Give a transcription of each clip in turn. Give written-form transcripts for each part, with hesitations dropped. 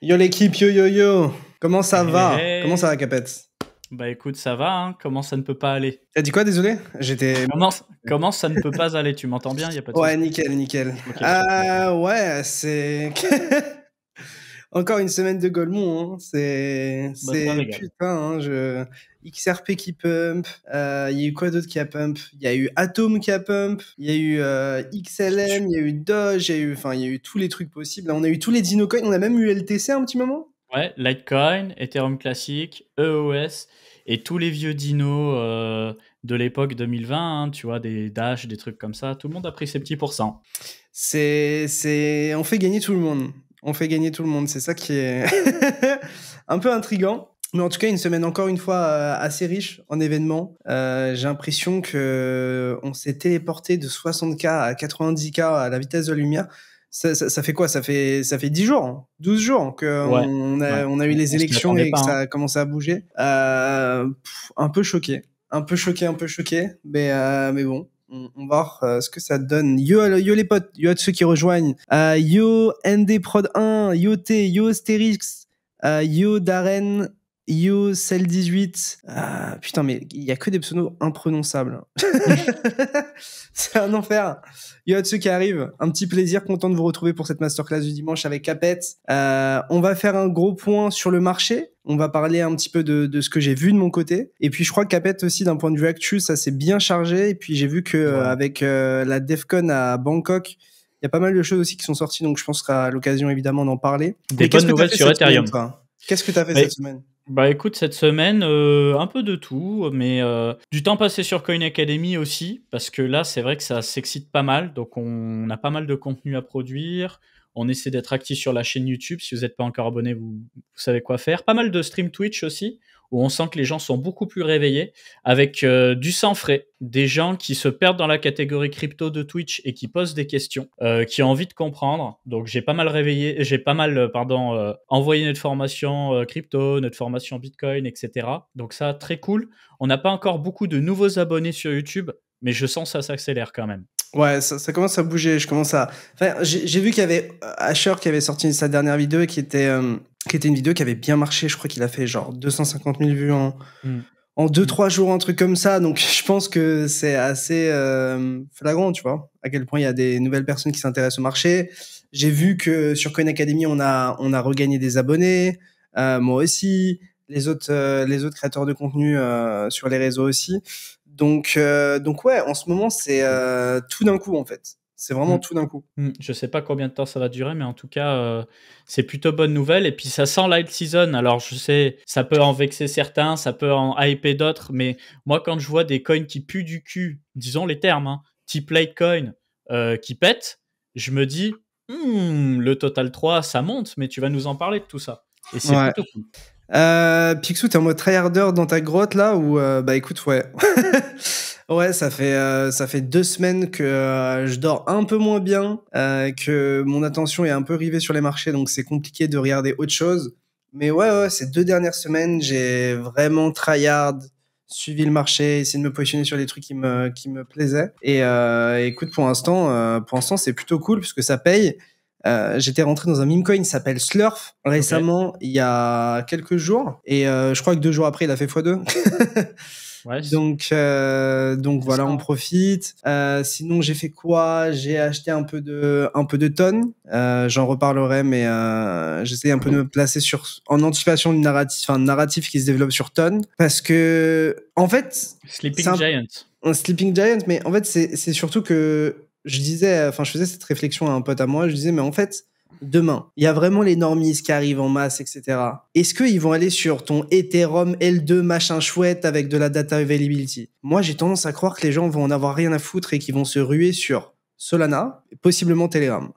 Yo l'équipe, yo yo yo. Comment ça va? Comment ça Hey. va, Capet? Bah écoute, ça va, hein? Comment ça ne peut pas aller? T'as dit quoi, désolé? J'étais... Comment ça ne peut pas aller? Tu m'entends bien? Il y a pas de Ouais, souci? nickel, nickel. OK, super. Ouais, c'est... Encore une semaine de Golemont, hein. Bah, ça C'est régale. putain, hein, XRP qui pump, il y a eu quoi d'autre qui a pump? Il y a eu Atom qui a pump, il y a eu XLM, il y a eu Doge, enfin, il y a eu tous les trucs possibles. Là, on a eu tous les dinocoins, on a même eu LTC un petit moment. Ouais, Litecoin, Ethereum classique, EOS et tous les vieux dinos de l'époque 2020, hein, tu vois, des Dash, des trucs comme ça. Tout le monde a pris ses petits pourcents. On fait gagner tout le monde. On fait gagner tout le monde. C'est ça qui est un peu intriguant. Mais en tout cas, une semaine encore une fois assez riche en événements. J'ai l'impression que on s'est téléporté de 60K à 90K à la vitesse de la lumière. Ça fait quoi? Ça fait 10 jours, hein, 12 jours Ouais, qu'on ouais. on a eu les On s'y élections attendait et que pas, ça hein. a commencé à bouger. Un peu choqué. Un peu choqué. Mais bon. On va voir ce que ça donne. Yo les potes, yo à ceux qui rejoignent. Yo ND Prod 1, yo T, yo Stérix, yo Darren, yo Cell 18. Putain, mais il y a que des pseudos imprononçables. C'est un enfer. Yo à ceux qui arrivent, un petit plaisir, content de vous retrouver pour cette masterclass du dimanche avec Capet. On va faire un gros point sur le marché. On va parler un petit peu de ce que j'ai vu de mon côté. Et puis je crois que Capet aussi, d'un point de vue actu, ça s'est bien chargé. Et puis j'ai vu que Ouais. avec la DevCon à Bangkok, il y a pas mal de choses aussi qui sont sorties. Donc je pense qu'on sera à l'occasion évidemment d'en parler. Des Mais qu'est-ce bonnes que t'as nouvelles fait sur cette semaine, Ethereum. toi? Qu'est-ce que t'as fait Bah, cette semaine? Bah écoute, cette semaine, un peu de tout, mais du temps passé sur Coin Academy aussi, parce que là, c'est vrai que ça s'excite pas mal, donc on a pas mal de contenu à produire. On essaie d'être actif sur la chaîne YouTube. Si vous n'êtes pas encore abonné, vous savez quoi faire. Pas mal de stream Twitch aussi, où on sent que les gens sont beaucoup plus réveillés, avec du sang frais, des gens qui se perdent dans la catégorie crypto de Twitch et qui posent des questions, qui ont envie de comprendre. Donc j'ai pas mal envoyé notre formation crypto, notre formation Bitcoin, etc. Donc ça, très cool. On n'a pas encore beaucoup de nouveaux abonnés sur YouTube, mais je sens que ça s'accélère quand même. Ouais, ça commence à bouger. Enfin, j'ai vu qu'il y avait Asher qui avait sorti sa dernière vidéo et qui était une vidéo qui avait bien marché. Je crois qu'il a fait genre 250 000 vues en 2-3 jours, un truc comme ça. Donc, je pense que c'est assez flagrant, tu vois, à quel point il y a des nouvelles personnes qui s'intéressent au marché. J'ai vu que sur Coin Academy, on a regagné des abonnés. Moi aussi. Les autres créateurs de contenu sur les réseaux aussi. Donc ouais, en ce moment, c'est tout d'un coup, en fait. C'est vraiment tout d'un coup. Je sais pas combien de temps ça va durer, mais en tout cas, c'est plutôt bonne nouvelle. Et puis ça sent light season. Alors je sais, ça peut en vexer certains, ça peut en hyper d'autres, mais moi quand je vois des coins qui puent du cul, disons les termes, hein, type Litecoin, qui pètent, je me dis, le Total 3, ça monte, mais tu vas nous en parler de tout ça. Et c'est Ouais. plutôt cool. Picsou, t'es en mode tryharder dans ta grotte là ou bah écoute, ouais. Ouais, ça fait 2 semaines que je dors un peu moins bien, que mon attention est un peu rivée sur les marchés, donc c'est compliqué de regarder autre chose. Mais ouais, ces 2 dernières semaines, j'ai vraiment tryhard, suivi le marché, essayé de me positionner sur les trucs qui me plaisaient. Et écoute, pour l'instant, c'est plutôt cool puisque ça paye. J'étais rentré dans un meme coin qui s'appelle Slurf récemment, il y a quelques jours, et je crois que 2 jours après, il a fait x2. Ouais, Donc voilà, ça, on hein. profite. Sinon, j'ai fait quoi? J'ai acheté un peu de tonnes. J'en reparlerai, mais j'essaie un peu de me placer en anticipation du narratif qui se développe sur tonnes, parce que en fait, c'est Sleeping Giant. un Sleeping Giant, mais en fait, c'est surtout que je faisais cette réflexion à un pote à moi. Je disais, mais en fait, demain, il y a vraiment les normies qui arrivent en masse, etc. Est-ce qu'ils vont aller sur ton Ethereum L2 machin chouette avec de la data availability? Moi, j'ai tendance à croire que les gens vont en avoir rien à foutre et qu'ils vont se ruer sur Solana, possiblement Telegram.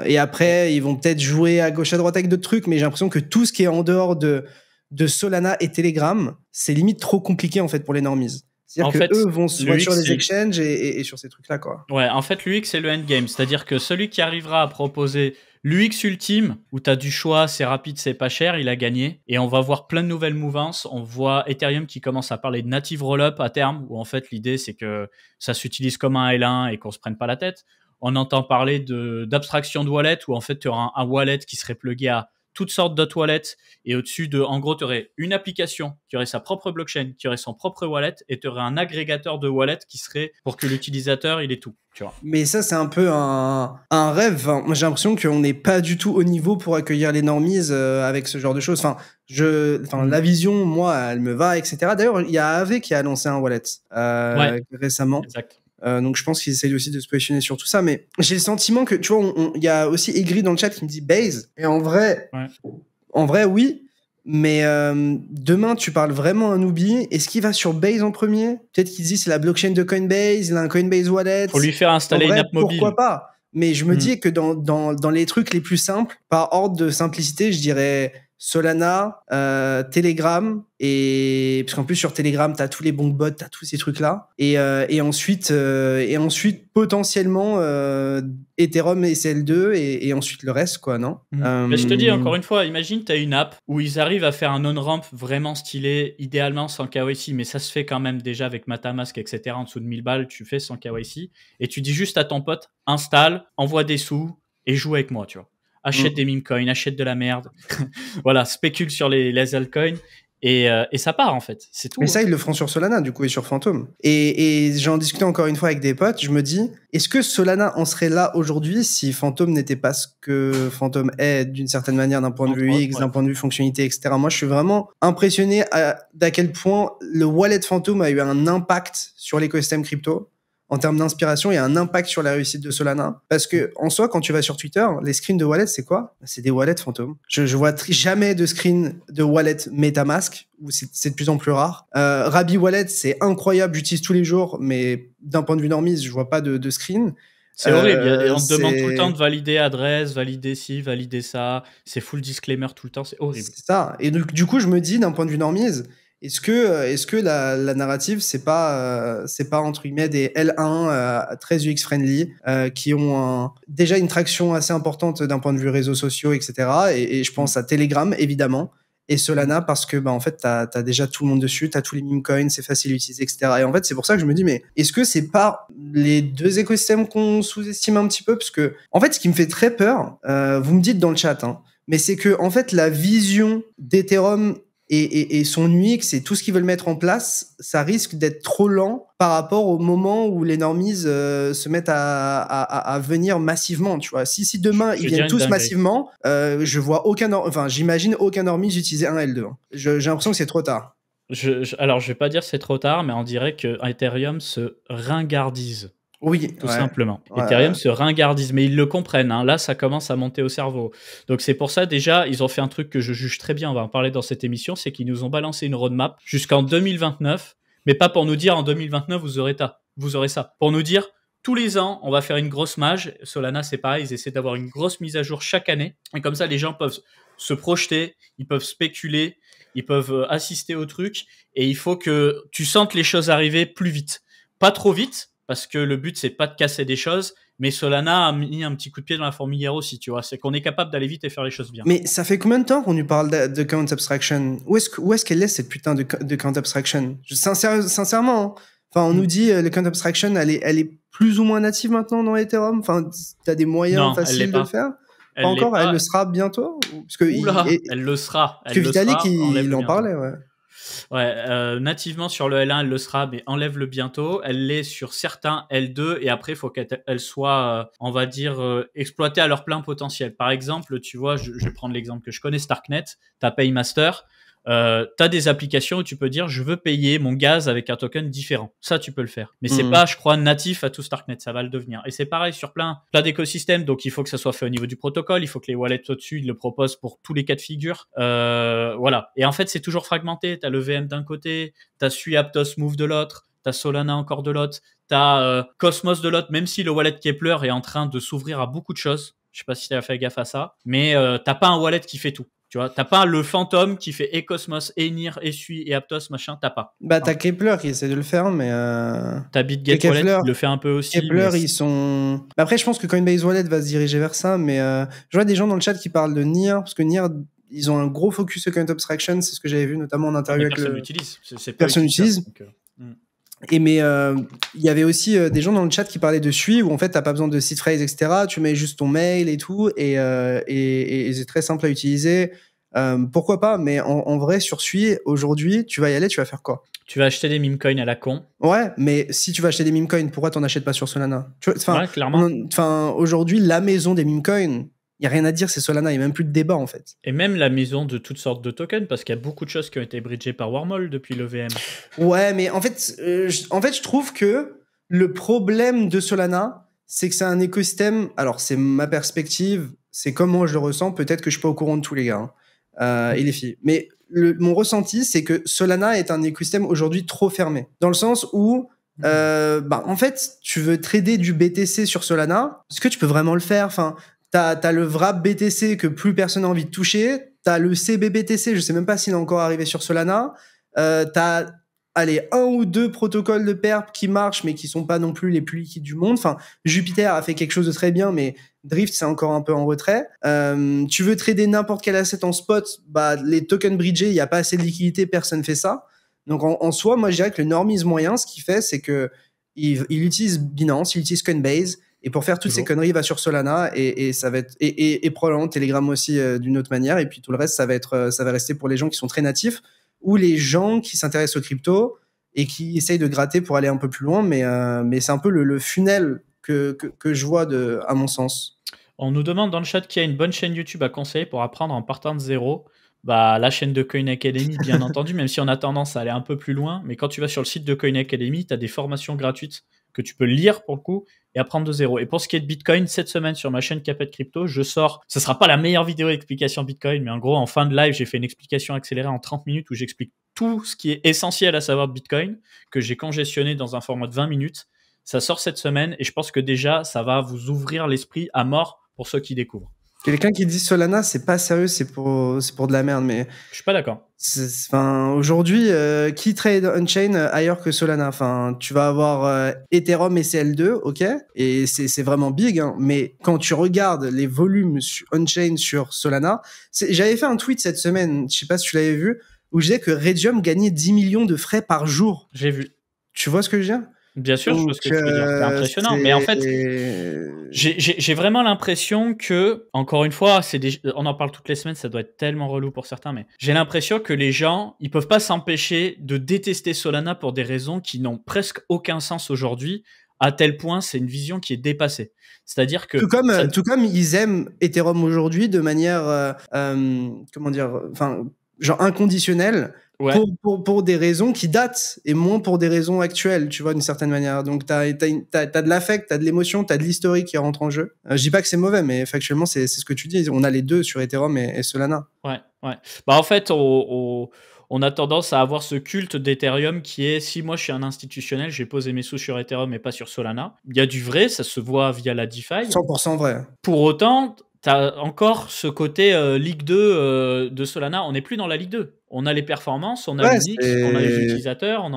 Et après, ils vont peut-être jouer à gauche à droite avec d'autres trucs, mais j'ai l'impression que tout ce qui est en dehors de Solana et Telegram, c'est limite trop compliqué en fait pour les normies. C'est-à-dire En que fait, eux vont sur l'UX, les exchanges et sur ces trucs-là, quoi. ouais, en fait, l'UX, c'est le endgame. C'est-à-dire que celui qui arrivera à proposer l'UX ultime, où tu as du choix, c'est rapide, c'est pas cher, il a gagné. Et on va voir plein de nouvelles mouvances. On voit Ethereum qui commence à parler de native rollup à terme, où en fait, l'idée, c'est que ça s'utilise comme un L1 et qu'on se prenne pas la tête. On entend parler d'abstraction de wallet, où en fait, tu auras un wallet qui serait plugué à toutes sortes d'autres wallets. Et au-dessus en gros, tu aurais une application qui aurait sa propre blockchain, qui aurait son propre wallet, et tu aurais un agrégateur de wallet qui serait pour que l'utilisateur, il ait tout. Tu vois. Mais ça, c'est un peu un rêve. Moi, j'ai l'impression qu'on n'est pas du tout au niveau pour accueillir les normies avec ce genre de choses. La vision, moi, elle me va, etc. D'ailleurs, il y a Aave qui a lancé un wallet récemment. Exact. Donc, je pense qu'ils essayent aussi de se positionner sur tout ça. Mais j'ai le sentiment que, tu vois, il y a aussi Aigri dans le chat qui me dit Base. Et en vrai, oui. Mais demain, tu parles vraiment à un newbie. Est-ce qu'il va sur Base en premier? Peut-être qu'il dit c'est la blockchain de Coinbase, il a un Coinbase wallet. Faut lui faire installer une app mobile. Pourquoi pas? Mais je me dis que dans les trucs les plus simples, par ordre de simplicité, je dirais Solana, Telegram, et parce qu'en plus sur Telegram t'as tous les bons bots, t'as tous ces trucs là, et ensuite potentiellement Ethereum et SL2 et ensuite le reste, quoi, non? Mais je te dis encore une fois, imagine t'as une app où ils arrivent à faire un on-ramp vraiment stylé, idéalement sans KYC, mais ça se fait quand même déjà avec MetaMask, etc. En dessous de 1000 balles, tu fais sans KYC, et tu dis juste à ton pote, installe, envoie des sous et joue avec moi, tu vois. Achète des meme coins, achète de la merde. Voilà, spécule sur les altcoins et ça part, en fait. C'est tout. Mais ça, ils le feront sur Solana, du coup, et sur Phantom. Et j'en discutais encore une fois avec des potes. Je me dis, est-ce que Solana en serait là aujourd'hui si Phantom n'était pas ce que Phantom est d'une certaine manière, d'un point de vue X, d'un point de vue fonctionnalité, etc. Moi, je suis vraiment impressionné d'à quel point le wallet Phantom a eu un impact sur l'écosystème crypto. En termes d'inspiration, il y a un impact sur la réussite de Solana. Parce que, en soi, quand tu vas sur Twitter, les screens de wallet, c'est quoi? C'est des wallets fantômes. Je vois jamais de screen de wallet MetaMask, où c'est de plus en plus rare. Rabi Wallet, c'est incroyable, j'utilise tous les jours, mais d'un point de vue normise, je vois pas de screen. C'est horrible. On te demande tout le temps de valider adresse, valider ci, valider ça. C'est full disclaimer tout le temps. C'est horrible. C'est ça. Et donc, du coup, je me dis, d'un point de vue normise, est-ce que la narrative, c'est pas entre guillemets des L1 très UX friendly qui ont déjà une traction assez importante d'un point de vue réseaux sociaux, etc. Et je pense à Telegram, évidemment, et Solana, parce que en fait t'as déjà tout le monde dessus, t'as tous les meme coins, c'est facile à utiliser, etc. Et en fait, c'est pour ça que je me dis, mais est-ce que c'est pas les deux écosystèmes qu'on sous-estime un petit peu? Parce que en fait, ce qui me fait très peur, vous me dites dans le chat, mais c'est que en fait la vision d'Ethereum et son UX et tout ce qu'ils veulent mettre en place, ça risque d'être trop lent par rapport au moment où les normies se mettent à venir massivement, tu vois. Si demain ils viennent tous massivement, je vois j'imagine aucun normies utiliser un L2. J'ai l'impression que c'est trop tard. Alors, je vais pas dire c'est trop tard, mais on dirait que Ethereum se ringardise. Oui, tout simplement. Ethereum se ringardise, mais ils le comprennent. Là, ça commence à monter au cerveau. Donc, c'est pour ça, déjà, ils ont fait un truc que je juge très bien. On va en parler dans cette émission. C'est qu'ils nous ont balancé une roadmap jusqu'en 2029, mais pas pour nous dire en 2029, vous aurez ça. Pour nous dire, tous les ans, on va faire une grosse mage. Solana, c'est pareil. Ils essaient d'avoir une grosse mise à jour chaque année. Et comme ça, les gens peuvent se projeter, ils peuvent spéculer, ils peuvent assister au truc. Et il faut que tu sentes les choses arriver plus vite. Pas trop vite, parce que le but, c'est pas de casser des choses, mais Solana a mis un petit coup de pied dans la fourmilière aussi, tu vois. C'est qu'on est capable d'aller vite et faire les choses bien. Mais ça fait combien de temps qu'on nous parle de count abstraction? Où est-ce qu'elle est, cette putain de count abstraction? Sincèrement, on nous dit le count abstraction, elle est plus ou moins native maintenant dans Ethereum. T'as des moyens faciles de le faire? Pas encore, elle le sera bientôt? Parce que elle le sera. Parce que Vitalik, il en parlait, ouais. Ouais, nativement sur le L1, elle le sera, mais enlève-le bientôt. Elle l'est sur certains L2 et après, il faut qu'elle soit, on va dire, exploitée à leur plein potentiel. Par exemple, tu vois, je vais prendre l'exemple que je connais, Starknet, t'as Paymaster, t'as des applications où tu peux dire je veux payer mon gaz avec un token différent. Ça, tu peux le faire. Mais c'est pas, je crois, natif à tout Starknet. Ça va le devenir. Et c'est pareil sur plein d'écosystèmes. Donc, il faut que ça soit fait au niveau du protocole. Il faut que les wallets au-dessus, ils le proposent pour tous les cas de figure. Voilà. Et en fait, c'est toujours fragmenté. T'as le VM d'un côté, t'as Sui Aptos Move de l'autre, t'as Solana encore de l'autre, t'as Cosmos de l'autre, même si le wallet Kepler est en train de s'ouvrir à beaucoup de choses. Je sais pas si t'as fait gaffe à ça. Mais t'as pas un wallet qui fait tout. Tu vois, t'as pas le fantôme qui fait et Cosmos, et NIR, et Sui, et Aptos, machin, t'as pas. T'as Kepler qui essaie de le faire, mais... T'as BitGet Wallet qui le fait un peu aussi. Kepler, ils sont... Après, je pense que Coinbase Wallet va se diriger vers ça, mais je vois des gens dans le chat qui parlent de NIR, parce que NIR, ils ont un gros focus sur count abstraction, c'est ce que j'avais vu notamment en interview avec personne n'utilise. Personne n'utilise. Mais il y avait aussi des gens dans le chat qui parlaient de Sui, où en fait t'as pas besoin de seed phrase, etc. Tu mets juste ton mail et tout, et c'est très simple à utiliser. Pourquoi pas, mais en vrai sur Sui aujourd'hui, tu vas y aller, tu vas faire quoi? Tu vas acheter des meme coins à la con. Ouais, mais si tu vas acheter des meme coins, pourquoi t'en achètes pas sur Solana? Ouais, clairement. Enfin, aujourd'hui, la maison des meme coins, y a rien à dire, c'est Solana, y a même plus de débat en fait. Et même la maison de toutes sortes de tokens, parce qu'il y a beaucoup de choses qui ont été bridgées par Wormhole depuis le VM. Ouais, mais en fait, je trouve que le problème de Solana, c'est que c'est un écosystème. Alors, c'est ma perspective, c'est comment je le ressens. Peut-être que je suis pas au courant de tous les gars et les filles. Mais mon ressenti, c'est que Solana est un écosystème aujourd'hui trop fermé. Dans le sens où, en fait, tu veux trader du BTC sur Solana, est-ce que tu peux vraiment le faire? Enfin, t'as le wrap BTC que plus personne n'a envie de toucher. T'as le CBBTC, je sais même pas s'il est encore arrivé sur Solana. T'as un ou deux protocoles de perp qui marchent, mais qui sont pas non plus les plus liquides du monde. Enfin, Jupiter a fait quelque chose de très bien, mais Drift, c'est encore un peu en retrait. Tu veux trader n'importe quel asset en spot, les tokens bridgés, il n'y a pas assez de liquidité, personne fait ça. Donc, en soi, moi, je dirais que le normiste moyen, ce qu'il fait, c'est que il utilise Binance, il utilise Coinbase, et pour faire toutes ces conneries, il va sur Solana, et ça va être, et probablement Telegram aussi, d'une autre manière, et puis tout le reste, ça va rester pour les gens qui sont très natifs, ou les gens qui s'intéressent aux cryptos et qui essayent de gratter pour aller un peu plus loin, mais c'est un peu le funnel que je vois à mon sens. On nous demande dans le chat qui a une bonne chaîne YouTube à conseiller pour apprendre en partant de zéro. La chaîne de Coin Academy, bien entendu, même si on a tendance à aller un peu plus loin. Mais quand tu vas sur le site de Coin Academy, tu as des formations gratuites que tu peux lire pour le coup et apprendre de zéro. Et pour ce qui est de Bitcoin, cette semaine sur ma chaîne Capet Crypto, je sors, ce sera pas la meilleure vidéo explication Bitcoin, mais en gros, en fin de live, j'ai fait une explication accélérée en 30 minutes où j'explique tout ce qui est essentiel à savoir de Bitcoin, que j'ai congestionné dans un format de 20 minutes. Ça sort cette semaine et je pense que déjà, ça va vous ouvrir l'esprit à mort pour ceux qui découvrent. Quelqu'un qui dit Solana, c'est pas sérieux, c'est pour de la merde, mais. Je suis pas d'accord. Enfin, aujourd'hui, qui trade on-chain ailleurs que Solana? Enfin, tu vas avoir Ethereum et CL2, ok, et c'est vraiment big, hein, mais quand tu regardes les volumes on-chain sur Solana, j'avais fait un tweet cette semaine, je sais pas si tu l'avais vu, où je disais que Redium gagnait 10 millions de frais par jour. J'ai vu. Tu vois ce que je veux dire? Bien sûr, je vois ce que tu veux dire. C'est impressionnant. Mais en fait, j'ai vraiment l'impression que, encore une fois, on en parle toutes les semaines, ça doit être tellement relou pour certains, mais j'ai l'impression que les gens, ils peuvent pas s'empêcher de détester Solana pour des raisons qui n'ont presque aucun sens aujourd'hui, à tel point c'est une vision qui est dépassée. C'est-à-dire que... Tout comme ils aiment Ethereum aujourd'hui de manière, comment dire, enfin, genre inconditionnelle. Ouais. Pour des raisons qui datent et moins pour des raisons actuelles, tu vois, d'une certaine manière. Donc, t'as de l'affect, t'as de l'émotion, t'as de l'historique qui rentre en jeu. Je dis pas que c'est mauvais, mais factuellement, c'est ce que tu dis. On a les deux sur Ethereum et Solana. Ouais. En fait, on a tendance à avoir ce culte d'Ethereum qui est, si moi je suis un institutionnel, j'ai posé mes sous sur Ethereum et pas sur Solana. Il y a du vrai, ça se voit via la DeFi. 100% vrai. Pour autant, t'as encore ce côté Ligue 2 de Solana. On n'est plus dans la Ligue 2. On a les performances, on a l'Unix, on a les utilisateurs,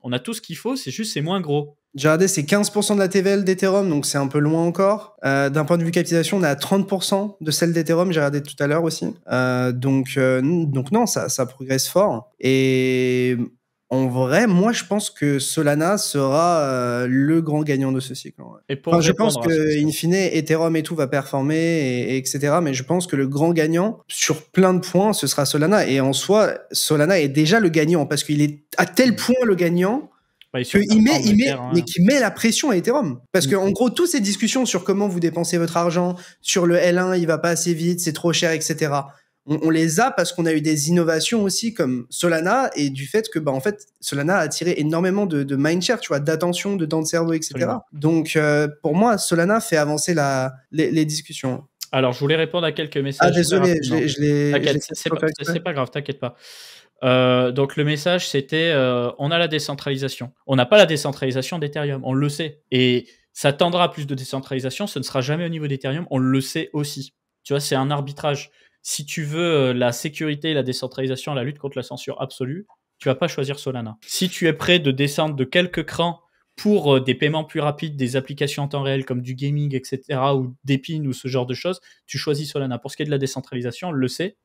on a tout ce qu'il faut, c'est moins gros. J'ai regardé, c'est 15% de la TVL d'Ethereum, donc c'est un peu loin encore. D'un point de vue capitalisation, on est à 30% de celle d'Ethereum, j'ai regardé tout à l'heure aussi. Donc non, ça progresse fort. Et en vrai, moi, je pense que Solana sera le grand gagnant de ce cycle. Ouais. Et pour je pense que, in fine, Ethereum et tout va performer, et etc. Mais je pense que le grand gagnant, sur plein de points, ce sera Solana. Et en soi, Solana est déjà le gagnant, parce qu'il est à tel point le gagnant qu'il met la pression à Ethereum. Parce que, en gros, toutes ces discussions sur comment vous dépensez votre argent, sur le L1, il va pas assez vite, c'est trop cher, etc., on les a parce qu'on a eu des innovations aussi comme Solana, et du fait que en fait Solana a attiré énormément de mindshare, tu vois, d'attention, de temps de cerveau, etc. Absolument. Donc pour moi, Solana fait avancer les discussions. Alors je voulais répondre à quelques messages. Ah désolé, c'est pas grave, t'inquiète pas. Donc le message c'était on a la décentralisation. On n'a pas la décentralisation d'Ethereum, on le sait. Et ça tendra à plus de décentralisation, ce ne sera jamais au niveau d'Ethereum, on le sait aussi. Tu vois, c'est un arbitrage. Si tu veux la sécurité, la décentralisation, la lutte contre la censure absolue, tu vas pas choisir Solana. Si tu es prêt de descendre de quelques crans pour des paiements plus rapides, des applications en temps réel comme du gaming, etc., ou d'Epin ou ce genre de choses, tu choisis Solana. Pour ce qui est de la décentralisation, on le sait,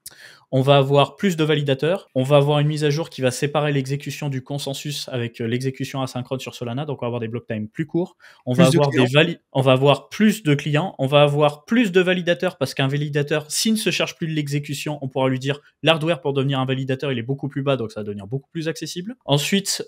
on va avoir plus de validateurs, on va avoir une mise à jour qui va séparer l'exécution du consensus avec l'exécution asynchrone sur Solana, donc on va avoir des block time plus courts, on va avoir plus de clients, on va avoir plus de validateurs, parce qu'un validateur, s'il ne se cherche plus de l'exécution, on pourra lui dire l'hardware pour devenir un validateur, il est beaucoup plus bas, donc ça va devenir beaucoup plus accessible. Ensuite,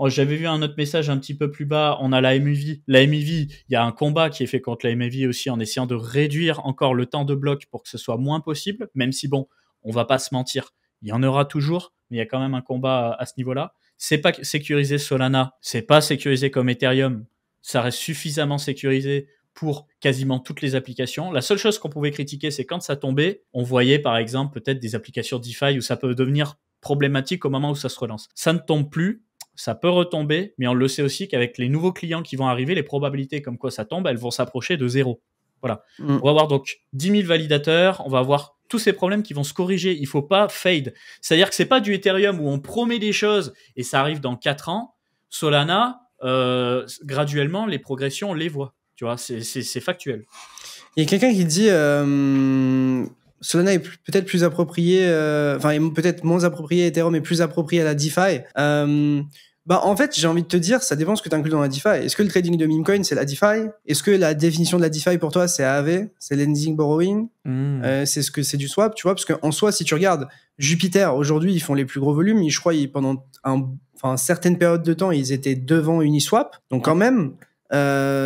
j'avais vu un autre message un petit peu plus bas, on a la MEV. La MEV, il y a un combat qui est fait contre la MEV aussi en essayant de réduire encore le temps de bloc pour que ce soit moins possible, même si bon, on va pas se mentir, il y en aura toujours, mais il y a quand même un combat à ce niveau-là. C'est pas sécurisé Solana, c'est pas sécurisé comme Ethereum, ça reste suffisamment sécurisé pour quasiment toutes les applications. La seule chose qu'on pouvait critiquer, c'est quand ça tombait, on voyait par exemple peut-être des applications DeFi où ça peut devenir problématique au moment où ça se relance. Ça ne tombe plus, ça peut retomber, mais on le sait aussi qu'avec les nouveaux clients qui vont arriver, les probabilités comme quoi ça tombe, elles vont s'approcher de 0. Voilà. On va avoir donc 10 000 validateurs, on va avoir tous ces problèmes qui vont se corriger. Il faut pas fade. C'est-à-dire que c'est pas du Ethereum où on promet des choses et ça arrive dans 4 ans. Solana, graduellement, les progressions, on les voit. Tu vois, c'est factuel. Il y a quelqu'un qui dit Solana est peut-être plus approprié, peut-être moins approprié à Ethereum, mais plus approprié à la DeFi. En fait, j'ai envie de te dire, ça dépend ce que tu inclus dans la DeFi. Est-ce que le trading de meme coin, c'est la DeFi? Est-ce que la définition de la DeFi pour toi, c'est AAV? C'est lending borrowing? C'est ce que c'est du swap, tu vois? Parce qu'en soi, si tu regardes Jupiter, aujourd'hui, ils font les plus gros volumes. Je crois, pendant certaines périodes de temps, ils étaient devant Uniswap. Donc quand même,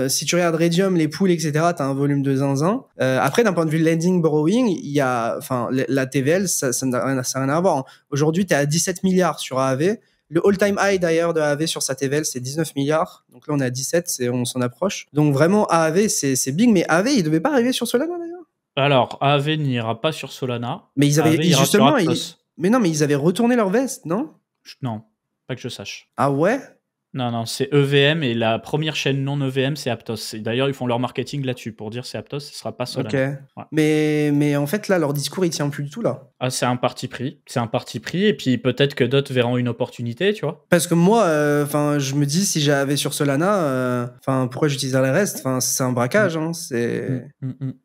si tu regardes Raydium, les pools, etc., t'as un volume de zinzin. Après, d'un point de vue lending borrowing, il y a, la TVL, ça n'a rien à voir. Aujourd'hui, t'es à 17 milliards sur AAV. Le all-time high d'ailleurs de AAV sur sa TVL, c'est 19 milliards. Donc là, on est à 17, on s'en approche. Donc vraiment, AAV, c'est big. Mais AAV, il devait pas arriver sur Solana d'ailleurs. Alors, AAV n'ira pas sur Solana. Mais ils avaient justement, mais non, mais ils avaient retourné leur veste, non? Non, pas que je sache. Ah ouais? Non, c'est EVM et la première chaîne non EVM, c'est Aptos. Et d'ailleurs, ils font leur marketing là-dessus pour dire c'est Aptos, ce sera pas Solana. Ok. Ouais. Mais en fait, là, leur discours, il tient plus du tout, là. Ah, c'est un parti pris. C'est un parti pris. Et puis peut-être que d'autres verront une opportunité, tu vois. Parce que moi, je me dis, si j'avais sur Solana, pourquoi j'utiliserais le reste? C'est un braquage, hein.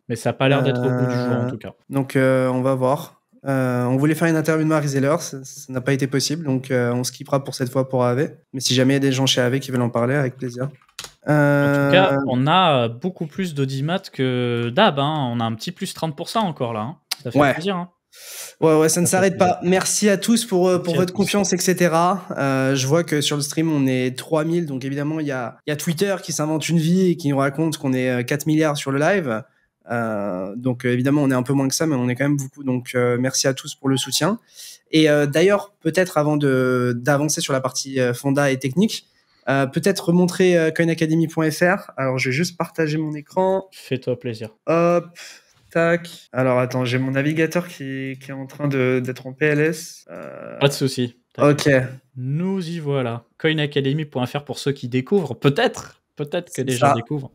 Mais ça n'a pas l'air d'être au bout du jour, en tout cas. Donc, on va voir. On voulait faire une interview de Mark Zeller, ça n'a pas été possible, donc on skippera pour cette fois pour AAV. Mais si jamais il y a des gens chez AAV qui veulent en parler, avec plaisir. En tout cas, on a beaucoup plus d'audimat que d'hab. Hein. On a un petit plus 30% encore là. Hein. Ça fait plaisir. Hein. Ouais, ça ne s'arrête pas. Merci à tous pour votre confiance, etc. Je vois que sur le stream, on est 3000, donc évidemment, il y a Twitter qui s'invente une vie et qui nous raconte qu'on est 4 milliards sur le live. Donc évidemment on est un peu moins que ça, mais on est quand même beaucoup, donc merci à tous pour le soutien. Et d'ailleurs, peut-être avant d'avancer sur la partie fonda et technique, peut-être remontrer coinacademy.fr. Alors je vais juste partager mon écran. Fais-toi plaisir. Hop, tac. Alors attends, j'ai mon navigateur qui est en train d'être en PLS. Pas de souci. Ok. Nous y voilà. Coinacademy.fr pour ceux qui découvrent, peut-être que des gens découvrent.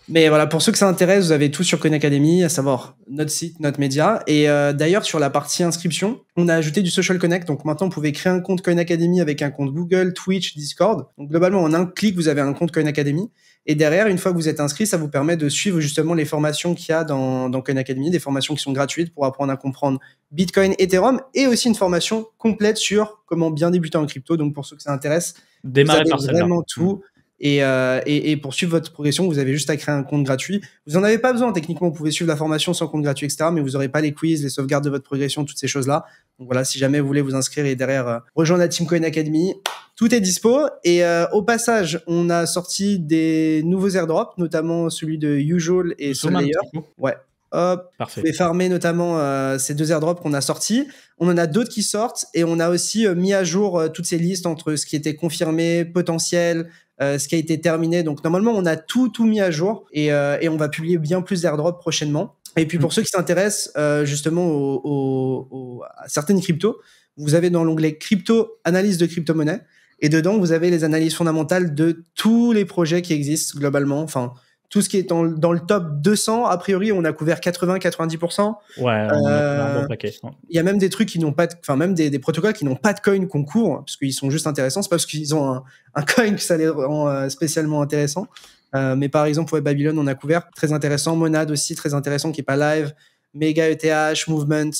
Mais voilà, pour ceux que ça intéresse, vous avez tout sur Coin Academy, à savoir notre site, notre média. Et d'ailleurs, sur la partie inscription, on a ajouté du Social Connect. Donc maintenant, vous pouvez créer un compte Coin Academy avec un compte Google, Twitch, Discord. Donc globalement, en un clic, vous avez un compte Coin Academy. Et derrière, une fois que vous êtes inscrit, ça vous permet de suivre justement les formations qu'il y a dans Coin Academy, des formations qui sont gratuites pour apprendre à comprendre Bitcoin, Ethereum, et aussi une formation complète sur comment bien débuter en crypto. Donc pour ceux que ça intéresse, démarrer vous par avez vraiment tout. Et pour suivre votre progression, vous avez juste à créer un compte gratuit. Vous en avez pas besoin, techniquement, vous pouvez suivre la formation sans compte gratuit, etc. Mais vous n'aurez pas les quiz, les sauvegardes de votre progression, toutes ces choses-là. Donc voilà, si jamais vous voulez vous inscrire et derrière rejoindre la Team Coin Academy, tout est dispo. Et au passage, on a sorti des nouveaux airdrops, notamment celui de Usual et Soleil. Ouais. Hop, parfait. Vous pouvez farmer notamment ces deux airdrops qu'on a sortis. On en a d'autres qui sortent et on a aussi mis à jour toutes ces listes entre ce qui était confirmé, potentiel, ce qui a été terminé. Donc normalement, on a tout mis à jour et on va publier bien plus d'airdrops prochainement. Et puis pour ceux qui s'intéressent justement à certaines cryptos, vous avez dans l'onglet crypto, analyse de crypto-monnaie, et dedans vous avez les analyses fondamentales de tous les projets qui existent globalement. Enfin, tout ce qui est dans le top 200, a priori, on a couvert 80-90%. Ouais, on a couvert un bon paquet. Il y a même des trucs qui n'ont pas, même des protocoles qui n'ont pas de coin qu'on couvre, parce qu'ils sont juste intéressants. C'est pas parce qu'ils ont un coin que ça les rend spécialement intéressants. Mais par exemple, ouais, Babylon, on a couvert, très intéressant. Monad aussi, très intéressant, qui est pas live. Mega ETH, Movement,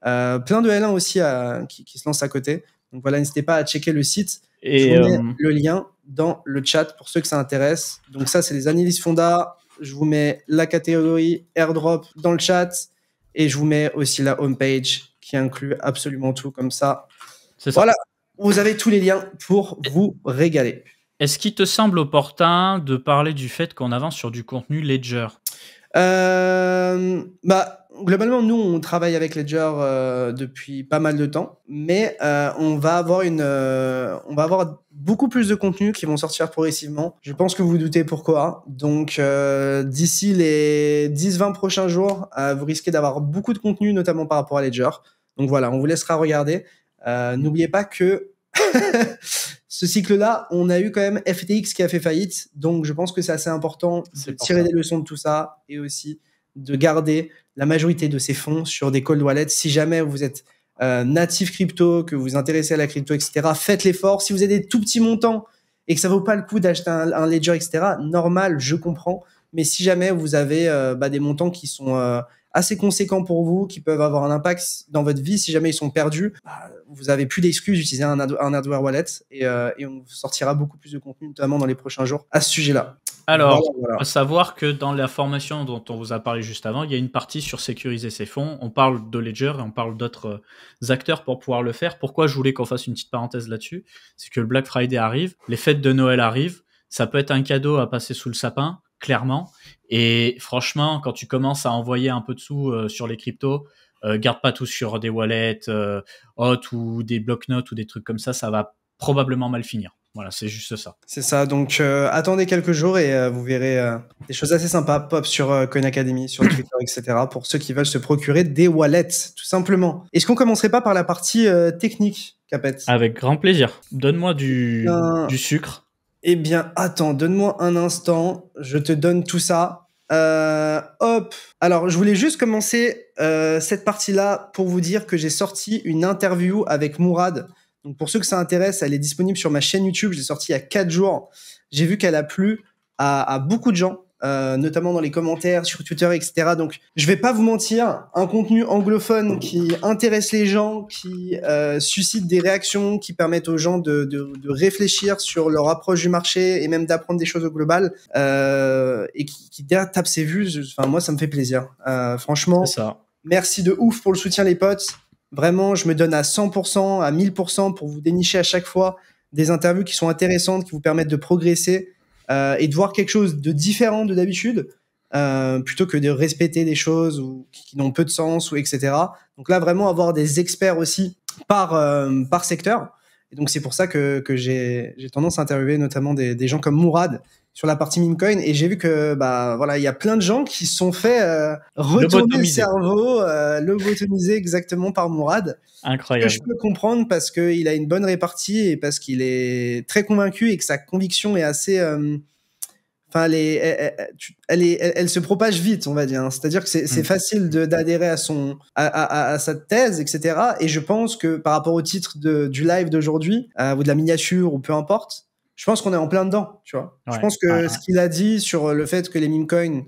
plein de L1 aussi qui se lancent à côté. Donc voilà, n'hésitez pas à checker le site. Je vous mets le lien dans le chat pour ceux que ça intéresse. Donc ça, c'est les analyses fonda. Je vous mets la catégorie airdrop dans le chat et je vous mets aussi la homepage qui inclut absolument tout comme ça. Voilà, vous avez tous les liens pour vous régaler. Est-ce qu'il te semble opportun de parler du fait qu'on avance sur du contenu Ledger ? Globalement, nous, on travaille avec Ledger depuis pas mal de temps, mais on va avoir beaucoup plus de contenus qui vont sortir progressivement. Je pense que vous vous doutez pourquoi. Donc, d'ici les 10-20 prochains jours, vous risquez d'avoir beaucoup de contenu, notamment par rapport à Ledger. Donc voilà, on vous laissera regarder. N'oubliez pas que ce cycle-là, on a eu quand même FTX qui a fait faillite. Donc, je pense que c'est assez important de tirer des leçons de tout ça et aussi de garder la majorité de ces fonds sur des cold wallets. Si jamais vous êtes natif crypto, que vous vous intéressez à la crypto, etc., faites l'effort. Si vous avez des tout petits montants et que ça vaut pas le coup d'acheter un ledger, etc., normal, je comprends. Mais si jamais vous avez des montants qui sont assez conséquents pour vous, qui peuvent avoir un impact dans votre vie, si jamais ils sont perdus, vous avez plus d'excuses d'utiliser un hardware wallet et on sortira beaucoup plus de contenu, notamment dans les prochains jours, à ce sujet-là. Alors, à savoir que dans la formation dont on vous a parlé juste avant, il y a une partie sur sécuriser ses fonds. On parle de Ledger et on parle d'autres acteurs pour pouvoir le faire. Pourquoi je voulais qu'on fasse une petite parenthèse là-dessus ? C'est que le Black Friday arrive, les fêtes de Noël arrivent, ça peut être un cadeau à passer sous le sapin, clairement. Et franchement, quand tu commences à envoyer un peu de sous sur les cryptos, garde pas tout sur des wallets hot ou des bloc-notes ou des trucs comme ça va probablement mal finir. Voilà, c'est juste ça. C'est ça, donc attendez quelques jours et vous verrez des choses assez sympas pop sur Coin Academy, sur Twitter, etc. pour ceux qui veulent se procurer des wallets, tout simplement. Est-ce qu'on commencerait pas par la partie technique, Capet ? Avec grand plaisir. Donne-moi du sucre. Eh bien, attends, donne-moi un instant, je te donne tout ça. Hop. Alors, je voulais juste commencer cette partie-là pour vous dire que j'ai sorti une interview avec Mourad. Donc, pour ceux que ça intéresse, elle est disponible sur ma chaîne YouTube. Je l'ai sortie il y a 4 jours. J'ai vu qu'elle a plu à beaucoup de gens, notamment dans les commentaires, sur Twitter, etc. Donc, je vais pas vous mentir, un contenu anglophone qui intéresse les gens, qui suscite des réactions, qui permettent aux gens de réfléchir sur leur approche du marché et même d'apprendre des choses au global, et qui derrière tape ses vues. Enfin, moi, ça me fait plaisir. Franchement, c'est ça. Merci de ouf pour le soutien, les potes. Vraiment, je me donne à 100%, à 1000% pour vous dénicher à chaque fois des interviews qui sont intéressantes, qui vous permettent de progresser et de voir quelque chose de différent de d'habitude, plutôt que de répéter des choses qui n'ont peu de sens, ou etc. Donc là, vraiment avoir des experts aussi par secteur. Et donc, c'est pour ça que j'ai tendance à interviewer notamment des gens comme Mourad sur la partie meme coin, et j'ai vu que voilà, il y a plein de gens qui se sont fait retourner le cerveau, lobotomiser exactement par Mourad. Incroyable. Que je peux comprendre parce que il a une bonne répartie et parce qu'il est très convaincu et que sa conviction est assez elle se propage vite, on va dire. C'est-à-dire que c'est facile d'adhérer à sa thèse, etc. Et je pense que par rapport au titre du live d'aujourd'hui, ou de la miniature, ou peu importe, je pense qu'on est en plein dedans, tu vois. Ouais, je pense que ce qu'il a dit sur le fait que les meme coins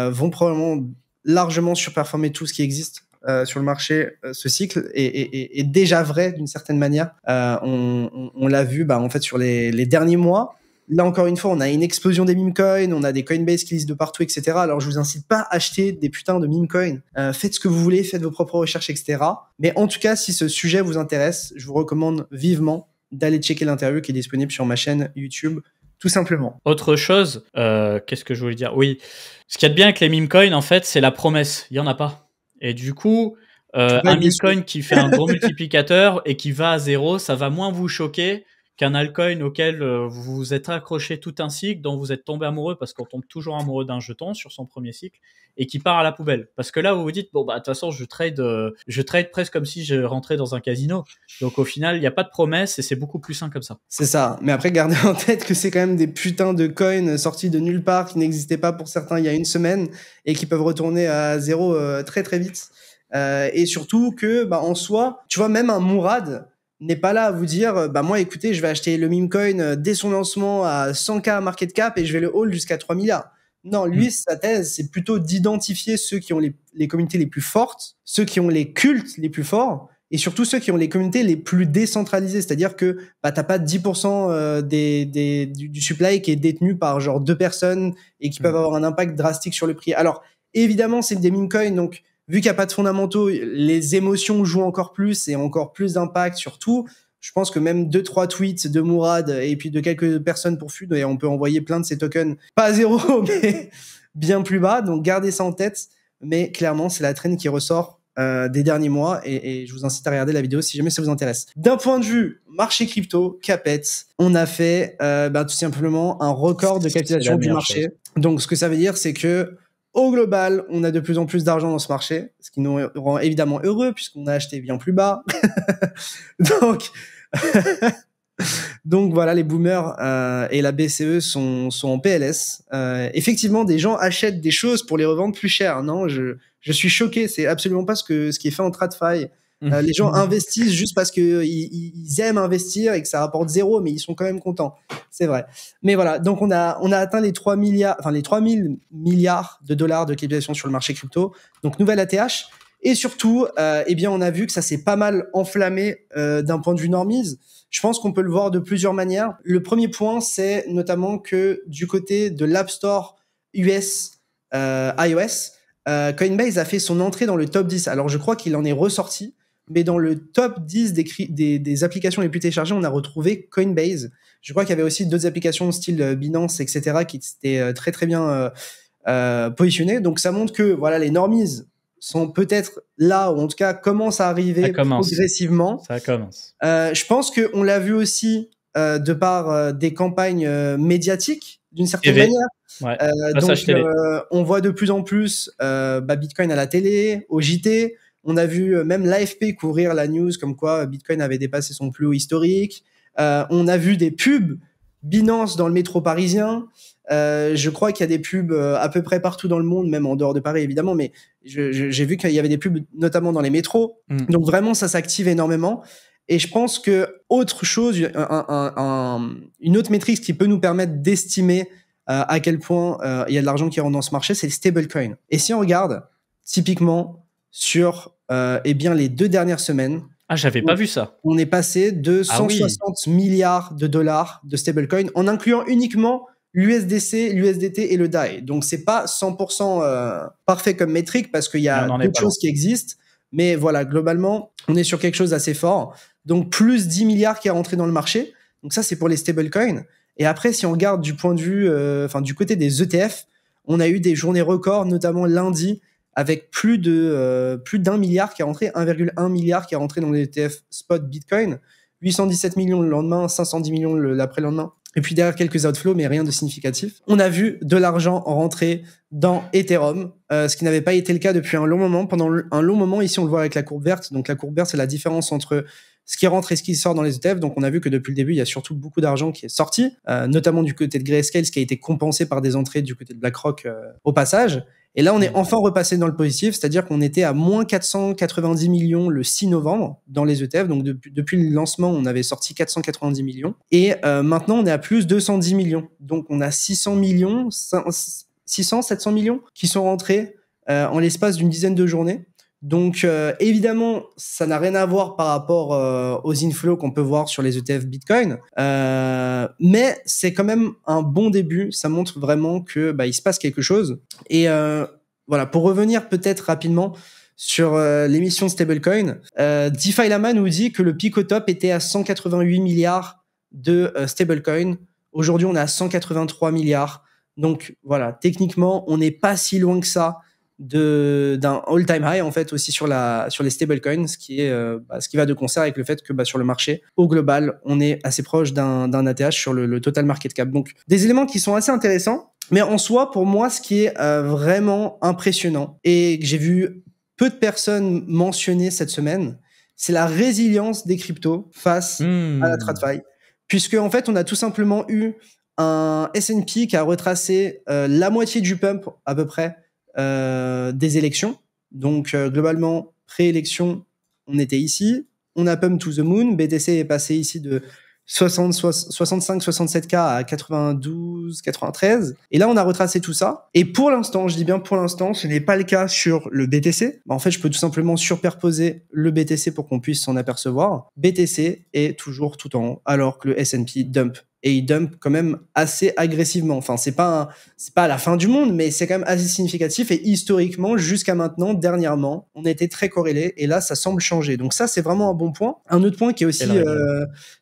vont probablement largement surperformer tout ce qui existe sur le marché, ce cycle est déjà vrai d'une certaine manière. On l'a vu en fait sur les derniers mois. Là, encore une fois, on a une explosion des meme coins, on a des Coinbase qui lisent de partout, etc. Alors, je vous incite pas à acheter des putains de meme coins. Faites ce que vous voulez, faites vos propres recherches, etc. Mais en tout cas, si ce sujet vous intéresse, je vous recommande vivement d'aller checker l'interview qui est disponible sur ma chaîne YouTube, tout simplement. Autre chose, qu'est-ce que je voulais dire ? Oui, ce qu'il y a de bien avec les meme coins, en fait, c'est la promesse. Il y en a pas. Et du coup, un meme coin qui fait un gros multiplicateur et qui va à 0, ça va moins vous choquer qu'un altcoin auquel vous vous êtes accroché tout un cycle, dont vous êtes tombé amoureux parce qu'on tombe toujours amoureux d'un jeton sur son premier cycle et qui part à la poubelle. Parce que là, vous vous dites, bon, bah, de toute façon, je trade presque comme si je rentrais dans un casino. Donc, au final, il n'y a pas de promesse et c'est beaucoup plus sain comme ça. C'est ça. Mais après, gardez en tête que c'est quand même des putains de coins sortis de nulle part qui n'existaient pas pour certains il y a une semaine et qui peuvent retourner à zéro très très vite. Et surtout que, bah, en soi, tu vois, même un Mourad n'est pas là à vous dire, bah, moi, écoutez, je vais acheter le meme coin dès son lancement à 100K market cap et je vais le hold jusqu'à 3 milliards. Non, lui, sa thèse, c'est plutôt d'identifier ceux qui ont les communautés les plus fortes, ceux qui ont les cultes les plus forts, et surtout ceux qui ont les communautés les plus décentralisées. C'est-à-dire que bah, t'as pas 10% du supply qui est détenu par genre 2 personnes et qui peuvent avoir un impact drastique sur le prix. Alors, évidemment, c'est des meme coins, donc vu qu'il n'y a pas de fondamentaux, les émotions jouent encore plus et encore plus d'impact sur tout. Je pense que même 2-3 tweets de Mourad et puis de quelques personnes pour FUD, et on peut envoyer plein de ces tokens, pas à zéro, mais bien plus bas. Donc, gardez ça en tête. Mais clairement, c'est la trend qui ressort des derniers mois et je vous incite à regarder la vidéo si jamais ça vous intéresse. D'un point de vue marché crypto, Capet, on a fait tout simplement un record de capitalisation du marché. Donc, ce que ça veut dire, c'est que au global, on a de plus en plus d'argent dans ce marché, ce qui nous rend évidemment heureux puisqu'on a acheté bien plus bas. Donc voilà, les boomers et la BCE sont en PLS. Effectivement, des gens achètent des choses pour les revendre plus cher. Non, je suis choqué. C'est absolument pas ce qui est fait en TradFi. Les gens investissent juste parce que ils aiment investir et que ça rapporte zéro, mais ils sont quand même contents. C'est vrai. Mais voilà, donc on a atteint les 3 milliards, enfin les 3000 milliards de dollars de capitalisation sur le marché crypto. Donc nouvelle ATH. Et surtout, eh bien, on a vu que ça s'est pas mal enflammé d'un point de vue normise. Je pense qu'on peut le voir de plusieurs manières. Le premier point, c'est notamment que du côté de l'App Store US iOS, Coinbase a fait son entrée dans le top 10. Alors, je crois qu'il en est ressorti, mais dans le top 10 des applications les plus téléchargées, on a retrouvé Coinbase. Je crois qu'il y avait aussi d'autres applications style Binance, etc., qui étaient très, très bien positionnées. Donc, ça montre que voilà, les normies sont peut-être là, ou en tout cas commencent à arriver progressivement. Ça commence. Je pense qu'on l'a vu aussi de par des campagnes médiatiques, d'une certaine manière. Ouais. Donc, on voit de plus en plus Bitcoin à la télé, au JT. On a vu même l'AFP couvrir la news comme quoi Bitcoin avait dépassé son plus haut historique. On a vu des pubs Binance dans le métro parisien. Je crois qu'il y a des pubs à peu près partout dans le monde, même en dehors de Paris évidemment, mais j'ai vu qu'il y avait des pubs notamment dans les métros. Donc vraiment, ça s'active énormément. Et je pense que autre chose, une autre métrique qui peut nous permettre d'estimer à quel point il y a de l'argent qui rentre dans ce marché, c'est les stablecoins. Et si on regarde typiquement sur bien les 2 dernières semaines, j'avais pas vu ça. On est passé de 160 milliards de dollars de stablecoins en incluant uniquement l'USDC, l'USDT et le DAI. Donc, c'est pas 100% parfait comme métrique parce qu'il y a d'autres choses qui existent. Mais voilà, globalement, on est sur quelque chose d'assez fort. Donc, plus 10 milliards qui est rentré dans le marché. Donc, ça, c'est pour les stablecoins. Et après, si on regarde du point de vue, du côté des ETF, on a eu des journées records, notamment lundi, avec plus d'1 milliard qui est rentré, 1,1 milliard qui est rentré dans les ETF spot Bitcoin, 817 millions le lendemain, 510 millions l'après-lendemain. Et puis derrière quelques outflows, mais rien de significatif. On a vu de l'argent rentrer dans Ethereum, ce qui n'avait pas été le cas depuis un long moment. Pendant un long moment, ici on le voit avec la courbe verte. Donc la courbe verte, c'est la différence entre ce qui rentre et ce qui sort dans les ETF. Donc on a vu que depuis le début, il y a surtout beaucoup d'argent qui est sorti, notamment du côté de Grayscale, ce qui a été compensé par des entrées du côté de BlackRock au passage. Et là, on est enfin repassé dans le positif, c'est-à-dire qu'on était à moins 490 millions le 6 novembre dans les ETF. Donc, depuis le lancement, on avait sorti 490 millions. Et maintenant, on est à plus 210 millions. Donc, on a 600 millions, 700 millions qui sont rentrés en l'espace d'une dizaine de journées. Donc, évidemment, ça n'a rien à voir par rapport aux inflows qu'on peut voir sur les ETF Bitcoin. Mais c'est quand même un bon début. Ça montre vraiment que il se passe quelque chose. Et voilà, pour revenir peut-être rapidement sur l'émission stablecoin, DeFi Lama nous dit que le pic au top était à 188 milliards de stablecoin. Aujourd'hui, on est à 183 milliards. Donc, voilà, techniquement, on n'est pas si loin que ça d'un all-time high en fait aussi sur les stablecoins, ce qui va de concert avec le fait que sur le marché au global, on est assez proche d'un ATH sur le total market cap. Donc des éléments qui sont assez intéressants, mais en soi pour moi ce qui est vraiment impressionnant et que j'ai vu peu de personnes mentionner cette semaine, c'est la résilience des cryptos face à la TradFi, puisque en fait on a tout simplement eu un S&P qui a retracé la moitié du pump à peu près des élections. Donc globalement, pré-élection, on était ici, on a pump to the moon, BTC est passé ici de 65-67K à 92-93. Et là, on a retracé tout ça. Et pour l'instant, je dis bien pour l'instant, ce n'est pas le cas sur le BTC. En fait, je peux tout simplement superposer le BTC pour qu'on puisse s'en apercevoir. BTC est toujours tout en haut, alors que le S&P dump. Et il dump quand même assez agressivement. Enfin, c'est pas à la fin du monde, mais c'est quand même assez significatif. Et historiquement, jusqu'à maintenant, dernièrement, on a été très corrélés. Et là, ça semble changer. Donc ça, c'est vraiment un bon point. Un autre point qui est aussi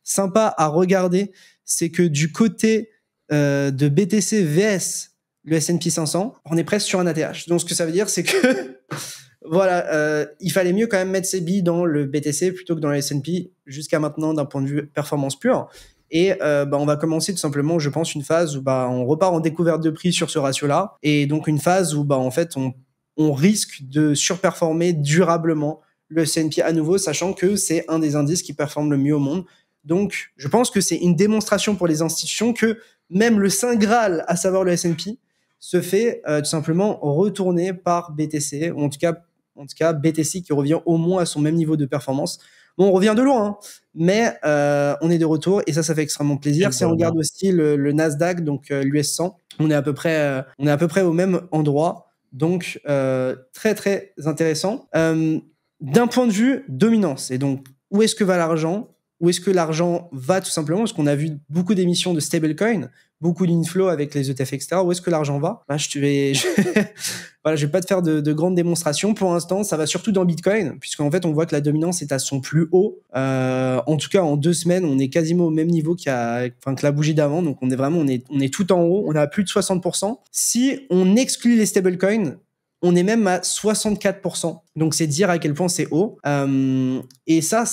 sympa à regarder, c'est que du côté de BTC vs le S&P 500, on est presque sur un ATH. Donc ce que ça veut dire, c'est que voilà, il fallait mieux quand même mettre ses billes dans le BTC plutôt que dans le S&P jusqu'à maintenant d'un point de vue performance pure. Et on va commencer tout simplement, je pense, une phase où on repart en découverte de prix sur ce ratio-là, et donc une phase où en fait on risque de surperformer durablement le S&P à nouveau, sachant que c'est un des indices qui performe le mieux au monde. Donc je pense que c'est une démonstration pour les institutions que même le Saint Graal, à savoir le S&P, se fait tout simplement retourner par BTC, ou en tout cas BTC qui revient au moins à son même niveau de performance. Bon, on revient de loin, hein, mais on est de retour et ça fait extrêmement plaisir. Si on regarde aussi le Nasdaq, donc l'US 100, on est à peu près au même endroit. Donc très très intéressant. D'un point de vue dominance, et donc où est-ce que va l'argent ? Où est-ce que l'argent va tout simplement ? Parce qu'on a vu beaucoup d'émissions de stablecoin, beaucoup d'inflow avec les ETF, etc. Où est-ce que l'argent va ? Je vais pas te faire de grandes démonstrations. Pour l'instant, ça va surtout dans Bitcoin, puisqu'en fait, on voit que la dominance est à son plus haut. En tout cas, en 2 semaines, on est quasiment au même niveau que la bougie d'avant. Donc, on est tout en haut. On est à plus de 60%. Si on exclut les stablecoins, on est même à 64%. Donc, c'est dire à quel point c'est haut. Et ça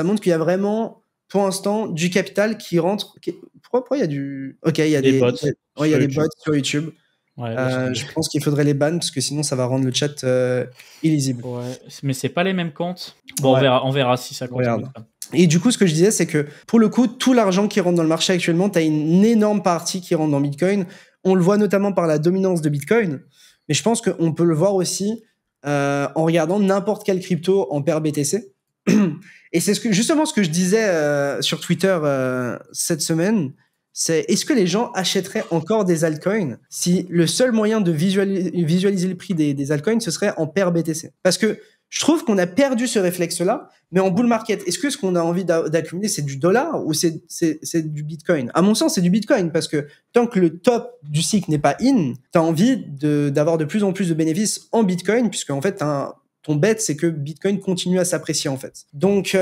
montre qu'il y a vraiment, pour l'instant, du capital qui rentre. Pourquoi il y a du... Ok, il y a des bots. Il y a des bots sur YouTube. Ouais, je pense qu'il faudrait les ban parce que sinon, ça va rendre le chat illisible. Ouais, mais c'est pas les mêmes comptes. Bon, ouais. on verra si ça continue. Et du coup, ce que je disais, c'est que pour le coup, tout l'argent qui rentre dans le marché actuellement, tu as une énorme partie qui rentre dans Bitcoin. On le voit notamment par la dominance de Bitcoin. Mais je pense qu'on peut le voir aussi en regardant n'importe quelle crypto en paire BTC. Et c'est justement ce que je disais sur Twitter cette semaine. C'est est-ce que les gens achèteraient encore des altcoins si le seul moyen de visualiser le prix des altcoins, ce serait en paire BTC ? Parce que je trouve qu'on a perdu ce réflexe-là, mais en bull market, est-ce que ce qu'on a envie d'accumuler, c'est du dollar ou c'est du Bitcoin ? À mon sens, c'est du Bitcoin, parce que tant que le top du cycle n'est pas in, tu as envie d'avoir de plus en plus de bénéfices en Bitcoin, puisque en fait, ton bet, c'est que Bitcoin continue à s'apprécier, en fait. Donc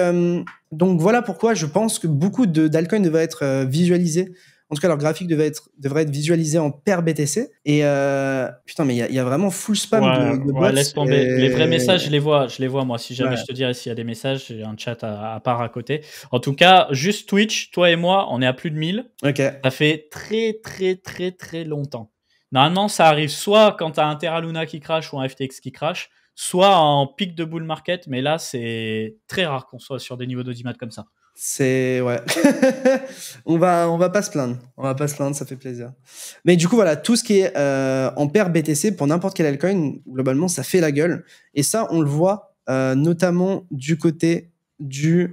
voilà pourquoi je pense que beaucoup d'altcoins devraient être visualisés. En tout cas, leur graphique devrait être visualisé en paire BTC. Et putain, mais il y a vraiment full spam de bots. Laisse tomber. Les vrais messages, je les vois moi. Si jamais je te dirais s'il y a des messages, j'ai un chat à part à côté. En tout cas, juste Twitch, toi et moi, on est à plus de 1000. Ok. Ça fait très, très, très, très longtemps. Normalement, ça arrive soit quand tu as un Terra Luna qui crash ou un FTX qui crash, soit en pic de bull market. Mais là, c'est très rare qu'on soit sur des niveaux d'audimat comme ça. C'est ouais. on va pas se plaindre. Ça fait plaisir. Mais du coup voilà, tout ce qui est en paire BTC pour n'importe quel altcoin, globalement ça fait la gueule. Et ça on le voit notamment du côté des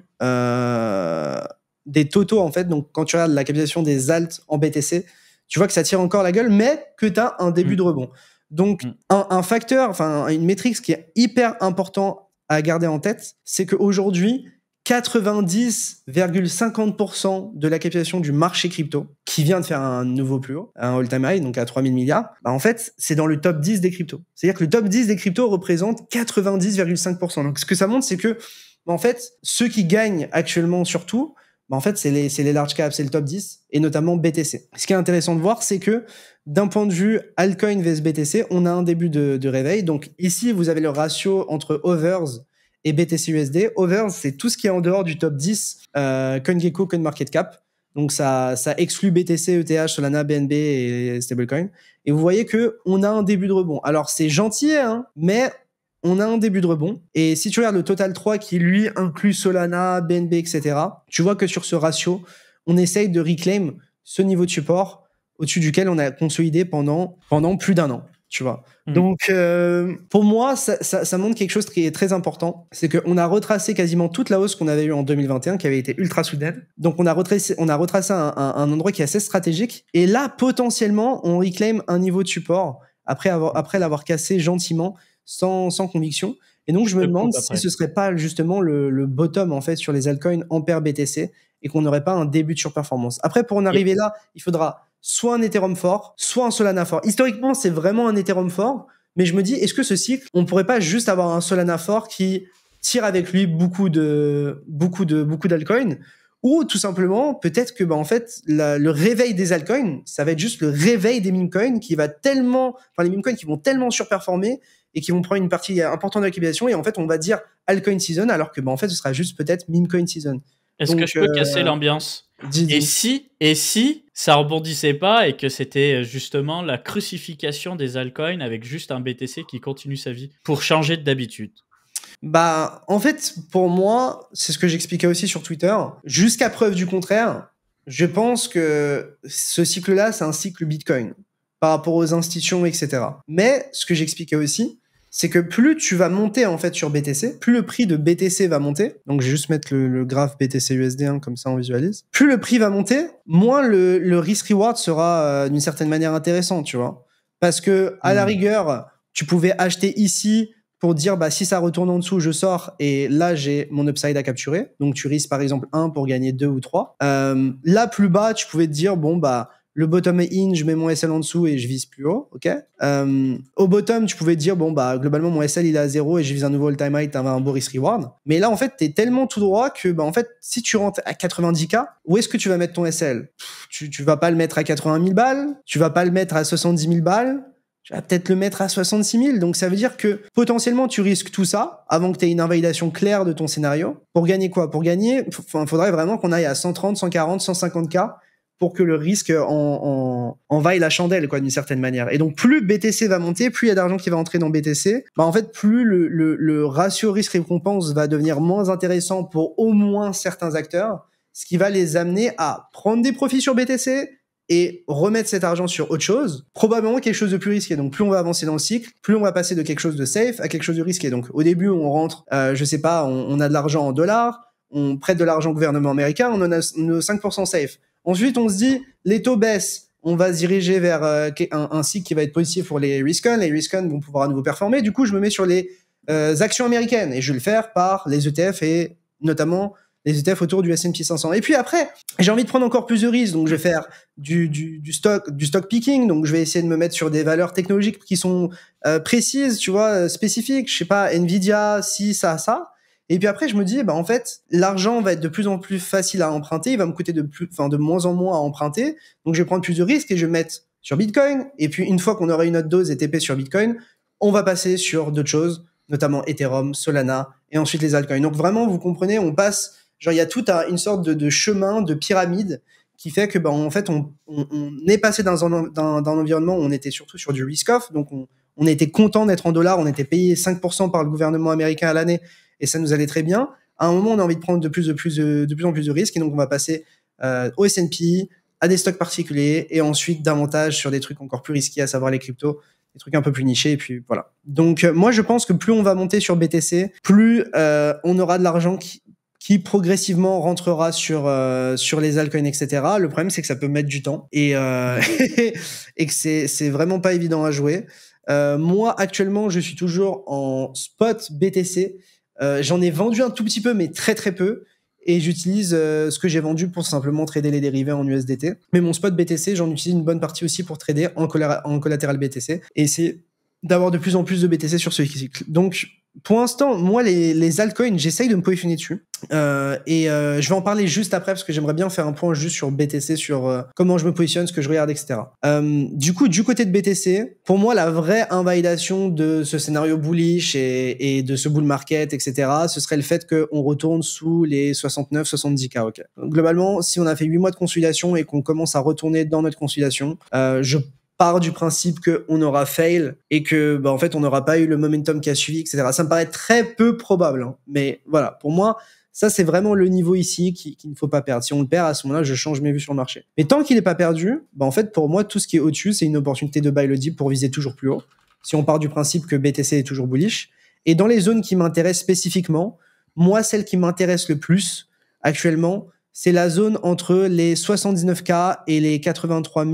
totaux en fait. Donc quand tu regardes la capitalisation des alts en BTC, tu vois que ça tire encore la gueule, mais que tu as un début de rebond. Donc un facteur, enfin une métrique qui est hyper important à garder en tête, c'est qu'aujourd'hui 90,50% de la capitalisation du marché crypto, qui vient de faire un nouveau plus haut, un all-time high, donc à 3000 milliards, en fait, c'est dans le top 10 des cryptos. C'est-à-dire que le top 10 des cryptos représente 90,5%. Donc, ce que ça montre, c'est que, en fait, ceux qui gagnent actuellement surtout, en fait, c'est les large caps, c'est le top 10, et notamment BTC. Ce qui est intéressant de voir, c'est que d'un point de vue altcoin vs BTC, on a un début de réveil. Donc ici, vous avez le ratio entre Others et BTC USD. Others, c'est tout ce qui est en dehors du top 10 CoinGecko, CoinMarketCap. Donc ça exclut BTC, ETH, Solana, BNB et stablecoin. Et vous voyez que on a un début de rebond. Alors c'est gentil, hein, mais on a un début de rebond. Et si tu regardes le Total 3 qui lui inclut Solana, BNB, etc., tu vois que sur ce ratio, on essaye de reclaim ce niveau de support au-dessus duquel on a consolidé pendant plus d'un an. Tu vois. Donc, pour moi, ça montre quelque chose qui est très important. C'est qu'on a retracé quasiment toute la hausse qu'on avait eue en 2021, qui avait été ultra soudaine. Donc, on a retracé un endroit qui est assez stratégique. Et là, potentiellement, on reclaim un niveau de support après l'avoir cassé gentiment, sans conviction. Et donc, je me demande si ce serait pas justement le bottom, en fait, sur les altcoins en paire BTC et qu'on n'aurait pas un début de surperformance. Après, pour en arriver là, il faudra soit un Ethereum fort, soit un Solana fort. Historiquement, c'est vraiment un Ethereum fort, mais je me dis, est-ce que ce cycle, on pourrait pas juste avoir un Solana fort qui tire avec lui beaucoup d'altcoins, ou tout simplement, peut-être que, en fait, le réveil des altcoins, ça va être juste le réveil des meme coins les meme coins qui vont tellement surperformer et qui vont prendre une partie importante de la capitalisation, et en fait, on va dire altcoin season, alors que, en fait, ce sera juste peut-être meme coin season. Est-ce que je peux casser l'ambiance ? Et si ça rebondissait pas et que c'était justement la crucifixion des altcoins avec juste un BTC qui continue sa vie pour changer d'habitude? En fait, pour moi, c'est ce que j'expliquais aussi sur Twitter. Jusqu'à preuve du contraire, je pense que ce cycle-là, c'est un cycle Bitcoin par rapport aux institutions, etc. Mais ce que j'expliquais aussi, c'est que plus tu vas monter en fait sur BTC, plus le prix de BTC va monter. Donc je vais juste mettre le graphe BTC USD, hein, comme ça on visualise. Plus le prix va monter, moins le risk-reward sera d'une certaine manière intéressant, tu vois. Parce que à la rigueur, tu pouvais acheter ici pour dire si ça retourne en dessous, je sors et là j'ai mon upside à capturer. Donc tu risques par exemple 1 pour gagner 2 ou 3. Là plus bas, tu pouvais te dire le bottom est in, je mets mon SL en dessous et je vise plus haut, ok. Au bottom, tu pouvais te dire globalement mon SL il est à 0 et je vise un nouveau all-time high, t'avais un beau risk reward. Mais là en fait t'es tellement tout droit que en fait si tu rentres à 90K, où est-ce que tu vas mettre ton SL? Tu vas pas le mettre à 80 000 balles, tu vas pas le mettre à 70 000 balles. Tu vas peut-être le mettre à 66 000. Donc, ça veut dire que potentiellement, tu risques tout ça avant que tu aies une invalidation claire de ton scénario. Pour gagner quoi? Pour gagner, faudrait vraiment qu'on aille à 130, 140, 150K pour que le risque en vaille la chandelle, quoi, d'une certaine manière. Et donc, plus BTC va monter, plus il y a d'argent qui va entrer dans BTC, en fait, plus le ratio risque-récompense va devenir moins intéressant pour au moins certains acteurs, ce qui va les amener à prendre des profits sur BTC, et remettre cet argent sur autre chose, probablement quelque chose de plus risqué. Donc plus on va avancer dans le cycle, plus on va passer de quelque chose de safe à quelque chose de risqué. Donc au début, on rentre, je sais pas, on a de l'argent en dollars, on prête de l'argent au gouvernement américain, on en a 5% safe. Ensuite, on se dit, les taux baissent, on va se diriger vers un cycle qui va être positif pour les risk-on. Les risk-on vont pouvoir à nouveau performer. Du coup, je me mets sur les actions américaines et je vais le faire par les ETF et notamment les ETF autour du S&P 500. Et puis après, j'ai envie de prendre encore plus de risques, donc je vais faire du stock picking, donc je vais essayer de me mettre sur des valeurs technologiques qui sont précises, tu vois, spécifiques, je sais pas, Nvidia, ça. Et puis après, je me dis, en fait, l'argent va être de plus en plus facile à emprunter, il va me coûter de moins en moins à emprunter, donc je vais prendre plus de risques et je vais me mettre sur Bitcoin. Et puis une fois qu'on aura une autre dose ETP sur Bitcoin, on va passer sur d'autres choses, notamment Ethereum, Solana, et ensuite les altcoins. Donc vraiment, vous comprenez, on passe. Genre, il y a toute une sorte de chemin, de pyramide qui fait que, en fait, on est passé dans un environnement où on était surtout sur du risk-off. Donc, on était content d'être en dollars. On était payé 5% par le gouvernement américain à l'année et ça nous allait très bien. À un moment, on a envie de prendre de plus en plus de risques et donc, on va passer au S&P, à des stocks particuliers et ensuite davantage sur des trucs encore plus risqués, à savoir les cryptos, des trucs un peu plus nichés et puis voilà. Donc, moi, je pense que plus on va monter sur BTC, plus on aura de l'argent qui progressivement rentrera sur les altcoins, etc. Le problème, c'est que ça peut mettre du temps et que c'est vraiment pas évident à jouer. Moi, actuellement, je suis toujours en spot BTC. J'en ai vendu un tout petit peu, mais très très peu. Et j'utilise ce que j'ai vendu pour simplement trader les dérivés en USDT. Mais mon spot BTC, j'en utilise une bonne partie aussi pour trader en collatéral BTC. Et c'est d'avoir de plus en plus de BTC sur ce cycle. Donc, Pour l'instant, moi, les altcoins, j'essaye de me positionner dessus. Je vais en parler juste après parce que j'aimerais bien faire un point juste sur BTC, sur comment je me positionne, ce que je regarde, etc. Du coup, du côté de BTC, pour moi, la vraie invalidation de ce scénario bullish et de ce bull market, etc., ce serait le fait qu'on retourne sous les 69-70K. Okay. Donc, globalement, si on a fait 8 mois de consolidation et qu'on commence à retourner dans notre consolidation, je part du principe qu'on aura fail et que en fait on n'aura pas eu le momentum qui a suivi, etc. Ça me paraît très peu probable, hein. Mais voilà, pour moi, ça c'est vraiment le niveau ici qu'il ne faut pas perdre. Si on le perd, à ce moment-là, je change mes vues sur le marché. Mais tant qu'il n'est pas perdu, en fait pour moi tout ce qui est au-dessus, c'est une opportunité de buy le dip pour viser toujours plus haut. Si on part du principe que BTC est toujours bullish. Et dans les zones qui m'intéressent spécifiquement, moi celle qui m'intéresse le plus actuellement, c'est la zone entre les 79K et les 83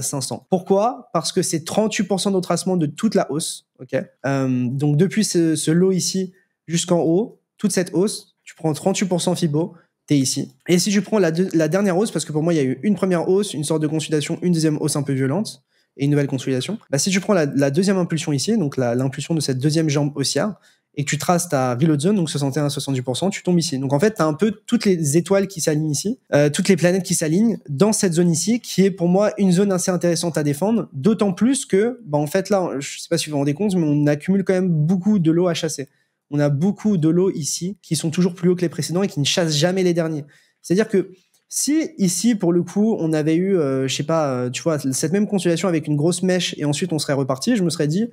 500. Pourquoi ? Parce que c'est 38% de retracement de toute la hausse. Okay, donc depuis ce low ici jusqu'en haut, toute cette hausse, tu prends 38% Fibo, t'es ici. Et si tu prends la dernière hausse, parce que pour moi, il y a eu une première hausse, une sorte de consolidation, une deuxième hausse un peu violente, et une nouvelle consolidation. Si tu prends la deuxième impulsion ici, donc l'impulsion de cette deuxième jambe haussière, et que tu traces ta reload zone, donc 61-70%, tu tombes ici. Donc en fait, tu as un peu toutes les étoiles qui s'alignent ici, toutes les planètes qui s'alignent dans cette zone ici, qui est pour moi une zone assez intéressante à défendre, d'autant plus que, en fait là, je sais pas si vous vous rendez compte, mais on accumule quand même beaucoup de lots à chasser. On a beaucoup de lots ici qui sont toujours plus hauts que les précédents et qui ne chassent jamais les derniers. C'est-à-dire que si ici, pour le coup, on avait eu, je sais pas, tu vois, cette même consolidation avec une grosse mèche et ensuite on serait reparti, je me serais dit,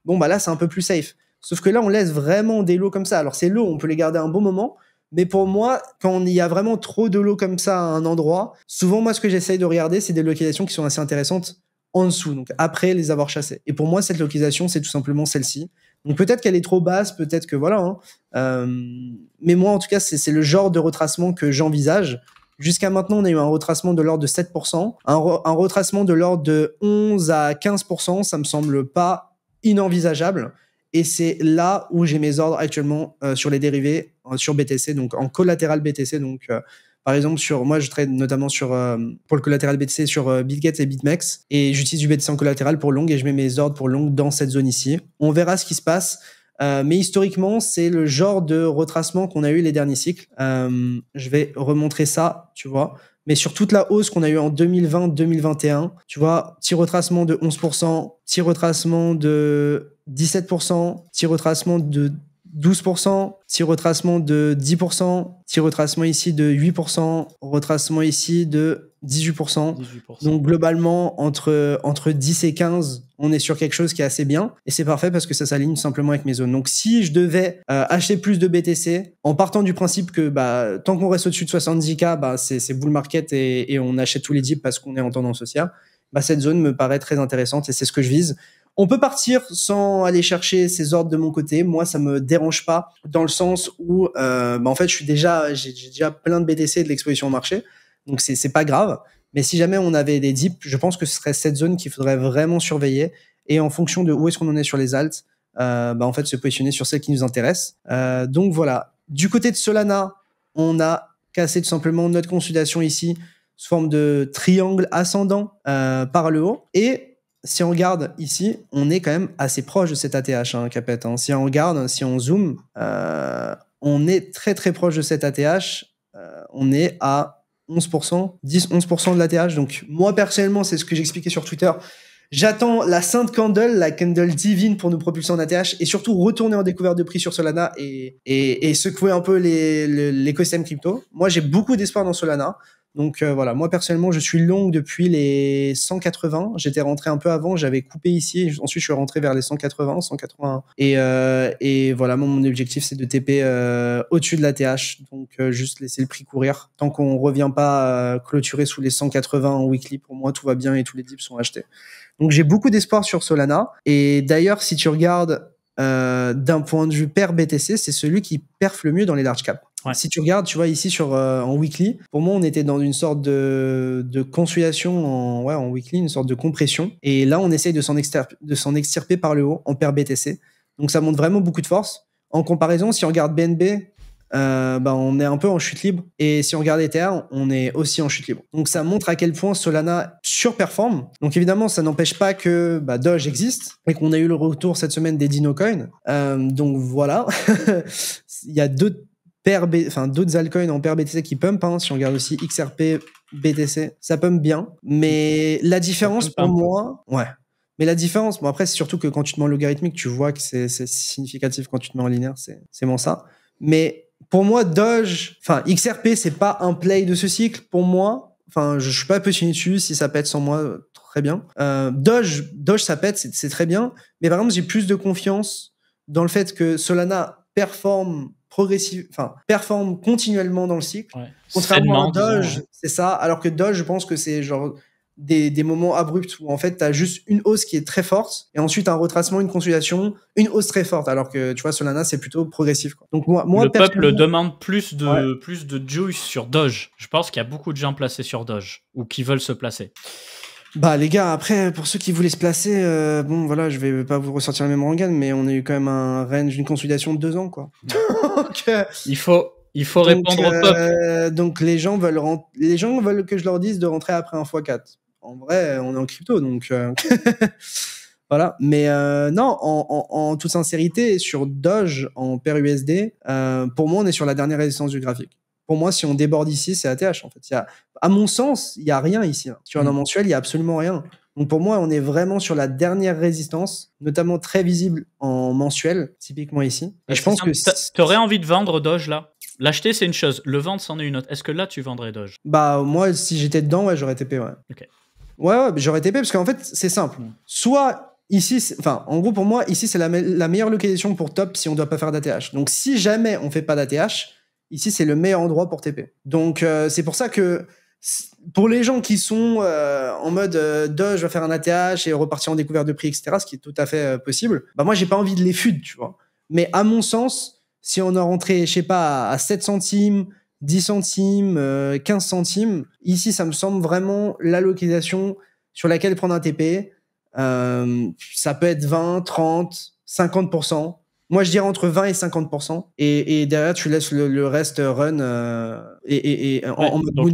là, c'est un peu plus safe. Sauf que là, on laisse vraiment des lots comme ça. Alors, ces lots, on peut les garder un bon moment. Mais pour moi, quand il y a vraiment trop de lots comme ça à un endroit, souvent, moi, ce que j'essaye de regarder, c'est des localisations qui sont assez intéressantes en dessous. Donc, après les avoir chassés. Et pour moi, cette localisation, c'est tout simplement celle-ci. Donc, peut-être qu'elle est trop basse, peut-être que voilà. Mais moi, en tout cas, c'est le genre de retracement que j'envisage. Jusqu'à maintenant, on a eu un retracement de l'ordre de 7%. Un retracement de l'ordre de 11 à 15%, ça me semble pas inenvisageable. Et c'est là où j'ai mes ordres actuellement sur les dérivés, sur BTC, donc en collatéral BTC. Donc, par exemple, moi, je trade notamment pour le collatéral BTC sur BitGet et BitMEX. Et j'utilise du BTC en collatéral pour long et je mets mes ordres pour long dans cette zone ici. On verra ce qui se passe. Mais historiquement, c'est le genre de retracement qu'on a eu les derniers cycles. Je vais remontrer ça, tu vois. Mais sur toute la hausse qu'on a eu en 2020-2021, tu vois, petit retracement de 11%, petit retracement de 17%, petit retracement de 12%, petit retracement de 10%, petit retracement ici de 8%, retracement ici de 18%. Donc globalement, entre 10 et 15, on est sur quelque chose qui est assez bien. Et c'est parfait parce que ça s'aligne simplement avec mes zones. Donc si je devais acheter plus de BTC, en partant du principe que tant qu'on reste au-dessus de 70K, c'est bull market et on achète tous les dips parce qu'on est en tendance haussière, cette zone me paraît très intéressante et c'est ce que je vise. On peut partir sans aller chercher ces ordres de mon côté. Moi, ça me dérange pas dans le sens où, en fait, j'ai déjà plein de BTC et de l'exposition au marché. Donc, c'est pas grave. Mais si jamais on avait des dips, je pense que ce serait cette zone qu'il faudrait vraiment surveiller. Et en fonction de où est-ce qu'on en est sur les alts, en fait, se positionner sur celles qui nous intéressent. Donc, voilà. Du côté de Solana, on a cassé tout simplement notre consolidation ici sous forme de triangle ascendant par le haut. Et si on regarde ici, on est quand même assez proche de cet ATH, Capet. Si on regarde, si on zoome, on est très très proche de cet ATH. On est à 11%, 10-11% de l'ATH. Donc moi personnellement, c'est ce que j'expliquais sur Twitter. J'attends la sainte candle, la candle divine pour nous propulser en ATH et surtout retourner en découverte de prix sur Solana et secouer un peu l'écosystème crypto. Moi, j'ai beaucoup d'espoir dans Solana. Donc voilà, moi personnellement, je suis long depuis les 180. J'étais rentré un peu avant, j'avais coupé ici. Ensuite, je suis rentré vers les 180, 181. Et voilà, mon objectif, c'est de TP au-dessus de l'ATH. Donc juste laisser le prix courir. Tant qu'on ne revient pas clôturer sous les 180 en weekly, pour moi, tout va bien et tous les dips sont achetés. Donc j'ai beaucoup d'espoir sur Solana. Et d'ailleurs, si tu regardes d'un point de vue pair BTC, c'est celui qui perf le mieux dans les large caps. Ouais. Si tu regardes, tu vois, ici en weekly, pour moi, on était dans une sorte de consolidation en weekly, une sorte de compression. Et là, on essaye de s'en extirper par le haut en pair BTC. Donc, ça montre vraiment beaucoup de force. En comparaison, si on regarde BNB, on est un peu en chute libre. Et si on regarde Ether, on est aussi en chute libre. Donc ça montre à quel point Solana surperforme. Donc évidemment, ça n'empêche pas que Doge existe et qu'on a eu le retour cette semaine des Dino Coins. Donc voilà, il y a d'autres altcoins en paire BTC qui pump. Si on regarde aussi XRP, BTC, ça pump bien. Mais la différence pour moi, Mais la différence, après, c'est surtout que quand tu te mets en logarithmique, tu vois que c'est significatif. Quand tu te mets en linéaire, c'est bon ça. Mais pour moi, XRP, c'est pas un play de ce cycle. Pour moi, je suis pas positionné dessus. Si ça pète sans moi, très bien. Doge, ça pète, c'est très bien. Mais par exemple, j'ai plus de confiance dans le fait que Solana performe continuellement dans le cycle. Contrairement à Doge, c'est ça. Alors que Doge, je pense que c'est genre des moments abrupts où en fait tu as juste une hausse qui est très forte et ensuite un retracement, une consolidation, une hausse très forte, alors que tu vois Solana c'est plutôt progressif, quoi. Donc moi le peuple demande plus de juice sur Doge. Je pense qu'il y a beaucoup de gens placés sur Doge ou qui veulent se placer. Les gars, après pour ceux qui voulaient se placer, je vais pas vous ressortir la même rengaine, mais on a eu quand même un range, une consolidation de 2 ans, quoi. Donc, il faut répondre au peuple. Donc les gens veulent que je leur dise de rentrer après un x4. En vrai, on est en crypto, donc voilà. Mais non, en toute sincérité, sur Doge, en paire USD, pour moi, on est sur la dernière résistance du graphique. Pour moi, si on déborde ici, c'est ATH, en fait. À mon sens, il n'y a rien ici. Sur un an mensuel, il n'y a absolument rien. Donc pour moi, on est vraiment sur la dernière résistance, notamment très visible en mensuel, typiquement ici. Et je pense que... T'aurais envie de vendre Doge, là ? L'acheter, c'est une chose. Le vendre, c'en est une autre. Est-ce que là, tu vendrais Doge ? Moi, si j'étais dedans, j'aurais TP, ouais. Ok. Ouais, j'aurais TP parce qu'en fait, c'est simple. Soit ici, en gros, pour moi, ici, c'est la meilleure localisation pour top si on doit pas faire d'ATH. Donc, si jamais on fait pas d'ATH, ici, c'est le meilleur endroit pour TP. Donc, c'est pour ça que pour les gens qui sont en mode Doge va faire un ATH et repartir en découverte de prix, etc., ce qui est tout à fait possible, moi, j'ai pas envie de les FUD, tu vois. Mais à mon sens, si on a rentré, je sais pas, à 7 centimes, 10 centimes, 15 centimes. Ici, ça me semble vraiment la localisation sur laquelle prendre un TP. Ça peut être 20, 30, 50%. Moi, je dirais entre 20 et 50%. Et derrière, tu laisses le reste run. Donc,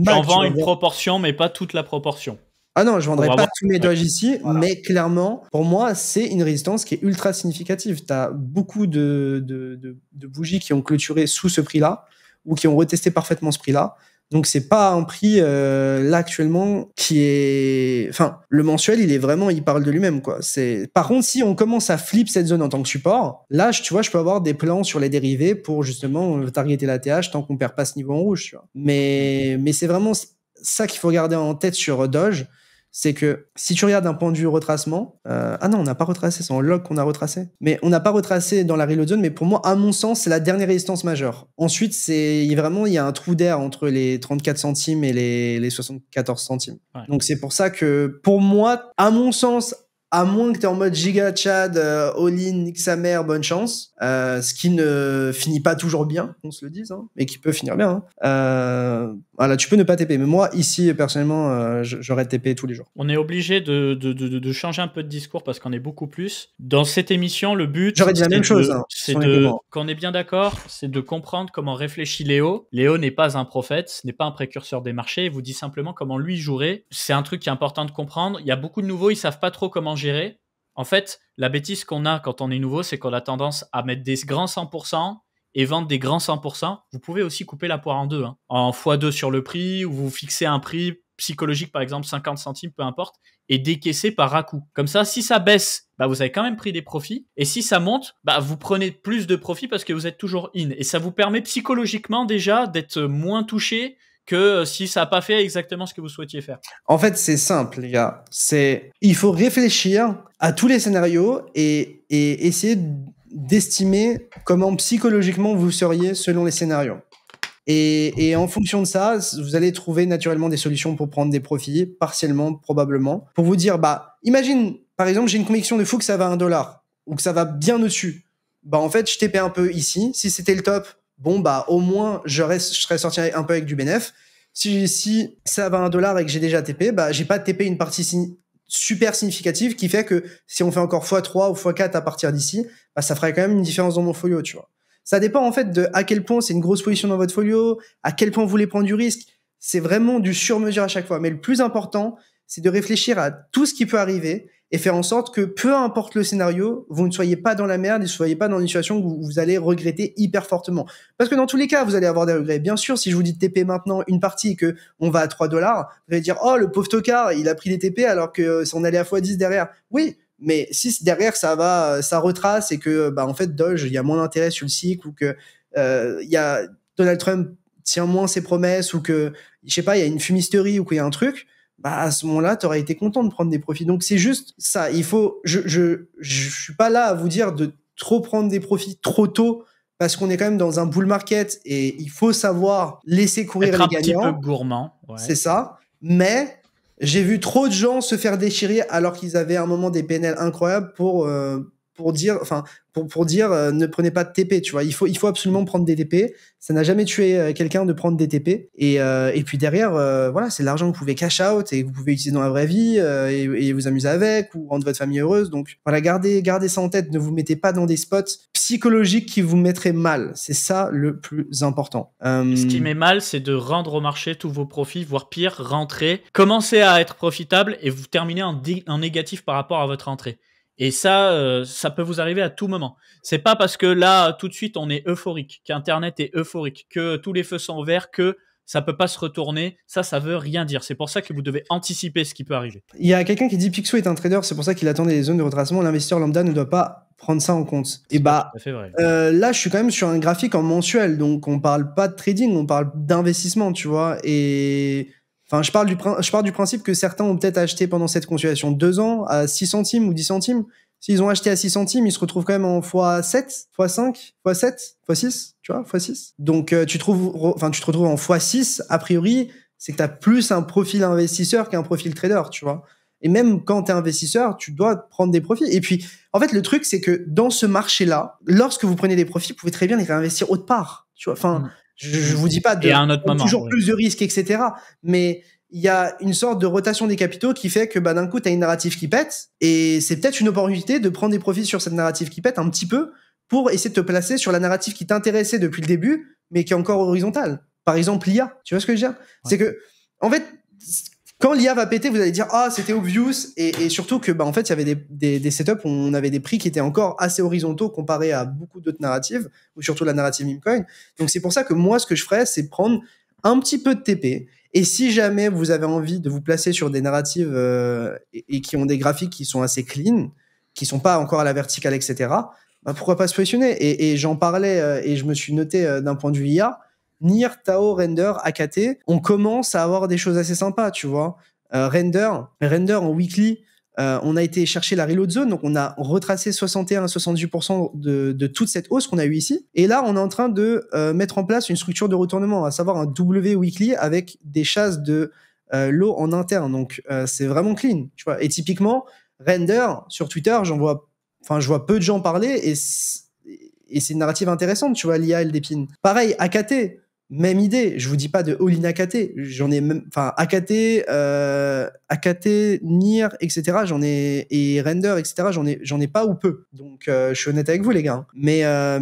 tu en vends une proportion, mais pas toute la proportion. Ah non, je vendrai pas tous mes Doge ici, mais clairement, pour moi, c'est une résistance qui est ultra significative. Tu as beaucoup de bougies qui ont clôturé sous ce prix-là, ou qui ont retesté parfaitement ce prix-là. Donc, c'est pas un prix, là, actuellement, qui est... le mensuel, il parle de lui-même, quoi. Par contre, si on commence à flip cette zone en tant que support, là, tu vois, je peux avoir des plans sur les dérivés pour, justement, targeter la TH tant qu'on perd pas ce niveau en rouge, tu vois. Mais c'est vraiment ça qu'il faut garder en tête sur Doge. C'est que si tu regardes d'un point de vue retracement, on n'a pas retracé, c'est en log qu'on a retracé. Mais on n'a pas retracé dans la reload zone, mais pour moi, à mon sens, c'est la dernière résistance majeure. Ensuite, il y a un trou d'air entre les 34 centimes et les 74 centimes. Ouais. Donc c'est pour ça que, pour moi, à mon sens, à moins que tu es en mode giga Chad, all-in, nique sa mère, bonne chance, ce qui ne finit pas toujours bien, qu'on se le dise, mais qui peut finir bien. Voilà, tu peux ne pas TP. Mais moi, ici, personnellement, j'aurais TP tous les jours. On est obligé de changer un peu de discours parce qu'on est beaucoup plus. Dans cette émission, le but... J'aurais dit la même chose. Qu'on est bien d'accord, c'est de comprendre comment réfléchit Léo. Léo n'est pas un prophète, n'est pas un précurseur des marchés. Il vous dit simplement comment lui jouerait. C'est un truc qui est important de comprendre. Il y a beaucoup de nouveaux, ils savent pas trop comment gérer. En fait, la bêtise qu'on a quand on est nouveau, c'est qu'on a tendance à mettre des grands 100% et vendre des grands 100%. Vous pouvez aussi couper la poire en deux, en x2 sur le prix, ou vous fixez un prix psychologique, par exemple 50 centimes, peu importe, et décaisser par à-coup. Comme ça, si ça baisse, vous avez quand même pris des profits, et si ça monte, vous prenez plus de profits parce que vous êtes toujours in. Et ça vous permet psychologiquement déjà d'être moins touché que si ça n'a pas fait exactement ce que vous souhaitiez faire. En fait, c'est simple, les gars. Il faut réfléchir à tous les scénarios et essayer d'estimer comment psychologiquement vous seriez selon les scénarios. Et en fonction de ça, vous allez trouver naturellement des solutions pour prendre des profits, partiellement, probablement, pour vous dire, imagine, par exemple, j'ai une conviction de fou que ça va à $1, ou que ça va bien au-dessus. En fait, je TP un peu ici. Si c'était le top, au moins, je serais sorti un peu avec du bénéf. Si ça va à $1 et que j'ai déjà TP, j'ai pas TP une partie super significative qui fait que si on fait encore x3 ou x4 à partir d'ici, ça ferait quand même une différence dans mon folio, tu vois. Ça dépend en fait de à quel point c'est une grosse position dans votre folio, à quel point vous voulez prendre du risque. C'est vraiment du sur-mesure à chaque fois. Mais le plus important, c'est de réfléchir à tout ce qui peut arriver et faire en sorte que peu importe le scénario, vous ne soyez pas dans la merde et ne soyez pas dans une situation où vous allez regretter hyper fortement. Parce que dans tous les cas, vous allez avoir des regrets. Bien sûr, si je vous dis de TP maintenant une partie et que on va à $3, vous allez dire, oh, le pauvre tocard, il a pris les TP alors que on allait à x10 derrière. Oui. Mais si derrière ça retrace et que en fait Doge, il y a moins d'intérêt sur le cycle ou que il y a Donald Trump tient moins ses promesses ou que je sais pas, il y a une fumisterie ou qu'il y a un truc, à ce moment-là, tu aurais été content de prendre des profits. Donc c'est juste ça, il faut je suis pas là à vous dire de trop prendre des profits trop tôt parce qu'on est quand même dans un bull market et il faut savoir laisser courir Être les un petit gagnants. peu gourmand. Ouais. C'est ça. Mais j'ai vu trop de gens se faire déchirer alors qu'ils avaient à un moment des PNL incroyables pour dire, ne prenez pas de TP, tu vois. Il faut absolument prendre des TP. Ça n'a jamais tué quelqu'un de prendre des TP. Et puis derrière, voilà, c'est de l'argent que vous pouvez cash out et que vous pouvez utiliser dans la vraie vie et vous amuser avec ou rendre votre famille heureuse. Donc voilà, gardez ça en tête. Ne vous mettez pas dans des spots psychologiques qui vous mettraient mal. C'est ça le plus important. Ce qui met mal, c'est de rendre au marché tous vos profits, voire pire, rentrer, commencer à être profitable et vous terminer en négatif par rapport à votre entrée. Et ça, ça peut vous arriver à tout moment. C'est pas parce que là, tout de suite, on est euphorique, qu'Internet est euphorique, que tous les feux sont verts, que ça peut pas se retourner. Ça veut rien dire. C'est pour ça que vous devez anticiper ce qui peut arriver. Il y a quelqu'un qui dit Picsou est un trader, c'est pour ça qu'il attendait les zones de retracement. L'investisseur lambda ne doit pas prendre ça en compte. Et tout à fait vrai. Là, je suis quand même sur un graphique en mensuel, donc on parle pas de trading, on parle d'investissement, tu vois. Et enfin, je pars du principe que certains ont peut-être acheté pendant cette consolidation 2 ans à 6 centimes ou 10 centimes. S'ils ont acheté à 6 centimes, ils se retrouvent quand même en x7, x5, x7, x6, tu vois, x6. Donc, tu te retrouves en x6, a priori, c'est que tu as plus un profil investisseur qu'un profil trader, tu vois. Et même quand tu es investisseur, tu dois prendre des profits. Et puis, en fait, le truc, c'est que dans ce marché-là, lorsque vous prenez des profits, vous pouvez très bien les réinvestir autre part, tu vois. Enfin, je vous dis pas de prendre toujours plus de risques, etc. Mais il y a une sorte de rotation des capitaux qui fait que d'un coup, tu as une narrative qui pète et c'est peut-être une opportunité de prendre des profits sur cette narrative qui pète un petit peu pour essayer de te placer sur la narrative qui t'intéressait depuis le début, mais qui est encore horizontale. Par exemple, l'IA. Tu vois ce que je veux dire ? C'est que, en fait, quand l'IA va péter, vous allez dire c'était obvious et surtout que en fait il y avait des setups où on avait des prix qui étaient encore assez horizontaux comparé à beaucoup d'autres narratives ou surtout la narrative meme-coin. Donc c'est pour ça que moi ce que je ferais c'est prendre un petit peu de TP et si jamais vous avez envie de vous placer sur des narratives et qui ont des graphiques qui sont assez clean, qui sont pas encore à la verticale, etc. Pourquoi pas se positionner et j'en parlais et je me suis noté d'un point de vue IA. Nier, Tao, Render, AKT, on commence à avoir des choses assez sympas, tu vois. Render en weekly, on a été chercher la reload zone, donc on a retracé 61 à 78% de toute cette hausse qu'on a eue ici. Et là, on est en train de mettre en place une structure de retournement, à savoir un W weekly avec des chasses de low en interne. Donc, c'est vraiment clean, tu vois. Et typiquement, Render, sur Twitter, je vois peu de gens parler et c'est une narrative intéressante, tu vois, l'IA, elle dépine. Pareil, AKT, même idée. Je vous dis pas de all-in AKT. J'en ai même, AKT, Nier, etc. Et Render, etc. J'en ai pas ou peu. Donc, je suis honnête avec vous, les gars. Mais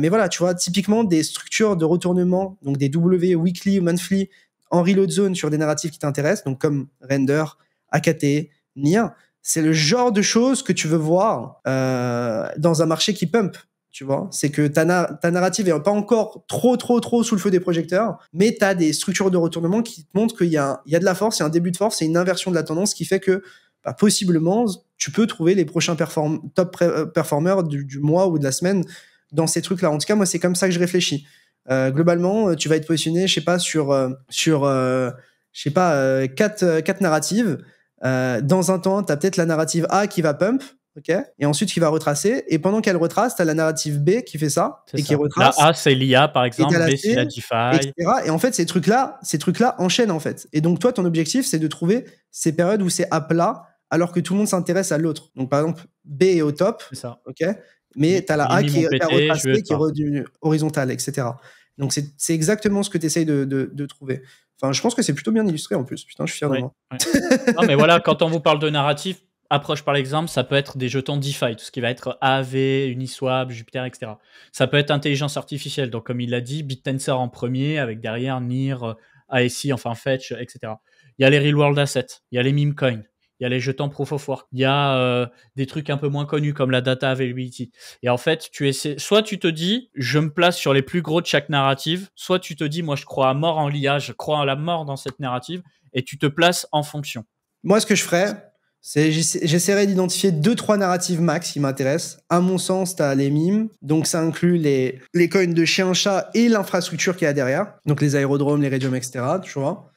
voilà, tu vois, typiquement des structures de retournement, donc des W weekly ou monthly en reload zone sur des narratifs qui t'intéressent, donc comme Render, AKT, Nier. C'est le genre de choses que tu veux voir dans un marché qui pump. Tu vois, c'est que ta narrative est pas encore trop sous le feu des projecteurs, mais tu as des structures de retournement qui te montrent qu'il y a de la force, il y a un début de force, c'est une inversion de la tendance qui fait que possiblement tu peux trouver les prochains top performers du mois ou de la semaine dans ces trucs-là. En tout cas, moi, c'est comme ça que je réfléchis. Globalement, tu vas être positionné, je sais pas, sur 4 narratives. Dans un temps, tu as peut-être la narrative A qui va pump, ok, et ensuite qui va retracer, et pendant qu'elle retrace, t'as la narrative B qui fait ça, qui retrace. La A, c'est l'IA, par exemple, B, c'est la DeFi, etc. Et en fait, ces trucs-là enchaînent, en fait. Et donc, toi, ton objectif, c'est de trouver ces périodes où c'est à plat, alors que tout le monde s'intéresse à l'autre. Donc, par exemple, B est au top, c'est ça. ok, mais t'as la A qui est retracée, qui est redevenue horizontale, etc. Donc, c'est exactement ce que tu essayes de trouver. Enfin, je pense que c'est plutôt bien illustré, en plus. Putain, je suis fier de moi. Non, mais voilà, quand on vous parle de narratif, approche par l'exemple, ça peut être des jetons DeFi, tout ce qui va être AAV, Uniswap, Jupiter, etc. Ça peut être intelligence artificielle, donc comme il l'a dit, BitTensor en premier, avec derrière NIR, ASI, enfin Fetch, etc. Il y a les Real World Assets, il y a les meme coins, il y a les jetons Proof of Work, il y a des trucs un peu moins connus comme la Data Availability. Et en fait, soit tu te dis, je me place sur les plus gros de chaque narrative, soit tu te dis, moi je crois à mort en l'IA, je crois à la mort dans cette narrative, et tu te places en fonction. Moi, ce que je ferais, c'est j'essaierai d'identifier 2-3 narratives max qui m'intéressent. À mon sens, tu as les mimes, donc ça inclut les coins de chien-chat et l'infrastructure qu'il y a derrière, donc les aérodromes, les radiums, etc. Tu vois.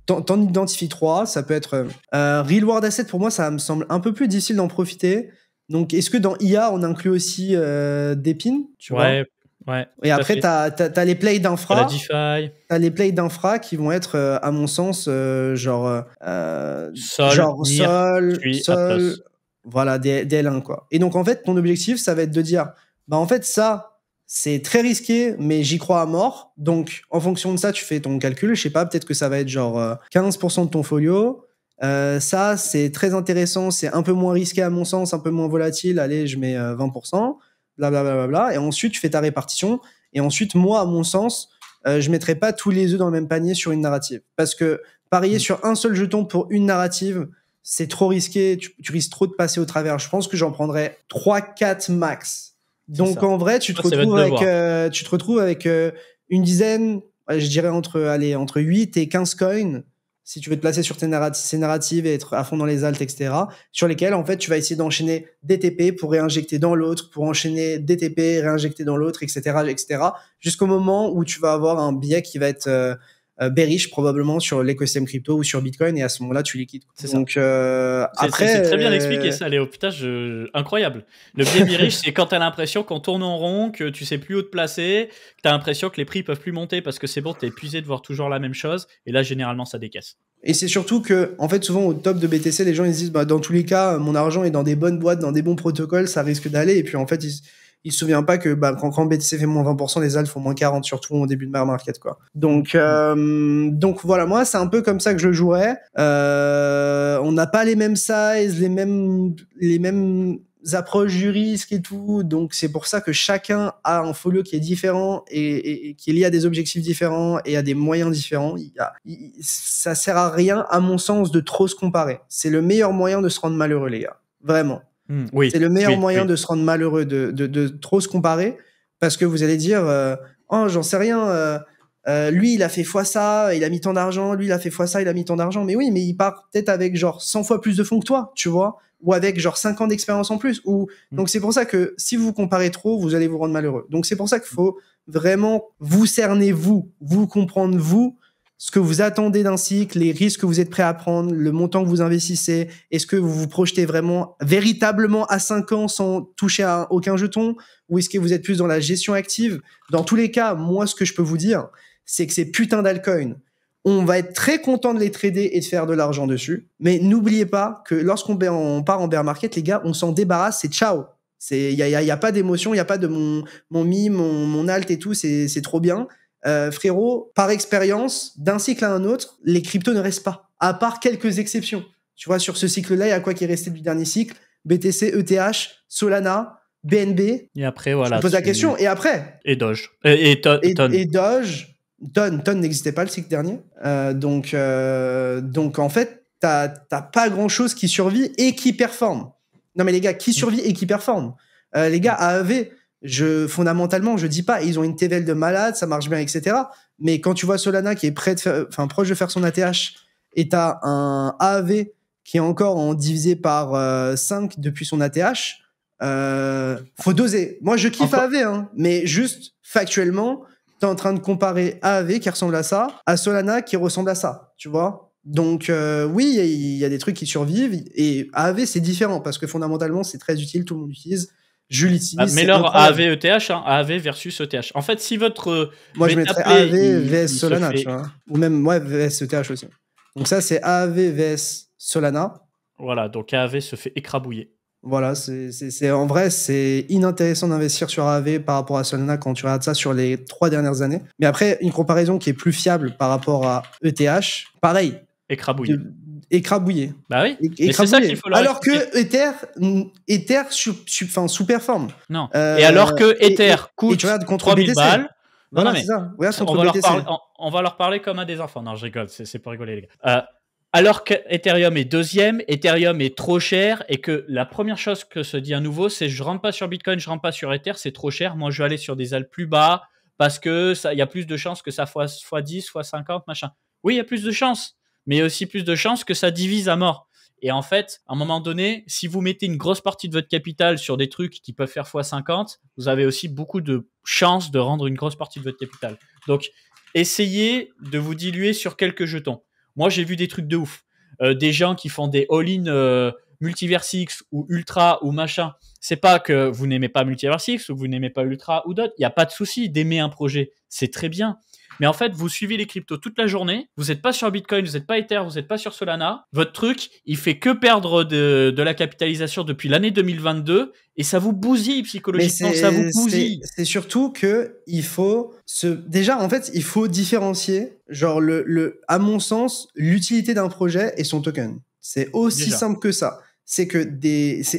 T'en identifies 3, ça peut être Real World Asset. Pour moi, ça me semble un peu plus difficile d'en profiter. Donc, est-ce que dans IA, on inclut aussi des pins, tu vois? Ouais. Et après, t'as les plays d'infra. La DeFi. T'as les plays d'infra qui vont être, à mon sens, genre Sol, voilà, des L1, quoi. Et donc, en fait, ton objectif, ça va être de dire, bah, en fait, ça, c'est très risqué, mais j'y crois à mort. Donc, en fonction de ça, tu fais ton calcul. Je sais pas, peut-être que ça va être genre 15% de ton folio. Ça, c'est très intéressant. C'est un peu moins risqué, à mon sens, un peu moins volatile. Allez, je mets 20%. Blablabla. Et ensuite, tu fais ta répartition. Et ensuite, moi, à mon sens, je mettrai pas tous les œufs dans le même panier sur une narrative. Parce que parier sur un seul jeton pour une narrative, c'est trop risqué. Tu risques trop de passer au travers. Je pense que j'en prendrais 3-4 max. Donc, en vrai, tu te retrouves avec une dizaine, je dirais entre 8 et 15 coins, si tu veux te placer sur ces narratives et être à fond dans les alts, etc., sur lesquels, en fait, tu vas essayer d'enchaîner des TP pour réinjecter dans l'autre, pour enchaîner des TP, réinjecter dans l'autre, etc., jusqu'au moment où tu vas avoir un biais qui va être bearish, probablement, sur l'écosystème crypto ou sur Bitcoin, et à ce moment-là, tu liquides. Donc, après... C'est très bien expliqué, ça, Léo. Putain, incroyable. Le biais bearish, c'est quand t'as l'impression qu'on tourne en rond, que tu sais plus où te placer, que t'as l'impression que les prix peuvent plus monter parce que c'est bon, t'es épuisé de voir toujours la même chose, et là, généralement, ça décaisse. Et c'est surtout que, en fait, souvent au top de BTC, les gens ils se disent, bah, dans tous les cas, mon argent est dans des bonnes boîtes, dans des bons protocoles, ça risque d'aller. Et puis en fait, ils se souviennent pas que bah, quand BTC fait moins 20%, les alts font moins 40%, surtout au début de bear market, quoi. Donc voilà, moi c'est un peu comme ça que je jouerais. On n'a pas les mêmes sizes, les mêmes approches du risque et tout, donc c'est pour ça que chacun a un folio qui est différent et qui est lié à des objectifs différents et à des moyens différents. Ça sert à rien, à mon sens, de trop se comparer. C'est le meilleur moyen de se rendre malheureux, les gars. Vraiment. Oui, c'est le meilleur moyen de se rendre malheureux, de trop se comparer, parce que vous allez dire oh, j'en sais rien, lui il a fait fois ça, il a mis tant d'argent, lui il a fait fois ça, il a mis tant d'argent. Mais oui, mais il part peut-être avec genre 100 fois plus de fonds que toi, tu vois, ou avec genre 5 ans d'expérience en plus. Donc c'est pour ça que si vous vous comparez trop, vous allez vous rendre malheureux. Donc c'est pour ça qu'il faut vraiment vous cerner, vous comprendre, vous, ce que vous attendez d'un cycle, les risques que vous êtes prêt à prendre, le montant que vous investissez. Est-ce que vous vous projetez vraiment, véritablement à 5 ans sans toucher à aucun jeton? Ou est-ce que vous êtes plus dans la gestion active? Dans tous les cas, moi, ce que je peux vous dire, c'est que ces putains d'altcoins, on va être très content de les trader et de faire de l'argent dessus. Mais n'oubliez pas que lorsqu'on part en bear market, les gars, on s'en débarrasse, c'est ciao. Il y a pas d'émotion, il y a pas de mon meme, mon alt et tout, c'est trop bien. Frérot, par expérience, d'un cycle à un autre, les cryptos ne restent pas, à part quelques exceptions. Tu vois, sur ce cycle-là, il y a quoi qui est resté du dernier cycle? BTC, ETH, Solana, BNB. Et après, voilà. Je pose la question. Et après? Et Doge. Et Ton. Et Doge. Ton n'existait pas le cycle dernier. Donc, en fait, t'as pas grand-chose qui survit et qui performe. Non, mais les gars, qui survit et qui performe? Les gars, AAV... fondamentalement, je dis pas, ils ont une TVL de malade, ça marche bien, etc. Mais quand tu vois Solana qui est proche de faire son ATH et t'as un AAV qui est encore en divisé par 5 depuis son ATH, faut doser. Moi, je kiffe AAV, hein, mais juste factuellement, t'es en train de comparer AAV qui ressemble à ça à Solana qui ressemble à ça, tu vois. Donc oui, il y a des trucs qui survivent et AAV c'est différent parce que fondamentalement c'est très utile, tout le monde l'utilise. Je l'utilise. Mais leur AAV ETH, hein, AAV versus ETH. En fait, si votre. Moi, je mettrais AAV vs Solana, tu vois. Ou même, vs ETH aussi. Donc, ça, c'est AAV vs Solana. Voilà, donc AAV se fait écrabouiller. Voilà, en vrai, c'est inintéressant d'investir sur AAV par rapport à Solana quand tu regardes ça sur les 3 dernières années. Mais après, une comparaison qui est plus fiable par rapport à ETH, pareil. Écrabouillé. écrabouillé. Bah oui, mais c'est ça qu'il faut leur Alors expliquer. que Ether sous-performe. Non. Et alors que Ether coûte tu regardes contre 3000 BTC. balles. Voilà, non, mais c'est ça. Regarde on contre va, BTC. on va leur parler comme à des enfants. Non, je rigole, c'est pour rigoler, les gars. Alors que Ethereum est deuxième, Ethereum est trop cher et que la première chose que se dit à nouveau, c'est je rentre pas sur Bitcoin, je rentre pas sur Ether, c'est trop cher. Moi, je vais aller sur des alts plus bas parce que il y a plus de chances que ça fois 10, fois 50, machin. Oui, il y a plus de chances, mais il y a aussi plus de chances que ça divise à mort. Et en fait, à un moment donné, si vous mettez une grosse partie de votre capital sur des trucs qui peuvent faire x50, vous avez aussi beaucoup de chances de rendre une grosse partie de votre capital. Donc, essayez de vous diluer sur quelques jetons. Moi, j'ai vu des trucs de ouf. Des gens qui font des all-in Multiversix ou Ultra ou machin. C'est pas que vous n'aimez pas Multiversix ou que vous n'aimez pas Ultra ou d'autres. Il n'y a pas de souci d'aimer un projet. C'est très bien. Mais en fait, vous suivez les cryptos toute la journée. Vous n'êtes pas sur Bitcoin, vous n'êtes pas Ether, vous n'êtes pas sur Solana. Votre truc, il fait que perdre de la capitalisation depuis l'année 2022 et ça vous bousille psychologiquement. Ça vous bousille. C'est surtout que il faut déjà, en fait, il faut différencier, genre, à mon sens, l'utilité d'un projet et son token. C'est aussi simple que ça. C'est que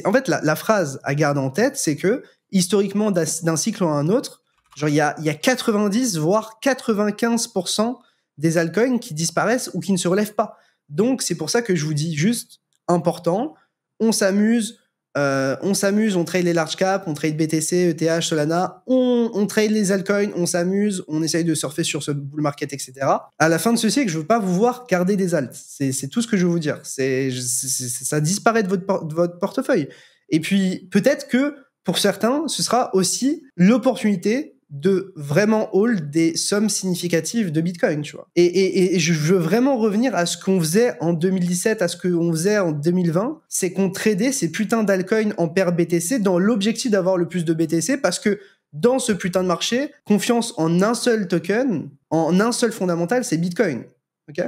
en fait, la phrase à garder en tête, c'est que, historiquement, d'un cycle à un autre, genre, il y a 90, voire 95% des altcoins qui disparaissent ou qui ne se relèvent pas. Donc, c'est pour ça que je vous dis juste, important, on s'amuse, on trade les large caps, on trade BTC, ETH, Solana, on trade les altcoins, on s'amuse, on essaye de surfer sur ce bull market, etc. À la fin de ce cycle, je veux pas vous voir garder des alts. C'est tout ce que je veux vous dire. Ça disparaît de votre portefeuille. Et puis, peut-être que, pour certains, ce sera aussi l'opportunité de vraiment hold des sommes significatives de Bitcoin, tu vois. Et je veux vraiment revenir à ce qu'on faisait en 2017, à ce qu'on faisait en 2020, c'est qu'on tradait ces putains d'altcoins en paire BTC dans l'objectif d'avoir le plus de BTC parce que dans ce putain de marché, confiance en un seul token, en un seul fondamental, c'est Bitcoin. Ok ?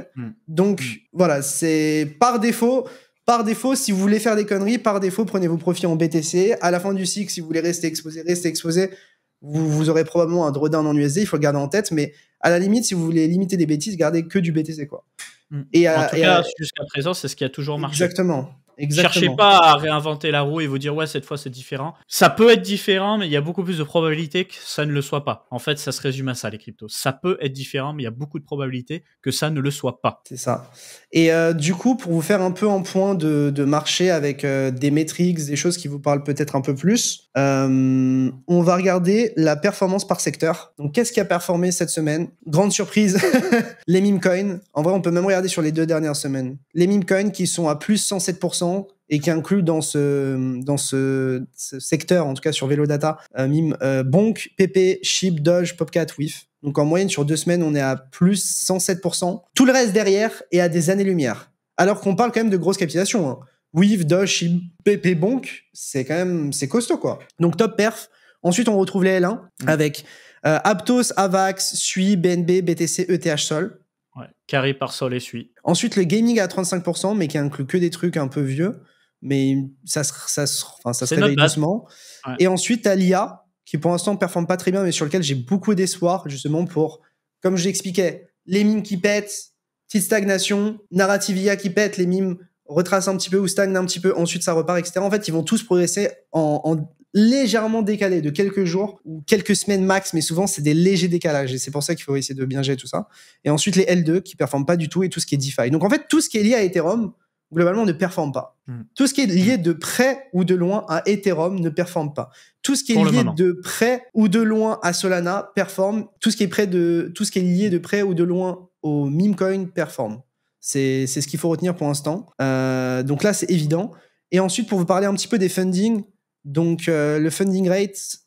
Donc, voilà, c'est par défaut, si vous voulez faire des conneries, par défaut, prenez vos profits en BTC. À la fin du cycle, si vous voulez rester exposé, vous aurez probablement un drawdown en USD, il faut le garder en tête, mais à la limite, si vous voulez limiter des bêtises, gardez que du BTC, quoi. En tout cas, jusqu'à présent, c'est ce qui a toujours marché. Exactement. Cherchez pas à réinventer la roue et vous dire ouais, cette fois c'est différent. Ça peut être différent, mais il y a beaucoup plus de probabilités que ça ne le soit pas. En fait, ça se résume à ça, les cryptos. Ça peut être différent, mais il y a beaucoup de probabilités que ça ne le soit pas. C'est ça. Et du coup, pour vous faire un peu en point de marché avec des metrics, des choses qui vous parlent peut-être un peu plus, on va regarder la performance par secteur. Donc, qu'est-ce qui a performé cette semaine ? Grande surprise, les meme coins. En vrai, on peut même regarder sur les 2 dernières semaines. Les meme coins qui sont à plus 107%, et qui inclut dans ce secteur, en tout cas sur Velodata, Bonk, PP, Shib, Doge, Popcat, WIF. Donc en moyenne sur 2 semaines, on est à plus 107%. Tout le reste derrière est à des années-lumière. Alors qu'on parle quand même de grosses capitalisations. Hein. WIF, Doge, Shib, PP, Bonk, c'est costaud, quoi. Donc top perf. Ensuite, on retrouve les L1 avec Aptos, Avax, SUI, BNB, BTC, ETH, Sol. Ouais, carré par Sol et SUI. Ensuite, le gaming à 35%, mais qui inclut que des trucs un peu vieux. Mais ça se réveille doucement. Ouais. Et ensuite, t'as l'IA, qui pour l'instant ne performe pas très bien, mais sur lequel j'ai beaucoup d'espoir, justement pour, comme je l'expliquais, les mimes qui pètent, petite stagnation, narrative IA qui pète, les mimes retracent un petit peu ou stagnent un petit peu, ensuite ça repart, etc. En fait, ils vont tous progresser en légèrement décalé de quelques jours ou quelques semaines max, mais souvent c'est des légers décalages et c'est pour ça qu'il faut essayer de bien gérer tout ça. Et ensuite les L2 qui performent pas du tout et tout ce qui est DeFi. Donc en fait, tout ce qui est lié à Ethereum, globalement, ne performe pas. Tout ce qui est lié de près ou de loin à Ethereum ne performe pas. Tout ce qui est lié de près ou de loin à Solana performe. Tout ce qui est lié de près ou de loin au meme coin performe. C'est ce qu'il faut retenir pour l'instant. Donc là, c'est évident. Et ensuite, pour vous parler un petit peu des fundings, donc le funding rate,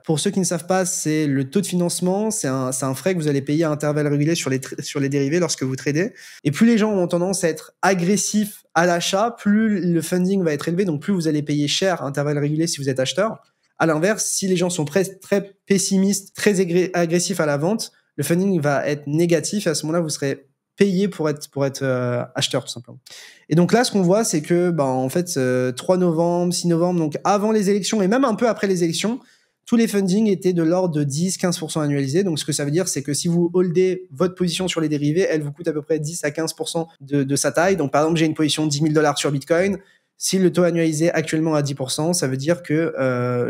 pour ceux qui ne savent pas, c'est le taux de financement, c'est un frais que vous allez payer à intervalles réguliers sur les dérivés lorsque vous tradez. Et plus les gens ont tendance à être agressifs à l'achat, plus le funding va être élevé, donc plus vous allez payer cher à intervalles réguliers si vous êtes acheteur. À l'inverse, si les gens sont très pessimistes, très agressifs à la vente, le funding va être négatif et à ce moment-là, vous serez payé pour être acheteur, tout simplement. Et donc là, ce qu'on voit, c'est que, en fait, 3 novembre, 6 novembre, donc avant les élections et même un peu après les élections, tous les fundings étaient de l'ordre de 10-15% annualisés. Donc, ce que ça veut dire, c'est que si vous holdez votre position sur les dérivés, elle vous coûte à peu près 10 à 15% de sa taille. Donc, par exemple, j'ai une position de $10,000 sur Bitcoin. Si le taux annualisé actuellement à 10%, ça veut dire que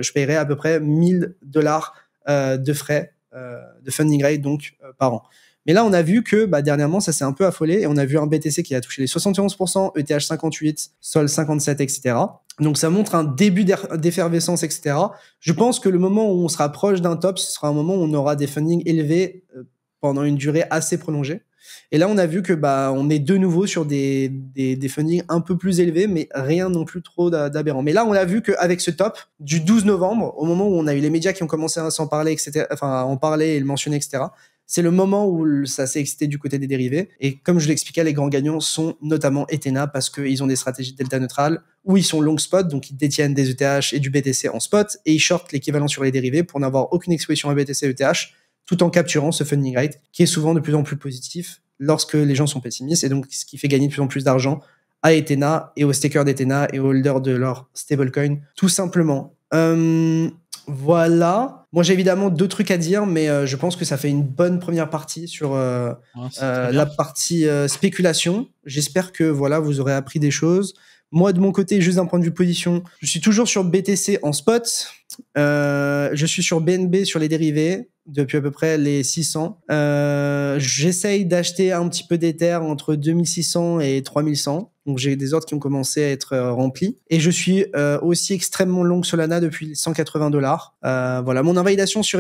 je paierai à peu près $1,000 de frais de funding rate donc par an. Mais là, on a vu que dernièrement, ça s'est un peu affolé et on a vu un BTC qui a touché les 71%, ETH 58%, Sol 57%, etc. Donc, ça montre un début d'effervescence, etc. Je pense que le moment où on se rapproche d'un top, ce sera un moment où on aura des fundings élevés pendant une durée assez prolongée. Et là, on a vu que on est de nouveau sur des fundings un peu plus élevés, mais rien non plus trop d'aberrant. Mais là, on a vu qu'avec ce top du 12 novembre, au moment où on a eu les médias qui ont commencé à s'en parler, etc., enfin à en parler et le mentionner, etc., c'est le moment où ça s'est excité du côté des dérivés. Et comme je l'expliquais, les grands gagnants sont notamment Ethena parce qu'ils ont des stratégies delta neutrales où ils sont long spot, donc ils détiennent des ETH et du BTC en spot et ils shortent l'équivalent sur les dérivés pour n'avoir aucune exposition à BTC et ETH tout en capturant ce funding rate qui est souvent de plus en plus positif lorsque les gens sont pessimistes et donc ce qui fait gagner de plus en plus d'argent à Ethena et aux stakers d'Ethena et aux holders de leur stablecoin, tout simplement. Voilà. Moi, j'ai évidemment 2 trucs à dire, mais je pense que ça fait une bonne première partie sur la partie spéculation. J'espère que vous aurez appris des choses. Moi, de mon côté, juste d'un point de vue position, je suis toujours sur BTC en spot. Je suis sur BNB sur les dérivés depuis à peu près les 600. J'essaye d'acheter un petit peu d'Ether entre 2600 et 3100. Donc, j'ai des ordres qui ont commencé à être remplis. Et je suis aussi extrêmement long Solana depuis $180. Voilà, mon invalidation sur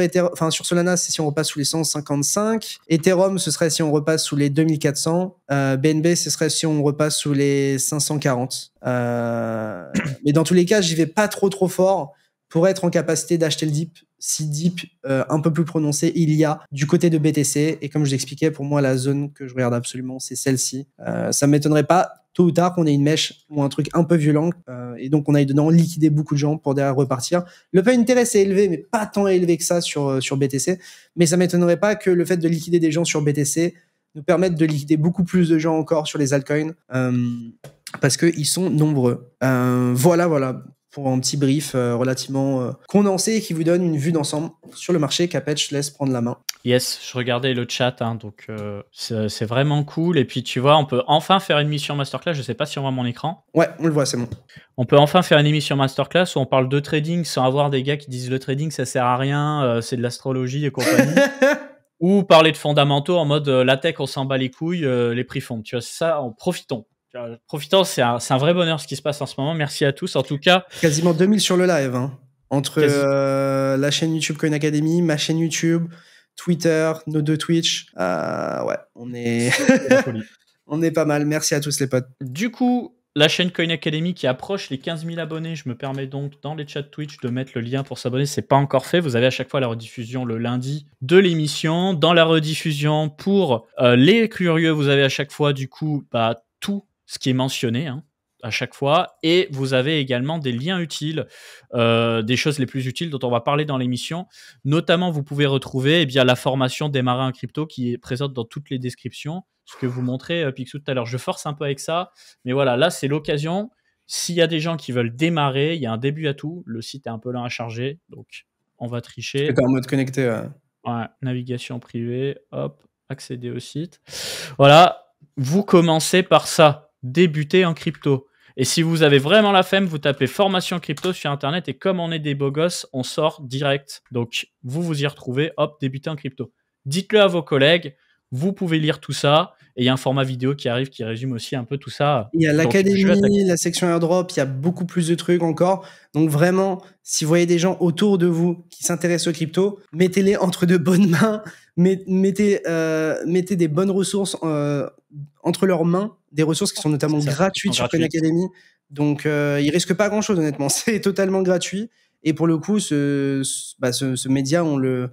sur Solana, c'est si on repasse sous les 155. Ethereum, ce serait si on repasse sous les 2400. BNB, ce serait si on repasse sous les 540. Mais dans tous les cas, j'y vais pas trop fort pour être en capacité d'acheter le dip, si dip un peu plus prononcé il y a du côté de BTC. Et comme je l'expliquais, pour moi, la zone que je regarde absolument, c'est celle-ci. Ça m'étonnerait pas, tôt ou tard, qu'on ait une mèche ou un truc un peu violent et donc on aille dedans liquider beaucoup de gens pour derrière repartir. Le pay interest est élevé, mais pas tant élevé que ça sur BTC. Mais ça m'étonnerait pas que le fait de liquider des gens sur BTC nous permette de liquider beaucoup plus de gens encore sur les altcoins parce qu'ils sont nombreux. Voilà. Pour un petit brief relativement condensé et qui vous donne une vue d'ensemble sur le marché. Capet, je te laisse prendre la main. Yes, je regardais le chat, donc c'est vraiment cool. Et puis tu vois, on peut enfin faire une émission masterclass. Je sais pas si on voit mon écran. Ouais, on le voit, c'est bon. On peut enfin faire une émission masterclass où on parle de trading sans avoir des gars qui disent le trading ça sert à rien, c'est de l'astrologie et compagnie. Ou parler de fondamentaux en mode la tech on s'en bat les couilles, les prix fondent. Tu vois, c'est ça, profitons. C'est un vrai bonheur ce qui se passe en ce moment. Merci à tous. En tout cas, quasiment 2000 sur le live, entre la chaîne YouTube Coin Academy, ma chaîne YouTube, Twitter, nos 2 Twitch. Ouais, on est on est pas mal. Merci à tous les potes. Du coup, la chaîne Coin Academy qui approche les 15 000 abonnés. Je me permets donc dans les chats Twitch de mettre le lien pour s'abonner. C'est pas encore fait. Vous avez à chaque fois la rediffusion le lundi de l'émission. Dans la rediffusion pour les curieux, vous avez à chaque fois du coup tout ce qui est mentionné à chaque fois, et vous avez également des liens utiles, des choses les plus utiles dont on va parler dans l'émission. Notamment, vous pouvez retrouver la formation Démarrer en crypto qui est présente dans toutes les descriptions, ce que vous montrez Picsou tout à l'heure. Je force un peu avec ça, mais voilà, là c'est l'occasion. S'il y a des gens qui veulent démarrer, il y a un début à tout. Le site est un peu lent à charger, donc on va tricher. Tu es en mode connecté. Ouais, navigation privée, hop, accéder au site. Voilà, vous commencez par ça. Débuter en crypto. Et si vous avez vraiment la flemme, vous tapez formation crypto sur internet et comme on est des beaux gosses, on sort direct. Donc vous y retrouvez, hop, débuter en crypto. Dites-le à vos collègues, vous pouvez lire tout ça et il y a un format vidéo qui arrive qui résume aussi un peu tout ça. Il y a l'académie, la section airdrop, il y a beaucoup plus de trucs encore. Donc vraiment, si vous voyez des gens autour de vous qui s'intéressent aux crypto, mettez-les entre de bonnes mains, mettez des bonnes ressources entre leurs mains, des ressources qui sont notamment gratuites sur Coin Academy. Donc ils risquent pas grand-chose honnêtement, c'est totalement gratuit. Et pour le coup, ce média, on le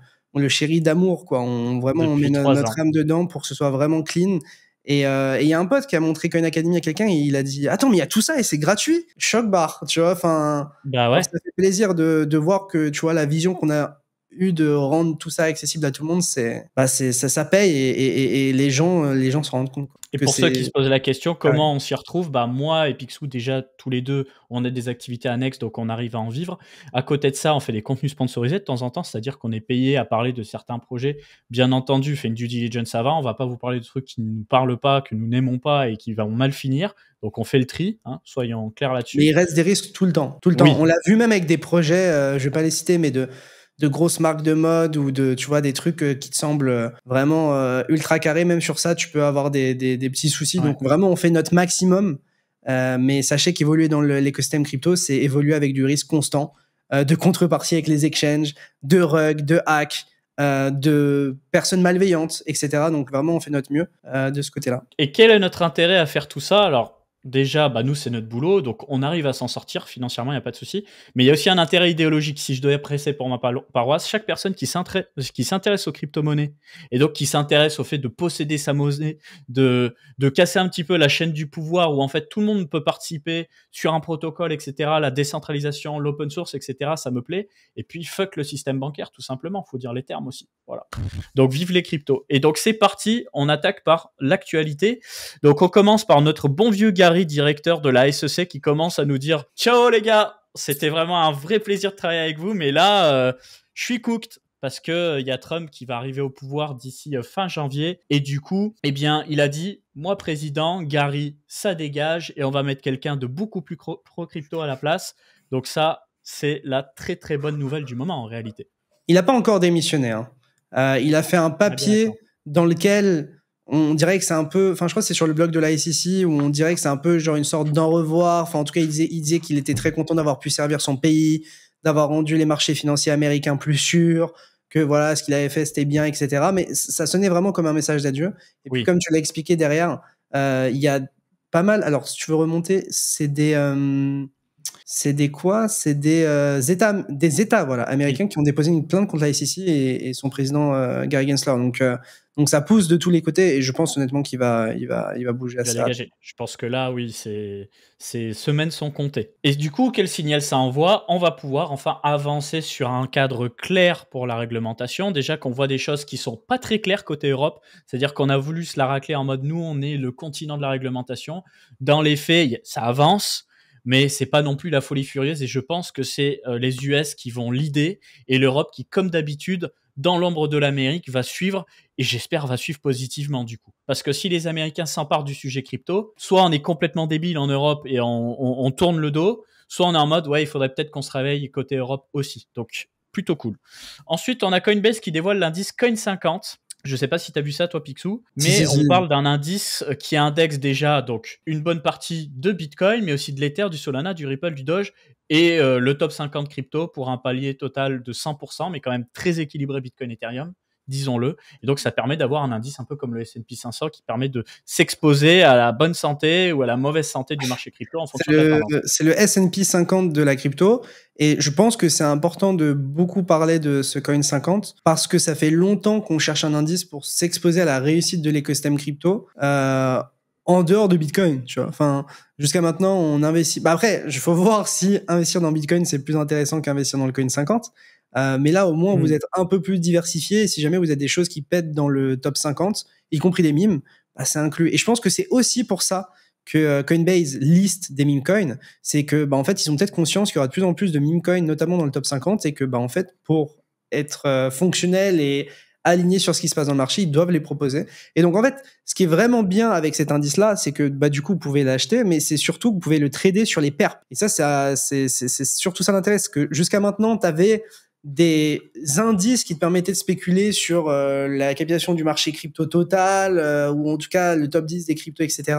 chérit d'amour, quoi. On met notre âme dedans pour que ce soit vraiment clean. Et il y a un pote qui a montré Coin Academy à quelqu'un et il a dit attends, mais il y a tout ça et c'est gratuit. Choc barre, tu vois. Enfin, ouais. Ça fait plaisir de voir que tu vois la vision qu'on a eu de rendre tout ça accessible à tout le monde, ça paye et les gens se rendent compte. Et pour ceux qui se posent la question, comment on s'y retrouve? Moi et Picsou, déjà, tous les deux, on a des activités annexes, donc on arrive à en vivre. À côté de ça, on fait des contenus sponsorisés de temps en temps, c'est-à-dire qu'on est payé à parler de certains projets. Bien entendu, fait une due diligence avant, on va pas vous parler de trucs qui ne nous parlent pas, que nous n'aimons pas et qui vont mal finir. Donc on fait le tri, soyons clairs là-dessus. Mais il reste des risques tout le temps. Tout le temps. Oui. On l'a vu même avec des projets, je vais pas les citer, mais de grosses marques de mode ou tu vois, des trucs qui te semblent vraiment ultra carrés. Même sur ça, tu peux avoir des petits soucis. Ouais. Donc vraiment, on fait notre maximum. Mais sachez qu'évoluer dans l'écosystème crypto, c'est évoluer avec du risque constant, de contrepartie avec les exchanges, de rugs, de hacks, de personnes malveillantes, etc. Donc vraiment, on fait notre mieux de ce côté-là. Et quel est notre intérêt à faire tout ça? Alors, déjà, nous, c'est notre boulot, donc on arrive à s'en sortir financièrement, il n'y a pas de souci. Mais il y a aussi un intérêt idéologique. Si je devais presser pour ma paroisse, chaque personne qui s'intéresse aux crypto-monnaies et donc qui s'intéresse au fait de posséder sa monnaie, de casser un petit peu la chaîne du pouvoir où en fait tout le monde peut participer sur un protocole, etc., la décentralisation, l'open source, etc., ça me plaît. Et puis, fuck le système bancaire, tout simplement. Il faut dire les termes aussi. Voilà. Donc, vive les cryptos. Et donc, c'est parti. On attaque par l'actualité. Donc, on commence par notre bon vieux Gary, directeur de la SEC, qui commence à nous dire « Ciao les gars, c'était vraiment un vrai plaisir de travailler avec vous, mais là, je suis cooked. » Parce que y a Trump qui va arriver au pouvoir d'ici fin janvier. Et du coup, il a dit « Moi, président, Gary, ça dégage et on va mettre quelqu'un de beaucoup plus pro-crypto à la place. » Donc ça, c'est la très très bonne nouvelle du moment en réalité. Il n'a pas encore démissionné. Il a fait un papier dans lequel on dirait que c'est un peu... Enfin, je crois que c'est sur le blog de la SEC où on dirait que c'est un peu genre une sorte d'au revoir. Enfin, en tout cas, il disait qu'il était très content d'avoir pu servir son pays, d'avoir rendu les marchés financiers américains plus sûrs, que voilà, ce qu'il avait fait, c'était bien, etc. Mais ça sonnait vraiment comme un message d'adieu. Et puis, comme tu l'as expliqué derrière, il y a pas mal... Alors, si tu veux remonter, c'est des États voilà, américains qui ont déposé une plainte contre la SEC et son président Gary Gensler. Donc ça pousse de tous les côtés et je pense honnêtement qu'il va bouger assez rapidement. Je pense que là, oui, ces semaines sont comptées. Et du coup, quel signal ça envoie? On va pouvoir enfin avancer sur un cadre clair pour la réglementation. Déjà qu'on voit des choses qui sont pas très claires côté Europe, c'est-à-dire qu'on a voulu se la racler en mode nous, on est le continent de la réglementation. Dans les faits, ça avance. Mais c'est pas non plus la folie furieuse et je pense que c'est les US qui vont leader et l'Europe qui, comme d'habitude, dans l'ombre de l'Amérique, va suivre et j'espère va suivre positivement du coup. Parce que si les Américains s'emparent du sujet crypto, soit on est complètement débile en Europe et on tourne le dos, soit on est en mode ouais, il faudrait peut-être qu'on se réveille côté Europe aussi. Donc plutôt cool. Ensuite, on a Coinbase qui dévoile l'indice Coin50. Je sais pas si tu as vu ça, toi, Picsou, mais on parle d'un indice qui indexe déjà donc une bonne partie de Bitcoin, mais aussi de l'Ether, du Solana, du Ripple, du Doge, et le top 50 crypto pour un palier total de 100%, mais quand même très équilibré Bitcoin, Ethereum, disons-le. Et donc, ça permet d'avoir un indice un peu comme le S&P 500 qui permet de s'exposer à la bonne santé ou à la mauvaise santé du marché crypto en fonction de la tendance. C'est le S&P 50 de la crypto. Et je pense que c'est important de beaucoup parler de ce Coin 50 parce que ça fait longtemps qu'on cherche un indice pour s'exposer à la réussite de l'écosystème crypto en dehors de Bitcoin, tu vois. Enfin, jusqu'à maintenant, on investit... après, il faut voir si investir dans Bitcoin, c'est plus intéressant qu'investir dans le Coin 50. Mais là, au moins, vous êtes un peu plus diversifié. Et si jamais vous avez des choses qui pètent dans le top 50, y compris des mimes, c'est inclus. Et je pense que c'est aussi pour ça que Coinbase liste des meme coins, c'est que en fait ils ont peut-être conscience qu'il y aura de plus en plus de meme coins, notamment dans le top 50, et que en fait pour être fonctionnel et aligné sur ce qui se passe dans le marché, ils doivent les proposer. Et donc en fait, ce qui est vraiment bien avec cet indice-là, c'est que du coup vous pouvez l'acheter, mais c'est surtout que vous pouvez le trader sur les perps. Et ça c'est surtout ça l'intérêt, c'est que jusqu'à maintenant tu avais des indices qui te permettaient de spéculer sur la capitalisation du marché crypto total, ou en tout cas le top 10 des cryptos, etc.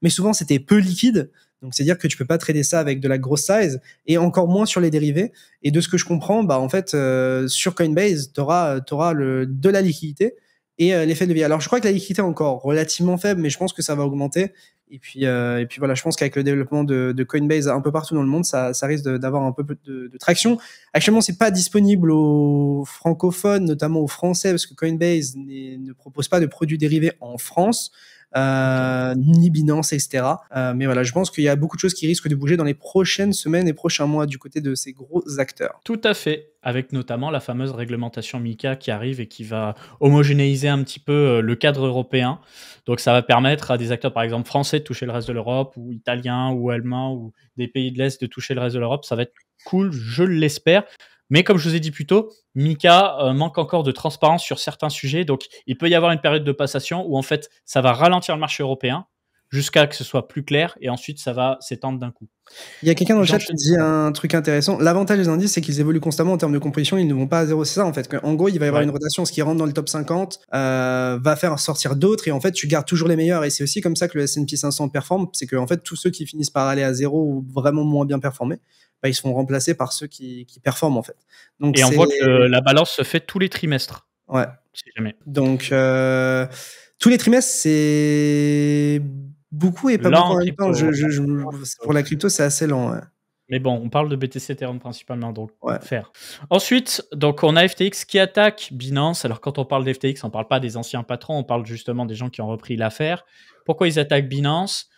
Mais souvent c'était peu liquide, donc c'est-à-dire que tu peux pas trader ça avec de la grosse size et encore moins sur les dérivés. Et de ce que je comprends, en fait sur Coinbase t'auras de la liquidité et l'effet de levier. Alors je crois que la liquidité est encore relativement faible, mais je pense que ça va augmenter. Et puis voilà, je pense qu'avec le développement de Coinbase un peu partout dans le monde, ça risque d'avoir un peu de traction. Actuellement, c'est pas disponible aux francophones, notamment aux Français, parce que Coinbase ne propose pas de produits dérivés en France. ni Binance, etc. Mais voilà, je pense qu'il y a beaucoup de choses qui risquent de bouger dans les prochaines semaines et prochains mois du côté de ces gros acteurs. Tout à fait, avec notamment la fameuse réglementation MiCA qui arrive et qui va homogénéiser un petit peu le cadre européen. Donc ça va permettre à des acteurs, par exemple français, de toucher le reste de l'Europe, ou italiens, ou allemands, ou des pays de l'Est de toucher le reste de l'Europe. Ça va être cool, je l'espère. Mais comme je vous ai dit plus tôt, MiCA manque encore de transparence sur certains sujets. Donc il peut y avoir une période de passation où en fait ça va ralentir le marché européen jusqu'à que ce soit plus clair, et ensuite ça va s'étendre d'un coup. Il y a quelqu'un dans le chat qui dit un truc intéressant. L'avantage des indices, c'est qu'ils évoluent constamment en termes de composition. Ils ne vont pas à zéro. C'est ça, en fait. En gros, il va y avoir une rotation. Ce qui rentre dans le top 50 va faire sortir d'autres. Et en fait, tu gardes toujours les meilleurs. Et c'est aussi comme ça que le S&P 500 performe. C'est que, en fait, tous ceux qui finissent par aller à zéro ou vraiment moins bien performer, bah, ils seront remplacés par ceux qui performent, en fait. Donc, et on voit que la balance se fait tous les trimestres. Ouais. Si jamais. Donc, tous les trimestres, c'est beaucoup et pas lent, beaucoup en même temps. Pour la crypto, c'est assez lent. Ouais. Mais bon, on parle de BTC Ethereum principalement, donc ouais. faire. Ensuite, donc on a FTX qui attaque Binance. Alors quand on parle d'FTX, on parle pas des anciens patrons, on parle justement des gens qui ont repris l'affaire. Pourquoi ils attaquent Binance?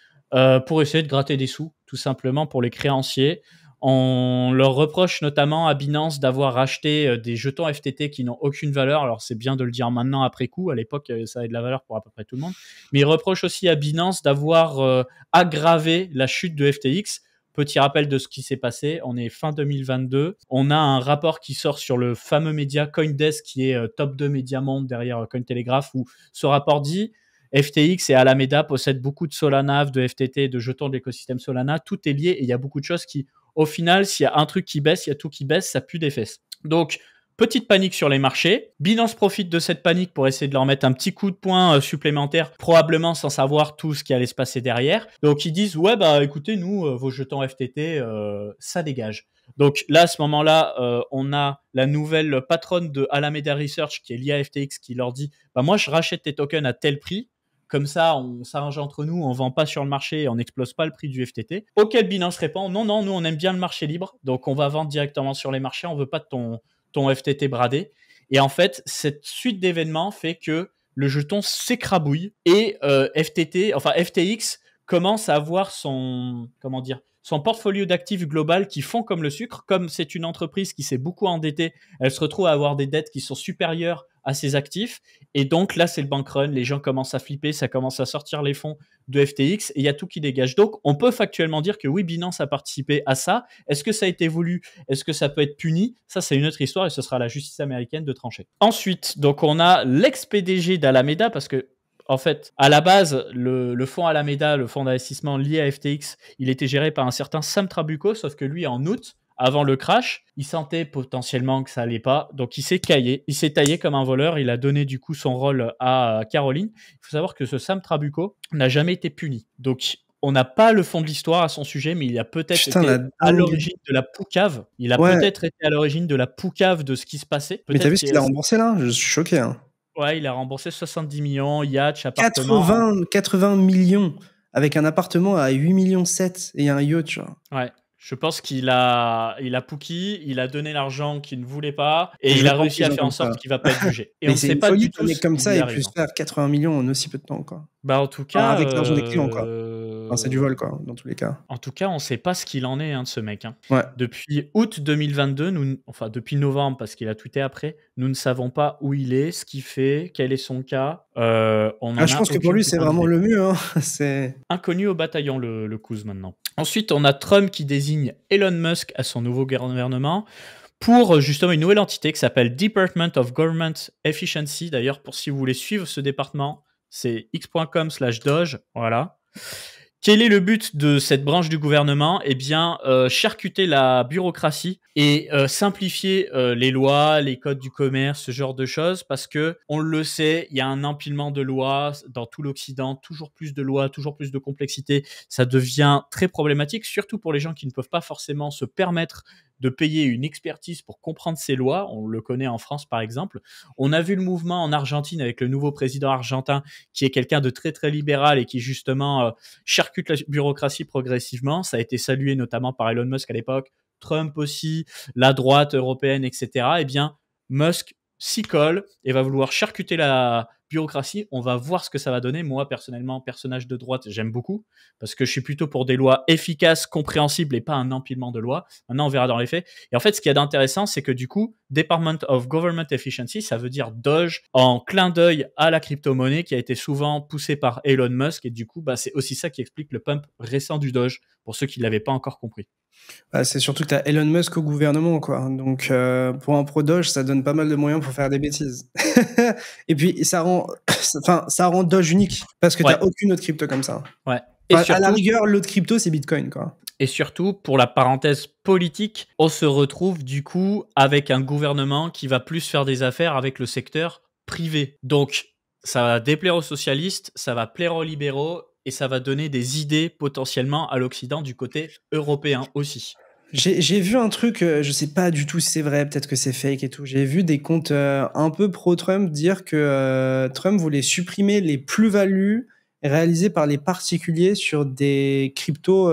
Pour essayer de gratter des sous, tout simplement pour les créanciers. On leur reproche notamment à Binance d'avoir acheté des jetons FTT qui n'ont aucune valeur. Alors c'est bien de le dire maintenant après coup. À l'époque, ça avait de la valeur pour à peu près tout le monde. Mais ils reprochent aussi à Binance d'avoir aggravé la chute de FTX. Petit rappel de ce qui s'est passé, on est fin 2022. On a un rapport qui sort sur le fameux média CoinDesk, qui est top 2 média monde derrière Cointelegraph, où ce rapport dit FTX et Alameda possèdent beaucoup de Solana, de FTT, de jetons de l'écosystème Solana. Tout est lié et il y a beaucoup de choses qui, au final, s'il y a un truc qui baisse, il y a tout qui baisse, ça pue des fesses. Donc, petite panique sur les marchés. Binance profite de cette panique pour essayer de leur mettre un petit coup de poing supplémentaire, probablement sans savoir tout ce qui allait se passer derrière. Donc ils disent ouais bah écoutez nous vos jetons FTT ça dégage. Donc là à ce moment-là on a la nouvelle patronne de Alameda Research qui est liée à FTX qui leur dit bah moi je rachète tes tokens à tel prix. Comme ça, on s'arrange entre nous, on vend pas sur le marché et on n'explose pas le prix du FTT. Auquel Binance répond non, nous on aime bien le marché libre, donc on va vendre directement sur les marchés, on veut pas de ton FTT bradé. Et en fait, cette suite d'événements fait que le jeton s'écrabouille et FTX commence à avoir son portfolio d'actifs global qui fond comme le sucre. Comme c'est une entreprise qui s'est beaucoup endettée, elle se retrouve à avoir des dettes qui sont supérieures à ses actifs. Et donc là, c'est le bank run. Les gens commencent à flipper, ça commence à sortir les fonds de FTX et il y a tout qui dégage. Donc, on peut factuellement dire que oui, Binance a participé à ça. Est-ce que ça a été voulu? Est-ce que ça peut être puni? Ça, c'est une autre histoire et ce sera à la justice américaine de trancher. Ensuite, donc, on a l'ex-PDG d'Alameda parce que en fait, à la base, le fonds Alameda, le fonds d'investissement lié à FTX, il était géré par un certain Sam Trabucco, sauf que lui, en août, avant le crash, il sentait potentiellement que ça allait pas, donc il s'est taillé comme un voleur, il a donné du coup son rôle à Caroline. Il faut savoir que ce Sam Trabucco n'a jamais été puni, donc on n'a pas le fond de l'histoire à son sujet, mais il a peut-être été à l'origine de la poucave. Il a peut-être été à l'origine de la poucave de ce qui se passait. Mais t'as vu ce qu'il a remboursé là? Je suis choqué. Hein. Ouais, il a remboursé 70 millions, yacht, appartement. 80 millions avec un appartement à 8,7 millions et un yacht, tu vois. Ouais. Je pense qu'il a Pookie, il a donné l'argent qu'il ne voulait pas et il a réussi à faire en sorte qu'il ne va pas être jugé. Et on ne sait pas du tout ce comme ça et plus faire 80 millions en aussi peu de temps, quoi. Bah en tout cas, avec l'argent des clients, quoi. Enfin, c'est du vol, quoi, dans tous les cas. En tout cas, on ne sait pas ce qu'il en est de ce mec. Hein. Ouais. Depuis août 2022, depuis novembre, parce qu'il a tweeté après, nous ne savons pas où il est, ce qu'il fait, quel est son cas. Je pense que pour lui, c'est vraiment le mieux. Hein. C'est inconnu au bataillon, le Kouz, maintenant. Ensuite, on a Trump qui désigne Elon Musk à son nouveau gouvernement pour justement une nouvelle entité qui s'appelle Department of Government Efficiency. D'ailleurs, pour si vous voulez suivre ce département, c'est x.com/doge. Voilà. Quel est le but de cette branche du gouvernement? Eh bien, charcuter la bureaucratie et simplifier les lois, les codes du commerce, ce genre de choses, parce que on le sait, il y a un empilement de lois dans tout l'Occident, toujours plus de lois, toujours plus de complexité. Ça devient très problématique, surtout pour les gens qui ne peuvent pas forcément se permettre de payer une expertise pour comprendre ces lois. On le connaît en France, par exemple. On a vu le mouvement en Argentine avec le nouveau président argentin qui est quelqu'un de très, très libéral et qui, justement, charcute la bureaucratie progressivement. Ça a été salué notamment par Elon Musk à l'époque, Trump aussi, la droite européenne, etc. Eh bien, Musk s'y colle et va vouloir charcuter la bureaucratie. On va voir ce que ça va donner. Moi, personnellement, personnage de droite, j'aime beaucoup parce que je suis plutôt pour des lois efficaces, compréhensibles et pas un empilement de lois. Maintenant, on verra dans les faits. Et en fait, ce qu'il y a d'intéressant, c'est que du coup, Department of Government Efficiency, ça veut dire Doge en clin d'œil à la crypto-monnaie qui a été souvent poussée par Elon Musk. Et du coup, c'est aussi ça qui explique le pump récent du Doge pour ceux qui ne l'avaient pas encore compris. C'est surtout que tu as Elon Musk au gouvernement, quoi. Donc, pour un pro-Doge, ça donne pas mal de moyens pour faire des bêtises. Et puis, ça rend Doge unique parce que tu n'as aucune autre crypto comme ça. Ouais. Et surtout, à la rigueur, l'autre crypto, c'est Bitcoin, quoi. Et surtout, pour la parenthèse politique, on se retrouve du coup avec un gouvernement qui va plus faire des affaires avec le secteur privé. Donc, ça va déplaire aux socialistes, ça va plaire aux libéraux et ça va donner des idées potentiellement à l'Occident du côté européen aussi. J'ai vu un truc, je sais pas du tout si c'est vrai, peut-être que c'est fake et tout. J'ai vu des comptes un peu pro-Trump dire que Trump voulait supprimer les plus-values réalisées par les particuliers sur des cryptos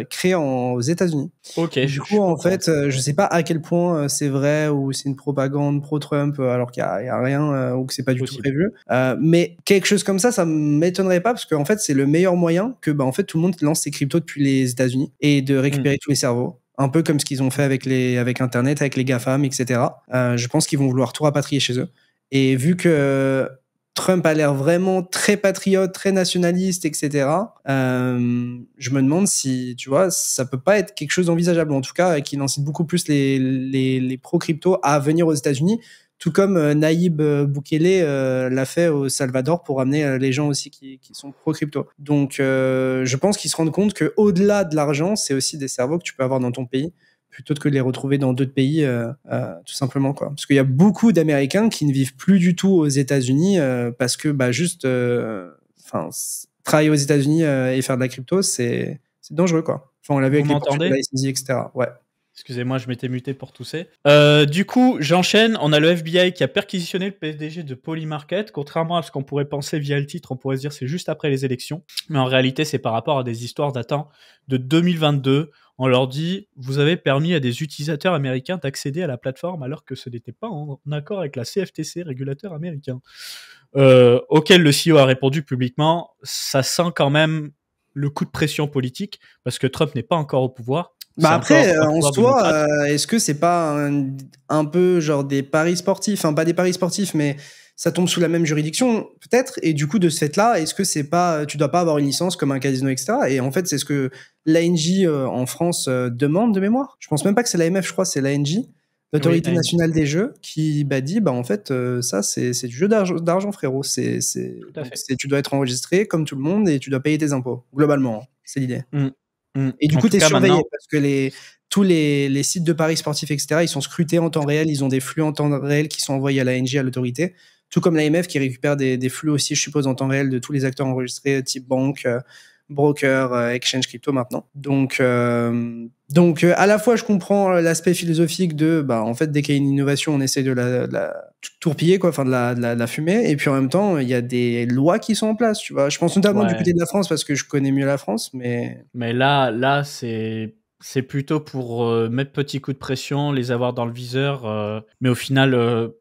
créés aux États-Unis. Ok. Du coup, en fait, je sais pas à quel point c'est vrai ou c'est une propagande pro-Trump alors qu'il y a rien ou que c'est pas du tout prévu. Mais quelque chose comme ça m'étonnerait pas parce qu'en fait, c'est le meilleur moyen que en fait tout le monde lance ses cryptos depuis les États-Unis et de récupérer tous les cerveaux. Un peu comme ce qu'ils ont fait avec Internet, avec les GAFAM, etc. Je pense qu'ils vont vouloir tout rapatrier chez eux. Et vu que Trump a l'air vraiment très patriote, très nationaliste, etc., je me demande si, tu vois, ça peut pas être quelque chose d'envisageable. En tout cas, qu'il incite beaucoup plus les pro-crypto à venir aux États-Unis, tout comme Nayib Bukele l'a fait au Salvador pour amener les gens aussi qui sont pro-crypto. Donc, je pense qu'ils se rendent compte qu'au-delà de l'argent, c'est aussi des cerveaux que tu peux avoir dans ton pays, plutôt que de les retrouver dans d'autres pays, tout simplement, quoi. Parce qu'il y a beaucoup d'Américains qui ne vivent plus du tout aux États-Unis parce que juste travailler aux États-Unis et faire de la crypto, c'est dangereux, quoi. Enfin, on l'a vu avec les Portugais, etc. Ouais. Excusez-moi, je m'étais muté pour tousser. Du coup, j'enchaîne. On a le FBI qui a perquisitionné le PDG de Polymarket. Contrairement à ce qu'on pourrait penser via le titre, on pourrait se dire c'est juste après les élections. Mais en réalité, c'est par rapport à des histoires datant de 2022. On leur dit, vous avez permis à des utilisateurs américains d'accéder à la plateforme alors que ce n'était pas en accord avec la CFTC, régulateur américain. Auquel le CEO a répondu publiquement, ça sent quand même le coup de pression politique parce que Trump n'est pas encore au pouvoir. Après, en soi, est-ce que c'est pas un peu genre des paris sportifs, enfin pas des paris sportifs, mais ça tombe sous la même juridiction peut-être, et du coup de ce fait-là, est-ce que c'est pas, tu dois pas avoir une licence comme un casino, etc. Et en fait, c'est ce que l'ANJ en France demande de mémoire. Je pense même pas que c'est l'AMF, je crois, c'est l'ANJ, l'Autorité nationale des jeux, qui dit en fait ça c'est du jeu d'argent, frérot. Tu dois être enregistré comme tout le monde et tu dois payer tes impôts globalement. C'est l'idée. Et du coup, tu es surveillé parce que tous les sites de paris sportifs, etc., ils sont scrutés en temps réel, ils ont des flux en temps réel qui sont envoyés à l'ANJ, à l'autorité, tout comme l'AMF qui récupère des flux aussi, je suppose, en temps réel de tous les acteurs enregistrés, type banque, broker, exchange crypto maintenant. Donc, à la fois, je comprends l'aspect philosophique de, en fait, dès qu'il y a une innovation, on essaie de la tourpiller, quoi, enfin de la fumer. Et puis en même temps, il y a des lois qui sont en place, tu vois. Je pense notamment du côté de la France parce que je connais mieux la France, mais là, c'est plutôt pour mettre petit coup de pression, les avoir dans le viseur, mais au final,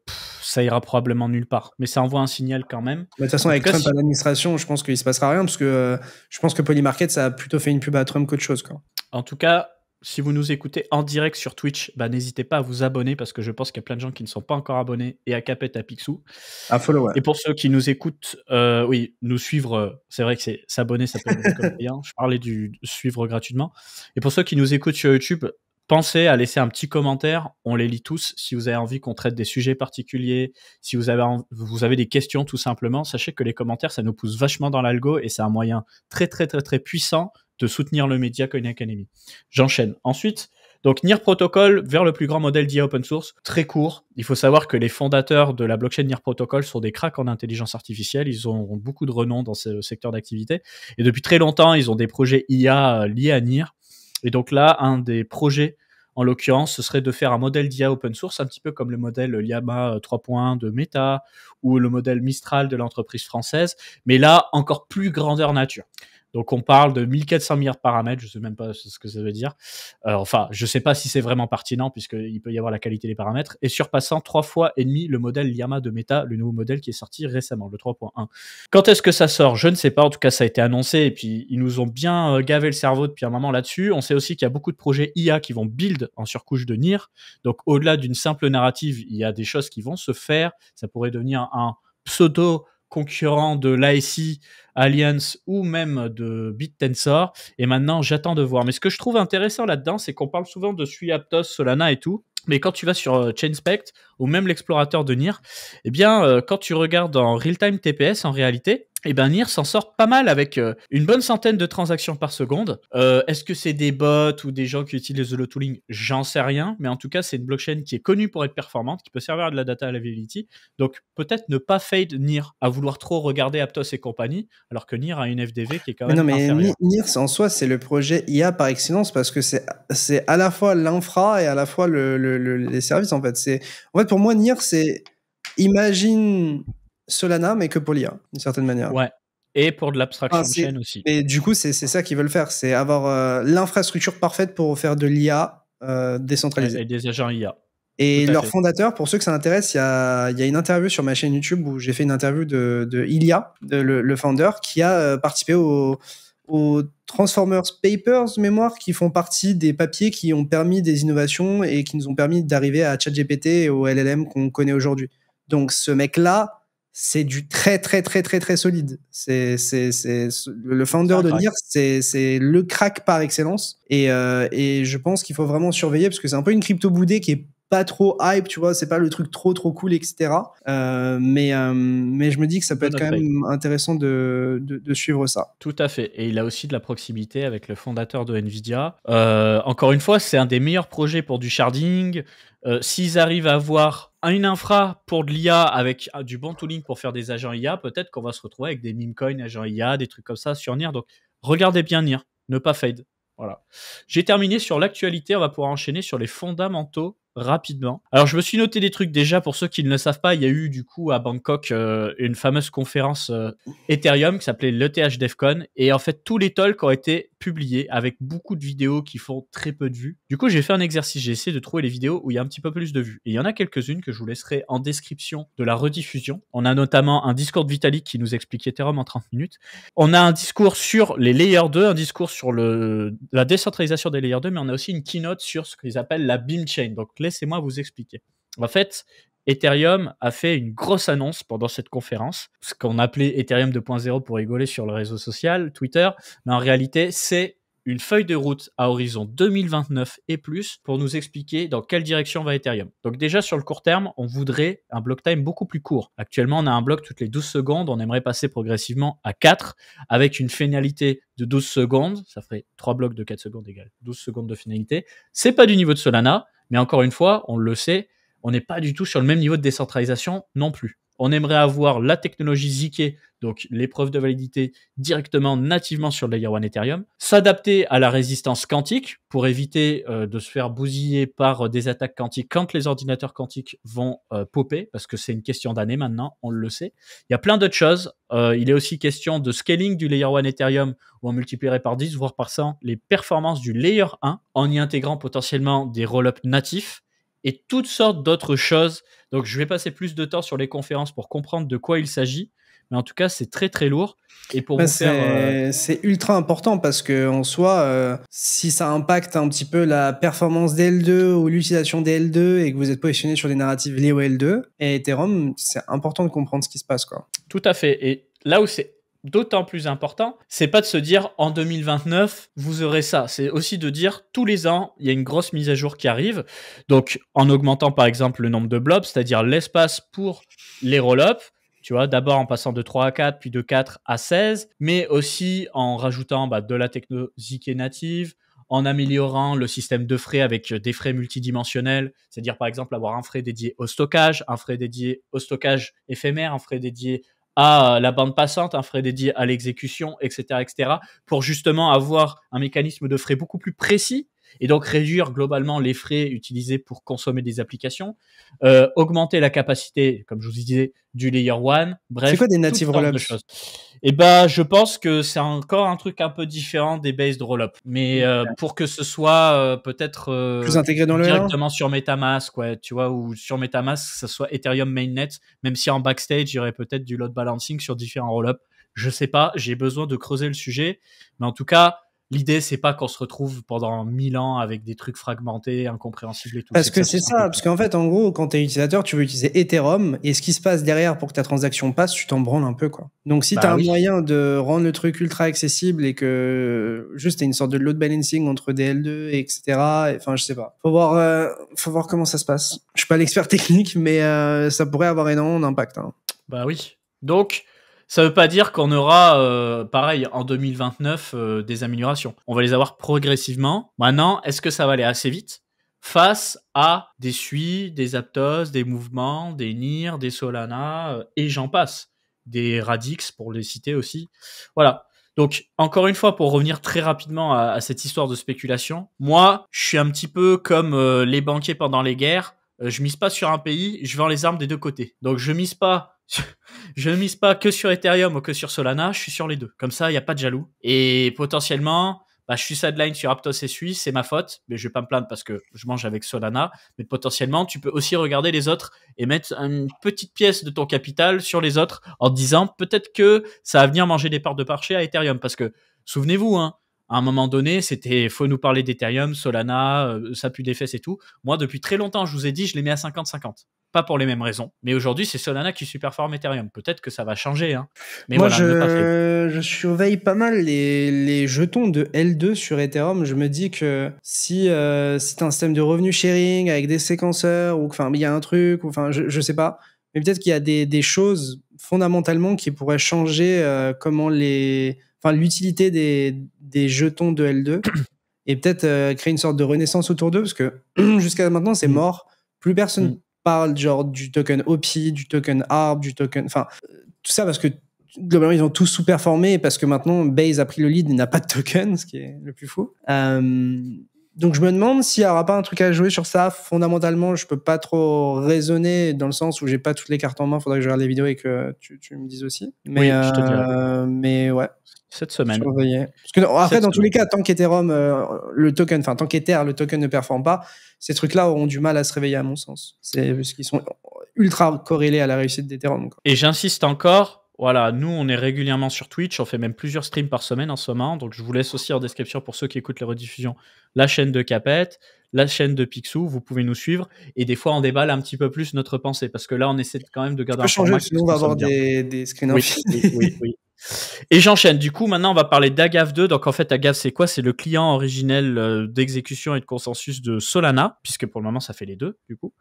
ça ira probablement nulle part. Mais ça envoie un signal quand même. De toute façon, avec Trump à l'administration, je pense qu'il se passera rien parce que je pense que Polymarket, ça a plutôt fait une pub à Trump qu'autre chose, quoi. En tout cas, si vous nous écoutez en direct sur Twitch, n'hésitez pas à vous abonner parce que je pense qu'il y a plein de gens qui ne sont pas encore abonnés et à Capet à Picsou. À follow, ouais. Et pour ceux qui nous écoutent, oui, nous suivre, c'est vrai que c'est s'abonner, ça peut être comme payant. Je parlais du suivre gratuitement. Et pour ceux qui nous écoutent sur YouTube, pensez à laisser un petit commentaire. On les lit tous. Si vous avez envie qu'on traite des sujets particuliers, si vous avez des questions tout simplement, sachez que les commentaires, ça nous pousse vachement dans l'algo et c'est un moyen très, très, très, très puissant de soutenir le média Coin Academy. J'enchaîne. Ensuite, donc NIR Protocol vers le plus grand modèle d'IA open source, très court. Il faut savoir que les fondateurs de la blockchain NIR Protocol sont des cracks en intelligence artificielle. Ils ont beaucoup de renom dans ce secteur d'activité. Et depuis très longtemps, ils ont des projets IA liés à NIR. Et donc là, un des projets, en l'occurrence, ce serait de faire un modèle d'IA open source, un petit peu comme le modèle Llama 3.1 de Meta ou le modèle Mistral de l'entreprise française. Mais là, encore plus grandeur nature. Donc on parle de 1400 milliards de paramètres, je sais même pas ce que ça veut dire. Enfin, je sais pas si c'est vraiment pertinent puisqu'il peut y avoir la qualité des paramètres, et surpassant 3 fois et demi le modèle Llama de Meta, le nouveau modèle qui est sorti récemment, le 3.1. Quand est-ce que ça sort? Je ne sais pas, en tout cas ça a été annoncé, et puis ils nous ont bien gavé le cerveau depuis un moment là-dessus. On sait aussi qu'il y a beaucoup de projets IA qui vont build en surcouche de Nier, donc au-delà d'une simple narrative, il y a des choses qui vont se faire, ça pourrait devenir un pseudo concurrent de l'ASI, Alliance ou même de BitTensor. Et maintenant, j'attends de voir. Mais ce que je trouve intéressant là-dedans, c'est qu'on parle souvent de Sui Aptos, Solana et tout. Mais quand tu vas sur Chainspect ou même l'explorateur de Nier, eh bien, quand tu regardes en real-time TPS, en réalité, eh ben Nier s'en sort pas mal avec une bonne centaine de transactions par seconde. Est-ce que c'est des bots ou des gens qui utilisent le tooling? J'en sais rien, mais en tout cas, c'est une blockchain qui est connue pour être performante, qui peut servir à de la data availability. Donc, peut-être ne pas fade Nier à vouloir trop regarder Aptos et compagnie, alors que Nier a une FDV qui est quand même inférieure. Nier, en soi, c'est le projet IA par excellence parce que c'est à la fois l'infra et à la fois les services, en fait. En fait, pour moi, Nier, c'est imagine Solana, mais que pour l'IA, d'une certaine manière. Ouais. Et pour de l'abstraction chain aussi. Et du coup, c'est ça qu'ils veulent faire, c'est avoir l'infrastructure parfaite pour faire de l'IA décentralisée. Et des agents IA. Et leur fondateur, pour ceux que ça intéresse, il y a une interview sur ma chaîne YouTube où j'ai fait une interview de Ilya, le founder, qui a participé aux Transformers Papers mémoire, qui font partie des papiers qui ont permis des innovations et qui nous ont permis d'arriver à ChatGPT et au LLM qu'on connaît aujourd'hui. Donc ce mec-là, c'est du très très très très très solide. C'est le founder de Nier, c'est le crack par excellence. Et je pense qu'il faut vraiment surveiller parce que c'est un peu une crypto boudée qui est pas trop hype, tu vois, c'est pas le truc trop cool, etc. Mais je me dis que ça peut être quand même intéressant de suivre ça. Tout à fait. Et il a aussi de la proximité avec le fondateur de Nvidia. Encore une fois, c'est un des meilleurs projets pour du sharding. S'ils arrivent à avoir une infra pour de l'IA avec du bon tooling pour faire des agents IA, peut-être qu'on va se retrouver avec des meme coins, agents IA, des trucs comme ça sur Nier. Donc, regardez bien Nier, ne pas fade. Voilà. J'ai terminé sur l'actualité, on va pouvoir enchaîner sur les fondamentaux rapidement. Alors, je me suis noté des trucs déjà pour ceux qui ne le savent pas. Il y a eu du coup à Bangkok une fameuse conférence Ethereum qui s'appelait l'ETH DevCon, et en fait tous les talks ont été publiés avec beaucoup de vidéos qui font très peu de vues. Du coup, j'ai fait un exercice, j'ai essayé de trouver les vidéos où il y a un petit peu plus de vues. Et il y en a quelques-unes que je vous laisserai en description de la rediffusion. On a notamment un discours de Vitalik qui nous explique Ethereum en 30 minutes. On a un discours sur les Layer 2, un discours sur la décentralisation des Layer 2, mais on a aussi une keynote sur ce qu'ils appellent la Beam Chain. Donc laissez-moi vous expliquer. En fait, Ethereum a fait une grosse annonce pendant cette conférence, ce qu'on appelait Ethereum 2.0 pour rigoler sur le réseau social, Twitter, mais en réalité, c'est une feuille de route à horizon 2029 et plus pour nous expliquer dans quelle direction va Ethereum. Donc déjà, sur le court terme, on voudrait un block time beaucoup plus court. Actuellement, on a un bloc toutes les 12 secondes, on aimerait passer progressivement à 4, avec une finalité de 12 secondes, ça ferait 3 blocs de 4 secondes égale 12 secondes de finalité. C'est pas du niveau de Solana, mais encore une fois, on le sait, on n'est pas du tout sur le même niveau de décentralisation non plus. On aimerait avoir la technologie ZK, donc l'épreuve de validité directement, nativement sur le Layer 1 Ethereum, s'adapter à la résistance quantique pour éviter de se faire bousiller par des attaques quantiques quand les ordinateurs quantiques vont popper, parce que c'est une question d'année maintenant, on le sait. Il y a plein d'autres choses. Il est aussi question de scaling du Layer 1 Ethereum où on multiplierait par 10, voire par 100, les performances du Layer 1 en y intégrant potentiellement des roll-ups natifs et toutes sortes d'autres choses. Donc, je vais passer plus de temps sur les conférences pour comprendre de quoi il s'agit. Mais en tout cas, c'est très, très lourd. Et pour c'est ultra important parce que en soi, si ça impacte un petit peu la performance des L2 ou l'utilisation des L2 et que vous êtes positionné sur des narratives liées au L2 et Ethereum, c'est important de comprendre ce qui se passe, quoi. Tout à fait. Et là où c'est d'autant plus important, c'est pas de se dire en 2029 vous aurez ça, c'est aussi de dire tous les ans il y a une grosse mise à jour qui arrive, donc en augmentant par exemple le nombre de blobs, c'est-à-dire l'espace pour les roll-ups, tu vois, d'abord en passant de 3 à 4 puis de 4 à 16, mais aussi en rajoutant de la technologie qui est native, en améliorant le système de frais avec des frais multidimensionnels, c'est-à-dire par exemple avoir un frais dédié au stockage, un frais dédié au stockage éphémère, un frais dédié à la bande passante, un frais dédié à l'exécution, etc., pour justement avoir un mécanisme de frais beaucoup plus précis et donc réduire globalement les frais utilisés pour consommer des applications, augmenter la capacité, comme je vous disais, du layer 1, bref, C'est quoi des toutes native sortes de rollups? choses. Et ben, je pense que c'est encore un truc un peu différent des based rollup, mais pour que ce soit peut-être Plus intégré dans le L1? directement sur MetaMask, ouais, tu vois, ou sur MetaMask, que ça soit Ethereum mainnet, même si en backstage, il y aurait peut-être du load balancing sur différents rollups. Je sais pas, j'ai besoin de creuser le sujet, mais en tout cas, l'idée, c'est pas qu'on se retrouve pendant 1000 ans avec des trucs fragmentés, incompréhensibles et tout. Parce que ça c'est se ça, parce qu'en fait, en gros, quand tu es utilisateur, tu veux utiliser Ethereum, et ce qui se passe derrière pour que ta transaction passe, tu t'en branles un peu, quoi. Donc, si tu as un oui. moyen de rendre le truc ultra accessible et que juste t'as une sorte de load balancing entre des L2, etc., enfin, je sais pas. Faut voir comment ça se passe. Je suis pas l'expert technique, mais ça pourrait avoir énormément d'impact. Hein. Bah oui. Donc, ça veut pas dire qu'on aura, pareil, en 2029, des améliorations. On va les avoir progressivement. Maintenant, est-ce que ça va aller assez vite face à des Sui, des Aptos, des mouvements, des NIR, des Solana, et j'en passe. Des Radix, pour les citer aussi. Voilà. Donc, encore une fois, pour revenir très rapidement à cette histoire de spéculation, moi, je suis un petit peu comme les banquiers pendant les guerres. Je mise pas sur un pays, je vends les armes des deux côtés. Donc, je mise pas que sur Ethereum ou que sur Solana, je suis sur les deux. Comme ça, il n'y a pas de jaloux. Et potentiellement, je suis sideline sur Aptos et Sui, c'est ma faute, mais je vais pas me plaindre parce que je mange avec Solana. Mais potentiellement, tu peux aussi regarder les autres et mettre une petite pièce de ton capital sur les autres en te disant peut-être que ça va venir manger des parts de marché à Ethereum. Parce que, souvenez-vous, hein, à un moment donné, c'était faut nous parler d'Ethereum, Solana, ça pue des fesses et tout. Moi, depuis très longtemps, je vous ai dit, je les mets à 50-50. Pas pour les mêmes raisons. Mais aujourd'hui, c'est Solana qui superforme Ethereum. Peut-être que ça va changer. Hein. Mais moi, voilà, ne pas faire. je surveille pas mal les jetons de L2 sur Ethereum. Je me dis que si t'as un système de revenu sharing avec des séquenceurs, ou enfin, il y a un truc, ou enfin, je sais pas. Mais peut-être qu'il y a des choses fondamentalement qui pourraient changer comment l'utilité des jetons de L2 et peut-être créer une sorte de renaissance autour d'eux parce que jusqu'à maintenant, c'est mort. Plus personne parle genre du token OPI, du token ARB, du token... Enfin, tout ça parce que globalement, ils ont tous sous-performé parce que maintenant, Base a pris le lead, il n'a pas de token, ce qui est le plus fou. Donc, je me demande s'il n'y aura pas un truc à jouer sur ça. Fondamentalement, je peux pas trop raisonner dans le sens où j'ai pas toutes les cartes en main. Faudrait que je regarde les vidéos et que tu me dises aussi. Mais, oui, je te dirai. Mais ouais. Cette semaine. Surveiller. Parce que après, dans tous les cas, tant qu'Ethereum, tant qu'Ether, le token ne performe pas, ces trucs-là auront du mal à se réveiller, à mon sens. C'est parce qu'ils sont ultra corrélés à la réussite d'Ethereum. Et j'insiste encore, voilà, nous, on est régulièrement sur Twitch, on fait même plusieurs streams par semaine en ce moment, donc je vous laisse aussi en description pour ceux qui écoutent les rediffusions, la chaîne de Capet, la chaîne de Picsou, vous pouvez nous suivre, et des fois on déballe un petit peu plus notre pensée, parce que là on essaie quand même de garder un format qui sinon on va avoir des screens oui. Et j'enchaîne, du coup maintenant on va parler d'Agave 2, donc en fait Agave c'est quoi? C'est le client originel d'exécution et de consensus de Solana, puisque pour le moment ça fait les deux du coup.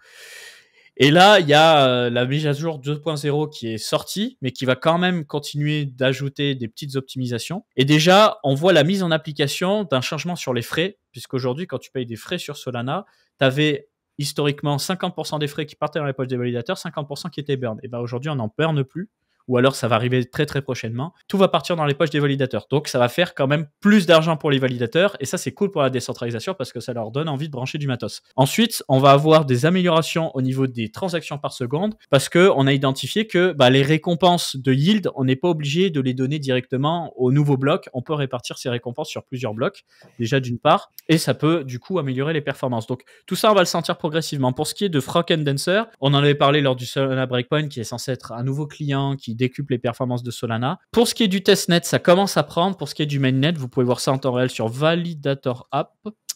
Et là, il y a la mise à jour 2.0 qui est sortie, mais qui va quand même continuer d'ajouter des petites optimisations. Et déjà, on voit la mise en application d'un changement sur les frais, puisqu'aujourd'hui, quand tu payes des frais sur Solana, tu avais historiquement 50% des frais qui partaient dans les poches des validateurs, 50% qui étaient burn. Et bien aujourd'hui, on n'en burn plus. Ou alors ça va arriver très très prochainement. Tout va partir dans les poches des validateurs. Donc ça va faire quand même plus d'argent pour les validateurs et ça c'est cool pour la décentralisation parce que ça leur donne envie de brancher du matos. Ensuite, on va avoir des améliorations au niveau des transactions par seconde parce que on a identifié que les récompenses de yield, on n'est pas obligé de les donner directement au nouveau bloc. On peut répartir ces récompenses sur plusieurs blocs déjà d'une part et ça peut du coup améliorer les performances. Donc tout ça on va le sentir progressivement. Pour ce qui est de Frock and Dancer, on en avait parlé lors du Solana Breakpoint qui est censé être un nouveau client qui décuple les performances de Solana. Pour ce qui est du testnet, ça commence à prendre. Pour ce qui est du mainnet, vous pouvez voir ça en temps réel sur Validator App.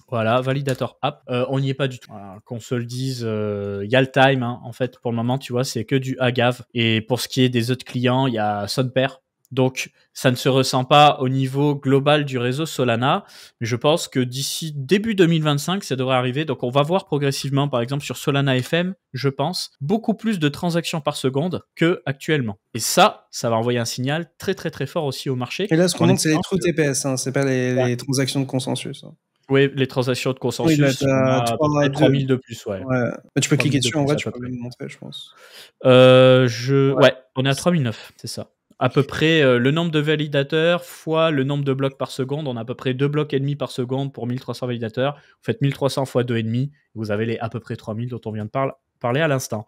Voilà, Validator App. On n'y est pas du tout. Voilà, qu'on se le dise, il y a le time. Hein. En fait, pour le moment, tu vois, c'est que du Agave. Et pour ce qui est des autres clients, il y a Sonpair. Donc, ça ne se ressent pas au niveau global du réseau Solana, mais je pense que d'ici début 2025, ça devrait arriver. Donc, on va voir progressivement, par exemple, sur Solana FM, je pense, beaucoup plus de transactions par seconde que actuellement. Et ça va envoyer un signal très, très, très fort aussi au marché. Et là, ce qu'on montre, c'est les true TPS, hein, c'est pas les transactions de consensus. Hein. Oui, les transactions de consensus, on a à peu près 3000 de plus, ouais. Mais tu peux cliquer dessus, en vrai, tu peux le montrer, je pense. Ouais, on est à 3009, c'est ça. À peu près le nombre de validateurs fois le nombre de blocs par seconde. On a à peu près 2 blocs et demi par seconde pour 1300 validateurs. Vous faites 1300 fois 2,5. Vous avez les à peu près 3000 dont on vient de parler à l'instant.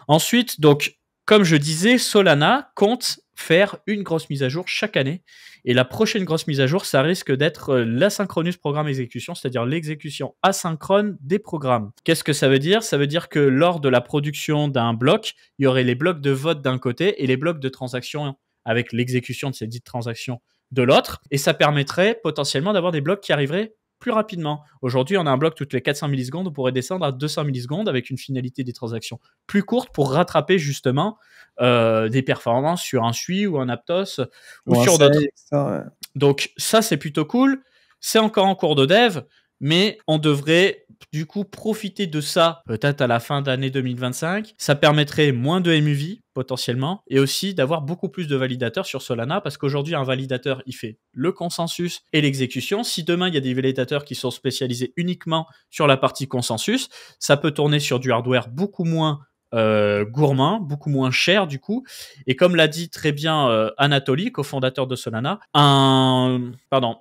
Ensuite, donc, comme je disais, Solana compte faire une grosse mise à jour chaque année. Et la prochaine grosse mise à jour, ça risque d'être l'asynchronous programme exécution, c'est-à-dire l'exécution asynchrone des programmes. Qu'est-ce que ça veut dire? Ça veut dire que lors de la production d'un bloc, il y aurait les blocs de vote d'un côté et les blocs de transaction avec l'exécution de ces dites transactions de l'autre. Et ça permettrait potentiellement d'avoir des blocs qui arriveraient plus rapidement. Aujourd'hui, on a un bloc toutes les 400 millisecondes, on pourrait descendre à 200 millisecondes avec une finalité des transactions plus courte pour rattraper justement des performances sur un SUI ou un Aptos ou sur d'autres. Ouais. Donc ça, c'est plutôt cool. C'est encore en cours de dev, mais on devrait du coup profiter de ça peut-être à la fin d'année 2025. Ça permettrait moins de MUV potentiellement et aussi d'avoir beaucoup plus de validateurs sur Solana parce qu'aujourd'hui un validateur il fait le consensus et l'exécution. Si demain il y a des validateurs qui sont spécialisés uniquement sur la partie consensus, ça peut tourner sur du hardware beaucoup moins gourmand, beaucoup moins cher du coup. Et comme l'a dit très bien Anatoly, cofondateur de Solana, un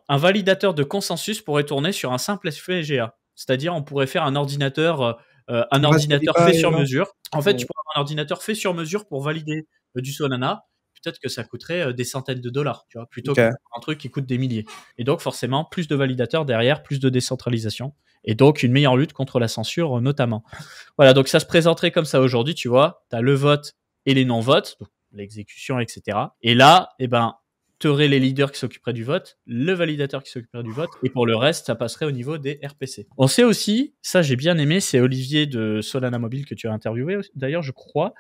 validateur de consensus pourrait tourner sur un simple FPGA. C'est-à-dire, on pourrait faire un ordinateur fait sur mesure. En fait, tu pourrais avoir un ordinateur fait sur mesure pour valider du Solana. Peut-être que ça coûterait des centaines de dollars, tu vois, plutôt qu'un truc qui coûte des milliers. Et donc, forcément, plus de validateurs derrière, plus de décentralisation. Et donc, une meilleure lutte contre la censure, notamment. Voilà, donc ça se présenterait comme ça aujourd'hui, tu vois. Tu as le vote et les non-votes, donc l'exécution, etc. Et là, tu aurais les leaders qui s'occuperaient du vote, le validateur qui s'occuperait du vote, et pour le reste, ça passerait au niveau des RPC. On sait aussi, ça j'ai bien aimé, c'est Olivier de Solana Mobile que tu as interviewé, d'ailleurs, je crois.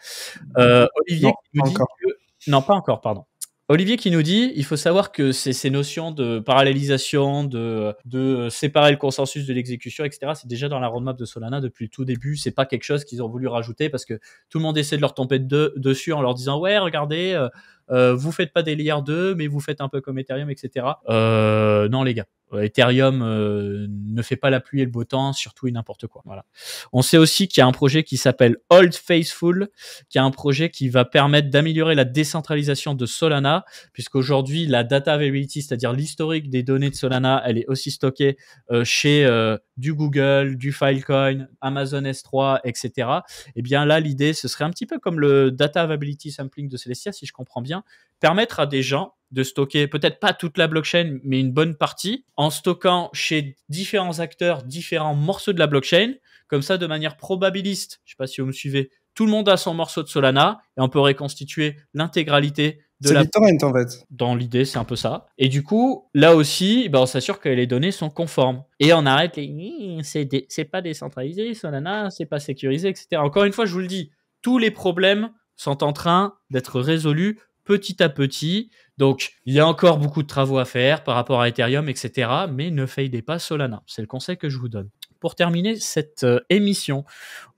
Olivier qui nous dit que... Non, pas encore, pardon. Olivier qui nous dit, il faut savoir que ces notions de parallélisation, de séparer le consensus de l'exécution, etc., c'est déjà dans la roadmap de Solana depuis le tout début. C'est pas quelque chose qu'ils ont voulu rajouter parce que tout le monde essaie de leur tomber dessus en leur disant, ouais, regardez, vous faites pas des layers 2, mais vous faites un peu comme Ethereum, etc. Non, les gars. Ethereum ne fait pas la pluie et le beau temps, surtout et n'importe quoi. Voilà. On sait aussi qu'il y a un projet qui s'appelle Old Faithful, qui est un projet qui va permettre d'améliorer la décentralisation de Solana, puisqu'aujourd'hui, la data availability, c'est-à-dire l'historique des données de Solana, elle est aussi stockée chez du Google, du Filecoin, Amazon S3, etc. Et bien là, l'idée, ce serait un petit peu comme le data availability sampling de Celestia, si je comprends bien, permettre à des gens de stocker peut-être pas toute la blockchain, mais une bonne partie, en stockant chez différents acteurs différents morceaux de la blockchain, comme ça de manière probabiliste. Je sais pas si vous me suivez. Tout le monde a son morceau de Solana et on peut reconstituer l'intégralité de la... BitTorrent en fait. Dans l'idée, c'est un peu ça. Et du coup, là aussi, on s'assure que les données sont conformes. Et on arrête les... C'est pas décentralisé, Solana, c'est pas sécurisé, etc. Encore une fois, je vous le dis, tous les problèmes sont en train d'être résolus petit à petit. Donc, il y a encore beaucoup de travaux à faire par rapport à Ethereum, etc. Mais ne fadez pas Solana. C'est le conseil que je vous donne. Pour terminer cette émission,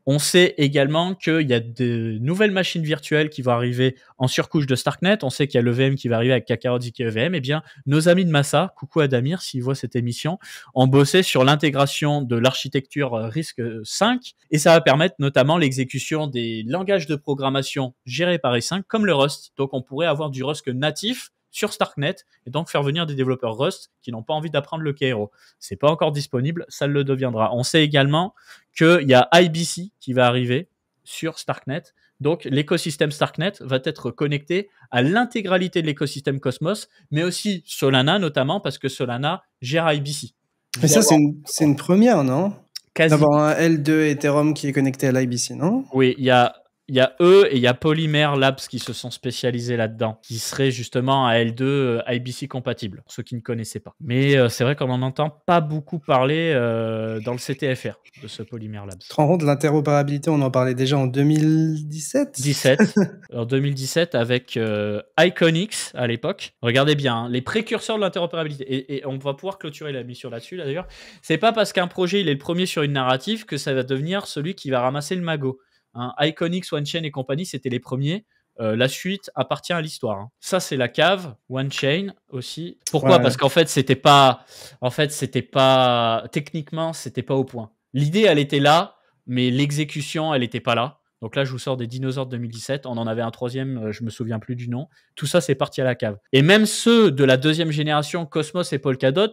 on sait également qu'il y a de nouvelles machines virtuelles qui vont arriver en surcouche de Starknet. On sait qu'il y a l'EVM qui va arriver avec Kakarot ZK-EVM. Eh bien, nos amis de Massa, coucou à Damir s'il voit cette émission, ont bossé sur l'intégration de l'architecture RISC-V et ça va permettre notamment l'exécution des langages de programmation gérés par RISC-V comme le Rust. Donc, on pourrait avoir du Rust natif sur Starknet et donc faire venir des développeurs Rust qui n'ont pas envie d'apprendre le Cairo. C'est pas encore disponible, ça le deviendra. On sait également qu'il y a IBC qui va arriver sur Starknet. Donc, l'écosystème Starknet va être connecté à l'intégralité de l'écosystème Cosmos, mais aussi Solana notamment parce que Solana gère IBC. Mais ça, c'est une première, non? Quasi. D'avoir un L2 Ethereum qui est connecté à l'IBC, non? Oui, il y a eux et il y a Polymer Labs qui se sont spécialisés là-dedans, qui serait justement un L2 IBC compatible, pour ceux qui ne connaissaient pas. Mais c'est vrai qu'on n'en entend pas beaucoup parler dans le CTFR de ce Polymer Labs. Tu te rends compte de l'interopérabilité, on en parlait déjà en 2017 En 2017 avec Iconix à l'époque. Regardez bien, hein, les précurseurs de l'interopérabilité. Et on va pouvoir clôturer la mission là-dessus, là, d'ailleurs. C'est pas parce qu'un projet il est le premier sur une narrative que ça va devenir celui qui va ramasser le magot. Hein, Iconix, OneChain et compagnie, c'était les premiers. La suite appartient à l'histoire. Hein. Ça, c'est la cave. OneChain aussi. Pourquoi ? Parce qu'en fait, c'était pas. Techniquement, c'était pas au point. L'idée, elle était là, mais l'exécution, elle était pas là. Donc là, je vous sors des dinosaures de 2017. On en avait un troisième, je me souviens plus du nom. Tout ça, c'est parti à la cave. Et même ceux de la deuxième génération, Cosmos et Polkadot,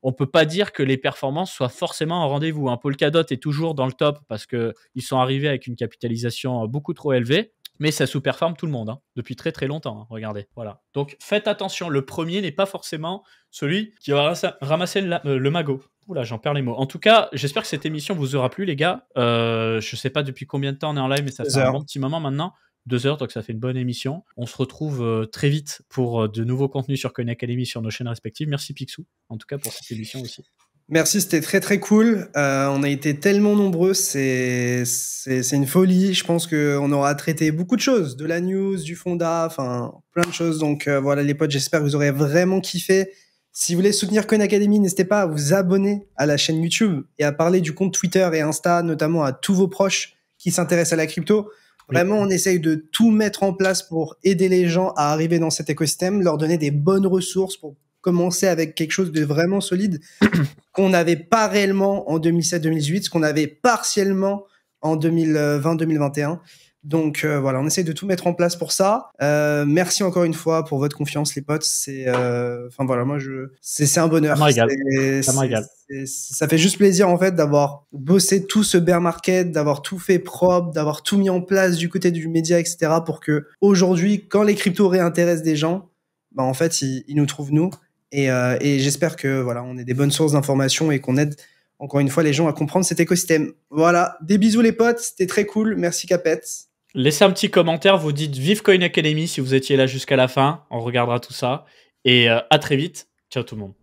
on peut pas dire que les performances soient forcément en rendez-vous. Polkadot est toujours dans le top parce qu'ils sont arrivés avec une capitalisation beaucoup trop élevée. Mais ça sous-performe tout le monde depuis très très longtemps. Regardez, voilà. Donc faites attention, le premier n'est pas forcément celui qui va ramasser le magot. Oula, j'en perds les mots. En tout cas, j'espère que cette émission vous aura plu, les gars. Je sais pas depuis combien de temps on est en live, mais ça fait un bon petit moment maintenant. 2 heures, donc ça fait une bonne émission. On se retrouve très vite pour de nouveaux contenus sur Coin Academy sur nos chaînes respectives. Merci Picsou, en tout cas pour cette émission aussi. Merci, c'était très très cool. On a été tellement nombreux, c'est une folie. Je pense qu'on aura traité beaucoup de choses, de la news, du fonda, enfin plein de choses. Donc voilà les potes, j'espère que vous aurez vraiment kiffé. Si vous voulez soutenir Coin Academy, n'hésitez pas à vous abonner à la chaîne YouTube et à parler du compte Twitter et Insta, notamment à tous vos proches qui s'intéressent à la crypto. Vraiment, on essaye de tout mettre en place pour aider les gens à arriver dans cet écosystème, leur donner des bonnes ressources pour commencer avec quelque chose de vraiment solide qu'on n'avait pas réellement en 2017-2018, ce qu'on avait partiellement en 2020-2021. Donc voilà, on essaie de tout mettre en place pour ça. Merci encore une fois pour votre confiance, les potes. Enfin voilà, moi c'est un bonheur. Ça me régale. Ça fait juste plaisir en fait d'avoir bossé tout ce bear market, d'avoir tout fait propre, d'avoir tout mis en place du côté du média, etc. pour que aujourd'hui, quand les cryptos réintéressent des gens, bah en fait ils nous trouvent nous. Et j'espère que voilà, on ait des bonnes sources d'informations et qu'on aide encore une fois les gens à comprendre cet écosystème. Voilà, des bisous les potes, c'était très cool. Merci Capet. Laissez un petit commentaire, vous dites vive Coin Academy si vous étiez là jusqu'à la fin, on regardera tout ça. Et à très vite. Ciao tout le monde.